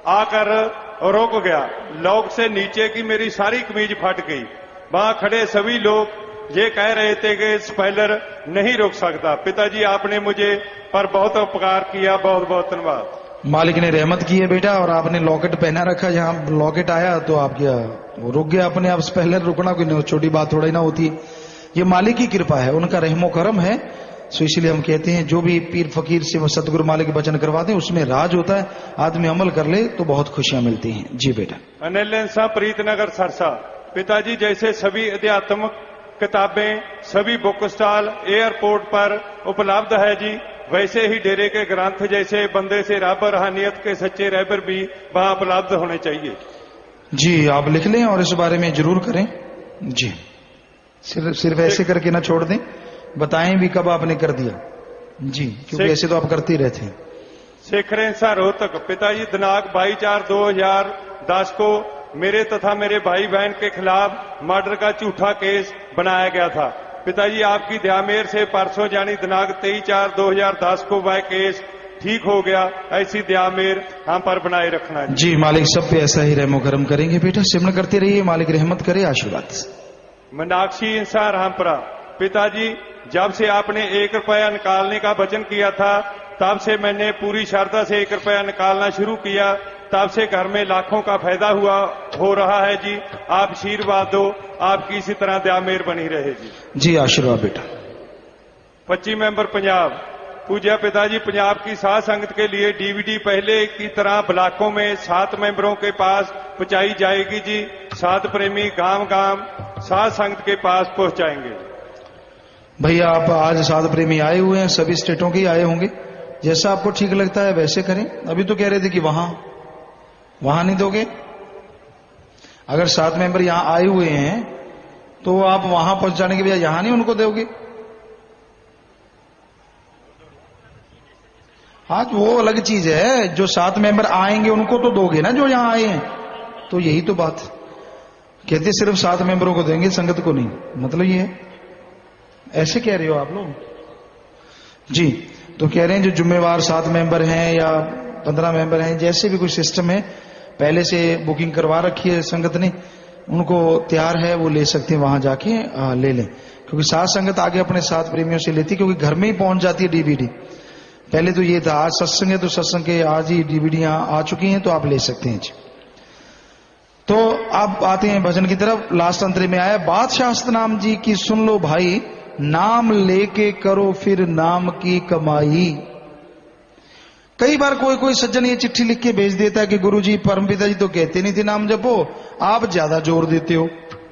आकर रुक गया। लॉग से नीचे की मेरी सारी कमीज फट गई। वहां खड़े सभी लोग ये कह रहे थे कि स्पेलर नहीं रुक सकता। पिताजी आपने मुझे पर बहुत उपकार किया, बहुत बहुत धन्यवाद। मालिक ने रहमत की है बेटा, और आपने लॉकेट पहना रखा, जहां लॉकेट आया तो आप क्या रुक गया अपने आप। स्पेलर रुकना कोई छोटी बात थोड़ी ना होती है, ये मालिक की कृपा है, उनका रहमो करम है। सो इसलिए हम कहते हैं जो भी पीर फकीर से सतगुरु मालिक वचन करवाते हैं उसमें राज होता है, आदमी अमल कर ले तो बहुत खुशियां मिलती हैं। जी बेटा। अनिल इंसा प्रीतनगर सरसा। पिताजी जैसे सभी अध्यात्मक किताबें सभी बुक स्टॉल एयरपोर्ट पर उपलब्ध है जी, वैसे ही डेरे के ग्रंथ जैसे बंदे से रब रूहानियत के सच्चे रहबर भी वहां उपलब्ध होने चाहिए। जी आप लिख लें और इस बारे में जरूर करें जी। सिर्फ ऐसे करके ना छोड़ दें, बताएं भी कब आपने कर दिया जी, क्योंकि ऐसे तो आप करते ही रहते हैं। शेखरेंसा रोहतक। पिताजी दिनांक 22/4/2010 को मेरे तथा मेरे भाई बहन के खिलाफ मर्डर का झूठा केस बनाया गया था। पिताजी आपकी दयामेर से परसों यानी दिनांक 23/4/2010 को वह केस ठीक हो गया। ऐसी दयामेर हम पर बनाए रखना जी। मालिक सब पे ऐसा ही रहमो करम करेंगे बेटा, सिमरन करते रहिए, मालिक रहमत करे। आशीर्वाद। मीनाक्षी इंसा रामपुरा। पिताजी जब से आपने 1 रुपया निकालने का वचन किया था तब से मैंने पूरी श्रद्धा से 1 रुपया निकालना शुरू किया, तब से घर में लाखों का फायदा हो रहा है जी। आप आशीर्वाद दो, आपकी इसी तरह दयामेर बनी रहे जी। जी आशीर्वाद बेटा। 25 मेंबर पंजाब। पूज्य पिताजी पंजाब की साध संगत के लिए डीवीडी पहले की तरह ब्लॉकों में 7 मेंबरों के पास पहुंचाई जाएगी जी। 7 प्रेमी गांव गांव साध संगत के पास पहुंचाएंगे। भैया आप आज 7 प्रेमी आए हुए हैं, सभी स्टेटों के आए होंगे, जैसा आपको ठीक लगता है वैसे करें। अभी तो कह रहे थे कि वहां नहीं दोगे। अगर 7 मेंबर यहां आए हुए हैं तो आप वहां पहुंचाने के बजाय यहां नहीं उनको दोगे। हाँ वो अलग चीज है, जो 7 मेंबर आएंगे उनको तो दोगे ना जो यहां आए हैं। तो यही तो बात कहते, सिर्फ 7 मेंबरों को देंगे, संगत को नहीं, मतलब ये है। ऐसे कह रहे हो आप लोग जी। तो कह रहे हैं जो जिम्मेवार 7 मेंबर हैं या 15 मेंबर हैं, जैसे भी कोई सिस्टम है, पहले से बुकिंग करवा रखी है संगत ने, उनको तैयार है वो ले सकते हैं, वहां जाके ले लें। क्योंकि साथ संगत आगे अपने 7 प्रेमियों से लेती, क्योंकि घर में ही पहुंच जाती है डीवीडी। पहले तो ये था, आज सत्संग है तो सत्संग के आज ही डीवीडियां आ चुकी हैं, तो आप ले सकते हैं जी। तो अब आते हैं भजन की तरफ। लास्ट अंतरे में आया, बादशाह सतनाम जी की सुन लो भाई, नाम लेके करो फिर नाम की कमाई। कई बार कोई सज्जन ये चिट्ठी लिख के भेज देता है कि गुरुजी परमपिता जी तो कहते नहीं थे नाम जपो, आप ज्यादा जोर देते हो।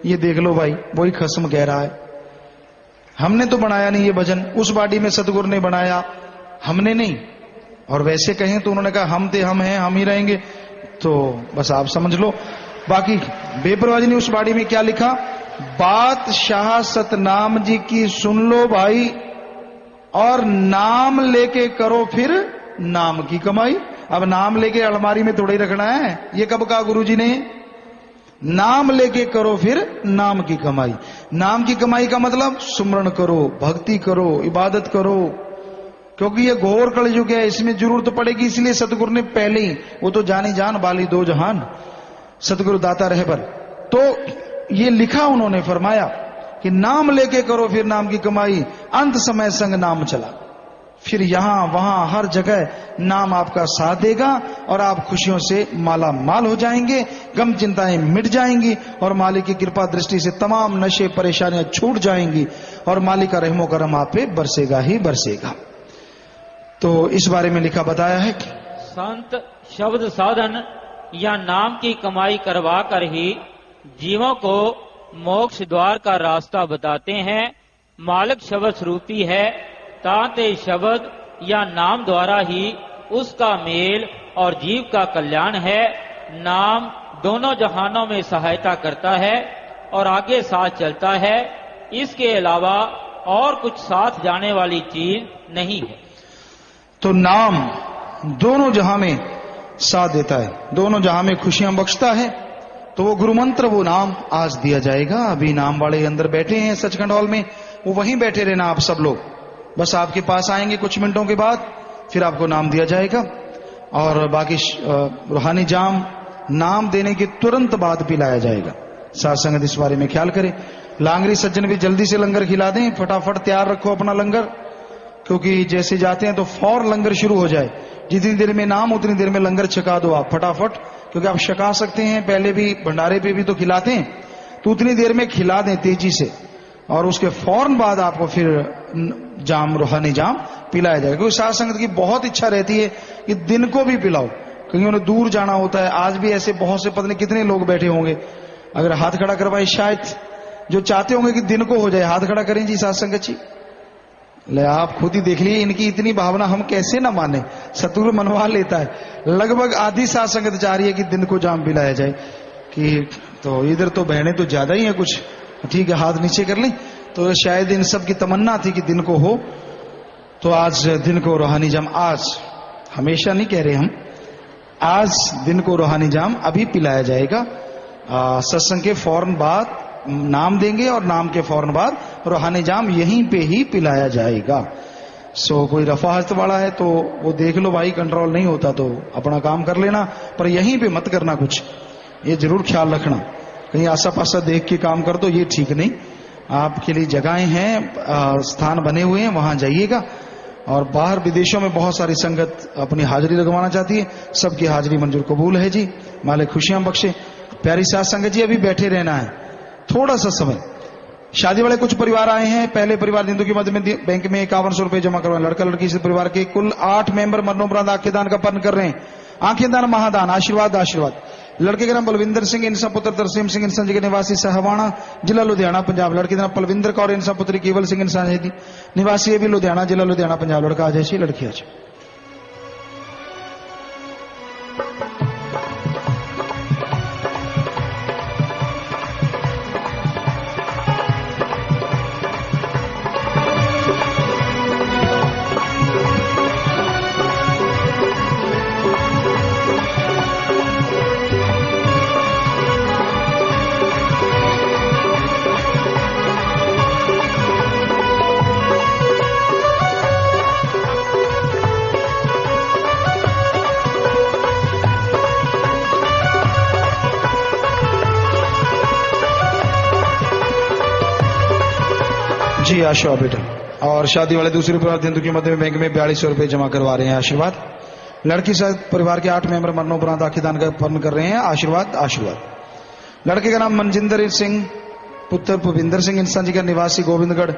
ये देख लो भाई, वही खस्म कह रहा है, हमने तो बनाया नहीं ये भजन, उस बाडी में सतगुरु ने बनाया, हमने नहीं। और वैसे कहें तो उन्होंने कहा हम थे, हम हैं, हम ही रहेंगे, तो बस आप समझ लो। बाकी बेपरवाही ने उस बाड़ी में क्या लिखा, बादशाह सतनाम जी की सुन लो भाई, और नाम लेके करो फिर नाम की कमाई। अब नाम लेके अलमारी में थोड़ा ही रखना है, ये कब कहा गुरुजी ने? नाम लेके करो फिर नाम की कमाई। नाम की कमाई का मतलब सुमरण करो, भक्ति करो, इबादत करो, क्योंकि ये घोर कलयुग है, इसमें जरूरत पड़ेगी। इसलिए सतगुरु ने पहले ही, वो तो जानी जान बाली दो जहान, सतगुरु दाता रहबर, तो ये लिखा उन्होंने, फरमाया कि नाम लेके करो फिर नाम की कमाई, अंत समय संग नाम चला। फिर यहां वहां हर जगह नाम आपका साथ देगा और आप खुशियों से माला माल हो जाएंगे, गम चिंताएं मिट जाएंगी और मालिक की कृपा दृष्टि से तमाम नशे परेशानियां छूट जाएंगी और मालिक का रहमो करम आप पे बरसेगा ही बरसेगा। तो इस बारे में लिखा बताया है कि संत शब्द साधन या नाम की कमाई करवा कर ही जीवों को मोक्ष द्वार का रास्ता बताते हैं। मालिक शब्द स्वरूपी है, ताते शब्द या नाम द्वारा ही उसका मेल और जीव का कल्याण है। नाम दोनों जहानों में सहायता करता है और आगे साथ चलता है। इसके अलावा और कुछ साथ जाने वाली चीज नहीं है। तो नाम दोनों जहां में साथ देता है, दोनों जहां में खुशियां बख्शता है। तो वो गुरु मंत्र, वो नाम आज दिया जाएगा। अभी नाम वाले अंदर बैठे हैं सचखंड हॉल में, वो वहीं बैठे रहना आप सब लोग, बस आपके पास आएंगे कुछ मिनटों के बाद, फिर आपको नाम दिया जाएगा। और बाकी रूहानी जाम नाम देने के तुरंत बाद पिलाया जाएगा। साथ संगत इस बारे में ख्याल करें। लांगरी सज्जन भी जल्दी से लंगर खिला दें, फटाफट तैयार रखो अपना लंगर, क्योंकि जैसे जाते हैं तो फौर लंगर शुरू हो जाए। जितनी देर में नाम उतनी देर में लंगर छका दो आप फटाफट, क्योंकि आप छका सकते हैं, पहले भी भंडारे पे भी तो खिलाते हैं, तो उतनी देर में खिला दें तेजी से और उसके फौरन बाद आपको फिर जाम, रूहानी जाम पिलाया जाएगा। क्योंकि साथ संगत की बहुत इच्छा रहती है कि दिन को भी पिलाओ, क्योंकि उन्हें दूर जाना होता है। आज भी ऐसे बहुत से पता नहीं कितने लोग बैठे होंगे, अगर हाथ खड़ा करवाए शायद जो चाहते होंगे कि दिन को हो जाए, हाथ खड़ा करें जी साथ संगत जी। ले आप खुद ही देख लीजिए, इनकी इतनी भावना हम कैसे ना माने, सतगुरु मनवा लेता है। लगभग आधी साथ संगत चाह रही है कि दिन को जाम पिलाया जाए। कि तो इधर तो बहने तो ज्यादा ही है कुछ, ठीक है हाथ नीचे कर लें। तो शायद इन सब की तमन्ना थी कि दिन को हो, तो आज दिन को रूहानी जाम, आज हमेशा नहीं कह रहे हम, आज दिन को रूहानी जाम अभी पिलाया जाएगा। सत्संग के फौरन बाद नाम देंगे और नाम के फौरन बाद रूहानी जाम यहीं पे ही पिलाया जाएगा। सो कोई रफाहत वाला है तो वो देख लो भाई, कंट्रोल नहीं होता तो अपना काम कर लेना, पर यहीं पे मत करना कुछ, ये जरूर ख्याल रखना। कहीं आसा पासा देख के काम कर दो, ये ठीक नहीं। आपके लिए जगहें हैं, स्थान बने हुए हैं, वहां जाइएगा। और बाहर विदेशों में बहुत सारी संगत अपनी हाजिरी लगवाना चाहती है, सबकी हाजिरी मंजूर कबूल है जी। मालिक खुशियां बख्शे। प्यारी साथ संगत जी, अभी बैठे रहना है थोड़ा सा समय। शादी वाले कुछ परिवार आए हैं, पहले परिवार दिंदु की मध्य में बैंक में 5100 रुपए जमा करवाए। लड़का लड़की से परिवार के कुल 8 मेंबर मरणोपरांत आंखें दान का पन कर रहे हैं। आंखें दान महादान, आशीर्वाद आशीर्वाद। लड़के का नाम बलविंदर सिंह, इनसा पुत्र तरसेम सिंह, इंसान जी के निवासी सहवाणा, जिला लुधियाना पंजाब। लड़के का नाम पलविंदर कौर, इनसा पुत्री केवल सिंह, इंसान जी निवासी भी लुधियाना, जिला लुधियाना पंजाब। लड़का आ जाए, लड़की आ जाए। जी आशा बेटा। और शादी वाले दूसरे परिवार दिंदु की मध्य में बैंक में 4200 रुपए जमा करवा रहे हैं, आशीर्वाद। लड़की सहित परिवार के 8 मेंबर मरणोपरांत आंखें दान का पन कर रहे हैं, आशीर्वाद आशीर्वाद। लड़के का नाम मनजिंदर सिंह, पुत्र भूपिंदर सिंह, इंसान जी का निवासी गोविंदगढ़,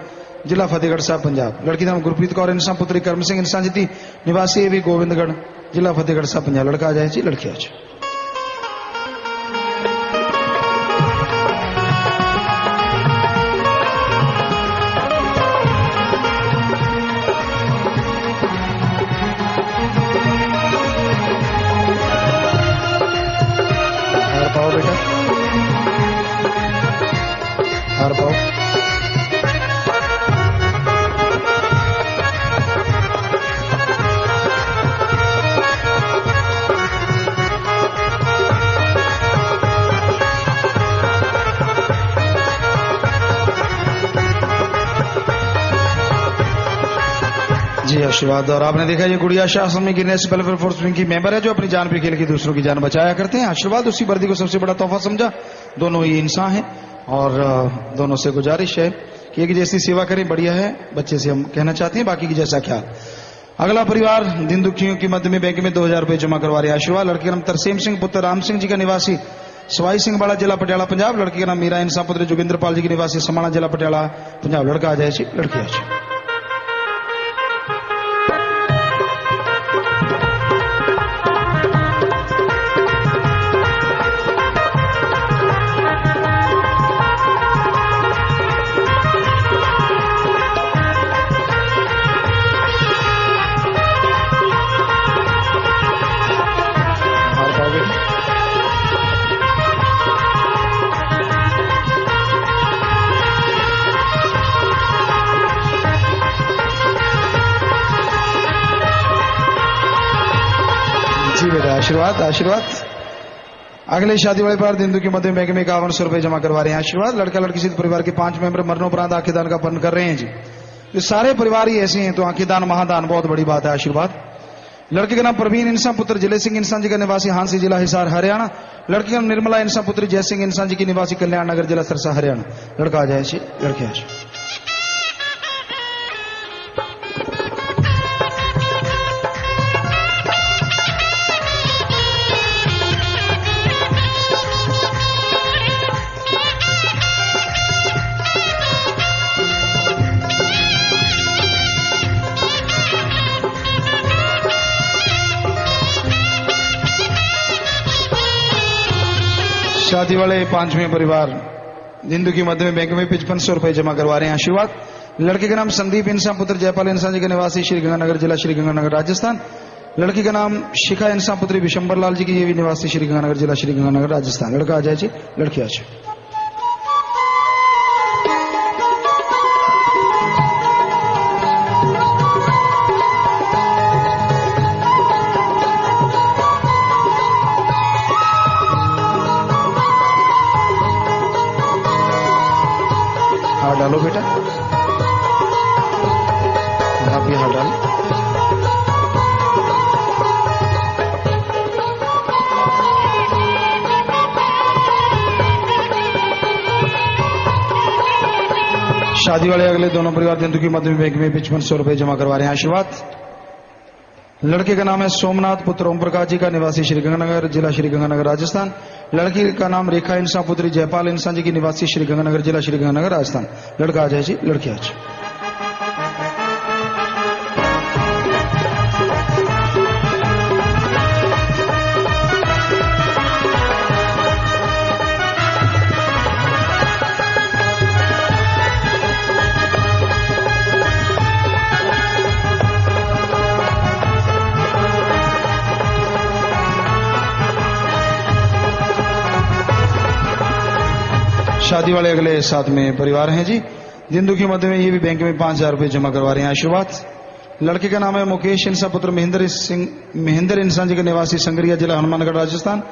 जिला फतेहगढ़ साहब पंजाब। लड़की का नाम गुरप्रीत कौर, इंसान पुत्री कर्म सिंह, इंसान जी निवासी भी गोविंदगढ़, जिला फतेहगढ़ साहब पंजाब। लड़का आ जाए जी, लड़की आ जाए। जी आशीर्वाद। और आपने देखा ये गुड़िया शासन में गिरने से वेलफेयर फोर्स विंग की मेंबर है, जो अपनी जान पे खेल के दूसरों की जान बचाया करते हैं। आशीर्वाद। उसी वर्दी को सबसे बड़ा तोहफा समझा। दोनों ही इंसान हैं और दोनों से गुजारिश है कि एक जैसी सेवा करें, बढ़िया है। बच्चे से हम कहना चाहते हैं, बाकी की जैसा ख्याल। अगला परिवार दिन दुखियों की मध्य में बैंक में 2000 रुपए जमा करवा रहे हैं। आशीर्वाद। लड़के का नाम तरसेम सिंह पुत्र राम सिंह जी का निवासी सवाई सिंह बाड़ा जिला पटियाला पंजाब। लड़के का नाम मीरा इंसान पुत्र जोगिंद्र पाल जी के निवासी समाना जिला पटियाला पंजाब। लड़का आ जाए जी, लड़की आ जाए। आशीर्वाद। आशीर्वाद। अगले शादी वाले पर दिन की मध्य बैंक में 5100 रुपए जमा करवा रहे हैं। आशीर्वाद। लड़का लड़की सिद्ध परिवार के 5 मेंबर मरणोपरांत आंखेदान का पालन कर रहे हैं जी। ये सारे परिवार ही ऐसे हैं तो आंखेदान महादान बहुत बड़ी बात है। आशीर्वाद। लड़के का नाम प्रवीण इंसान पुत्र जले सिंह इंसान जी का निवासी हांसी जिला हिसार हरियाणा। लड़की का नाम निर्मला इंसान पुत्री जय सिंह इंसान जी की निवासी कल्याण नगर जिला सरसा हरियाणा। लड़का आ जाए जी, लड़के आ जाए। शादी वाले 5वें परिवार हिंदू की मध्य में बैंक में 5500 रुपए जमा करवा रहे हैं। आशीर्वाद। लड़के का नाम संदीप इंसान पुत्र जयपाल इंसान जी के निवासी श्री गंगानगर जिला श्री गंगानगर राजस्थान। लड़की का नाम शिखा इंसान पुत्री विशंबर लाल जी की ये भी निवासी श्री गंगानगर जिला श्री गंगानगर राजस्थान। लड़का आ जाए जी, लड़की आ जाए। हाथ डालो बेटा, आप भी हाथ डालो। शादी वाले अगले दोनों परिवार हिंदू की मध्य बैंक में 5500 रुपए जमा करवा रहे हैं। आशीर्वाद। लड़के का नाम है सोमनाथ पुत्र ओम प्रकाश जी का निवासी श्री गंगानगर जिला श्री गंगानगर राजस्थान। लड़की का नाम रेखा इंसान पुत्री जयपाल इंसान जी की निवासी श्री गंगानगर जिला श्री गंगानगर राजस्थान। लड़का आ जाए जी, लड़की आ जाए। शादी वाले अगले 7 में परिवार हैं जी। जिंदू की मध्य में ये भी बैंक में 5000 रुपए जमा करवा रहे हैं। आशीर्वाद। लड़के का नाम है मुकेश इंसान पुत्र महेंद्र इंसान जी के निवासी संगरिया जिला हनुमानगढ़ राजस्थान।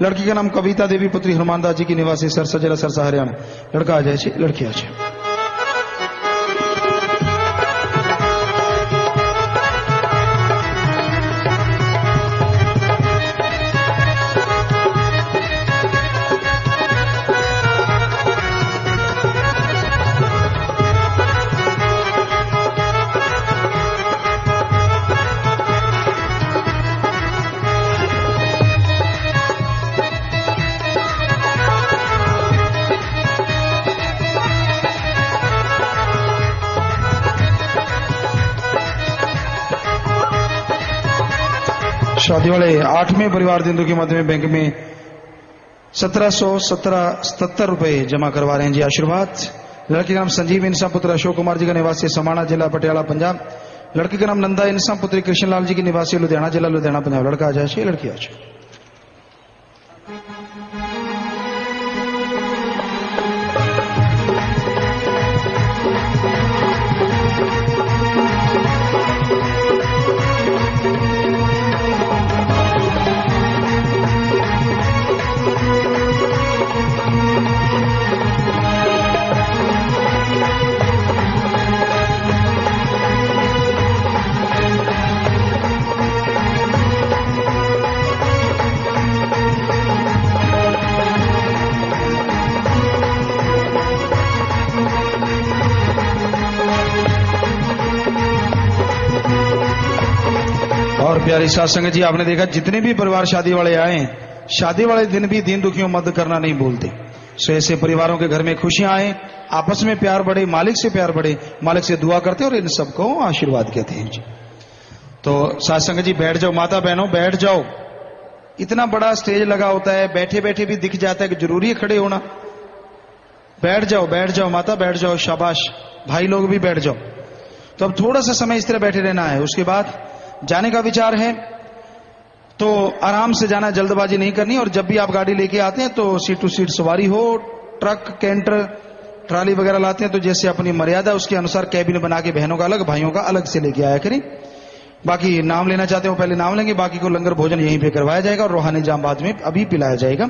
लड़की का नाम कविता देवी पुत्री हनुमान दास जी की निवासी सरसा जिला सरसा हरियाणा। लड़का आ जाए जी, लड़की आ जाए। शादी वाले 8वें परिवार दिंदू की मध्य में बैंक में 1777 रुपए जमा करवा रहे हैं जी। आशीर्वाद। लड़के का नाम संजीव इंसान पुत्र अशोक कुमार जी का निवासी समाना जिला पटियाला पंजाब। लड़के का नाम नंदा इंसान पुत्री कृष्णलाल जी की निवासी लुधियाना जिला लुधियाना पंजाब। लड़का आ जाए, लड़की आ जाए। और प्यारी साथ संगत जी, आपने देखा जितने भी परिवार शादी वाले आए हैं, शादी वाले दिन भी दीन दुखियों मदद करना नहीं भूलते। सो ऐसे परिवारों के घर में खुशियां आए, आपस में प्यार बढ़े, मालिक से प्यार बढ़े, मालिक से दुआ करते और इन सबको आशीर्वाद कहते हैं जी। तो साथ संगत जी बैठ जाओ, माता बहनों बैठ जाओ। इतना बड़ा स्टेज लगा होता है, बैठे बैठे भी दिख जाता है कि जरूरी है खड़े होना। बैठ जाओ माता, बैठ जाओ, शाबाश। भाई लोग भी बैठ जाओ। तो अब थोड़ा सा समय इस तरह बैठे रहना है। उसके बाद जाने का विचार है तो आराम से जाना, जल्दबाजी नहीं करनी। और जब भी आप गाड़ी लेके आते हैं तो सीट टू सीट सवारी हो। ट्रक, कैंटर, ट्राली वगैरह लाते हैं तो जैसे अपनी मर्यादा उसके अनुसार कैबिन बना के बहनों का अलग, भाइयों का अलग से लेके आया करें। बाकी नाम लेना चाहते हो पहले नाम लेंगे, बाकी को लंगर भोजन यहीं पे करवाया जाएगा और रूहानी जाम बाद में अभी पिलाया जाएगा।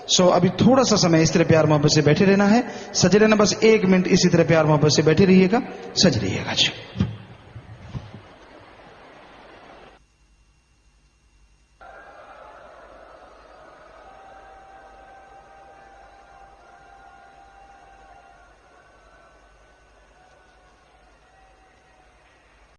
सो अभी थोड़ा सा समय इस तरह प्यार मोहब्बत से बैठे रहना है, सजे रहना। बस 1 मिनट इसी तरह प्यार मोहब्बत से बैठे रहिएगा, सज रहिएगा जी।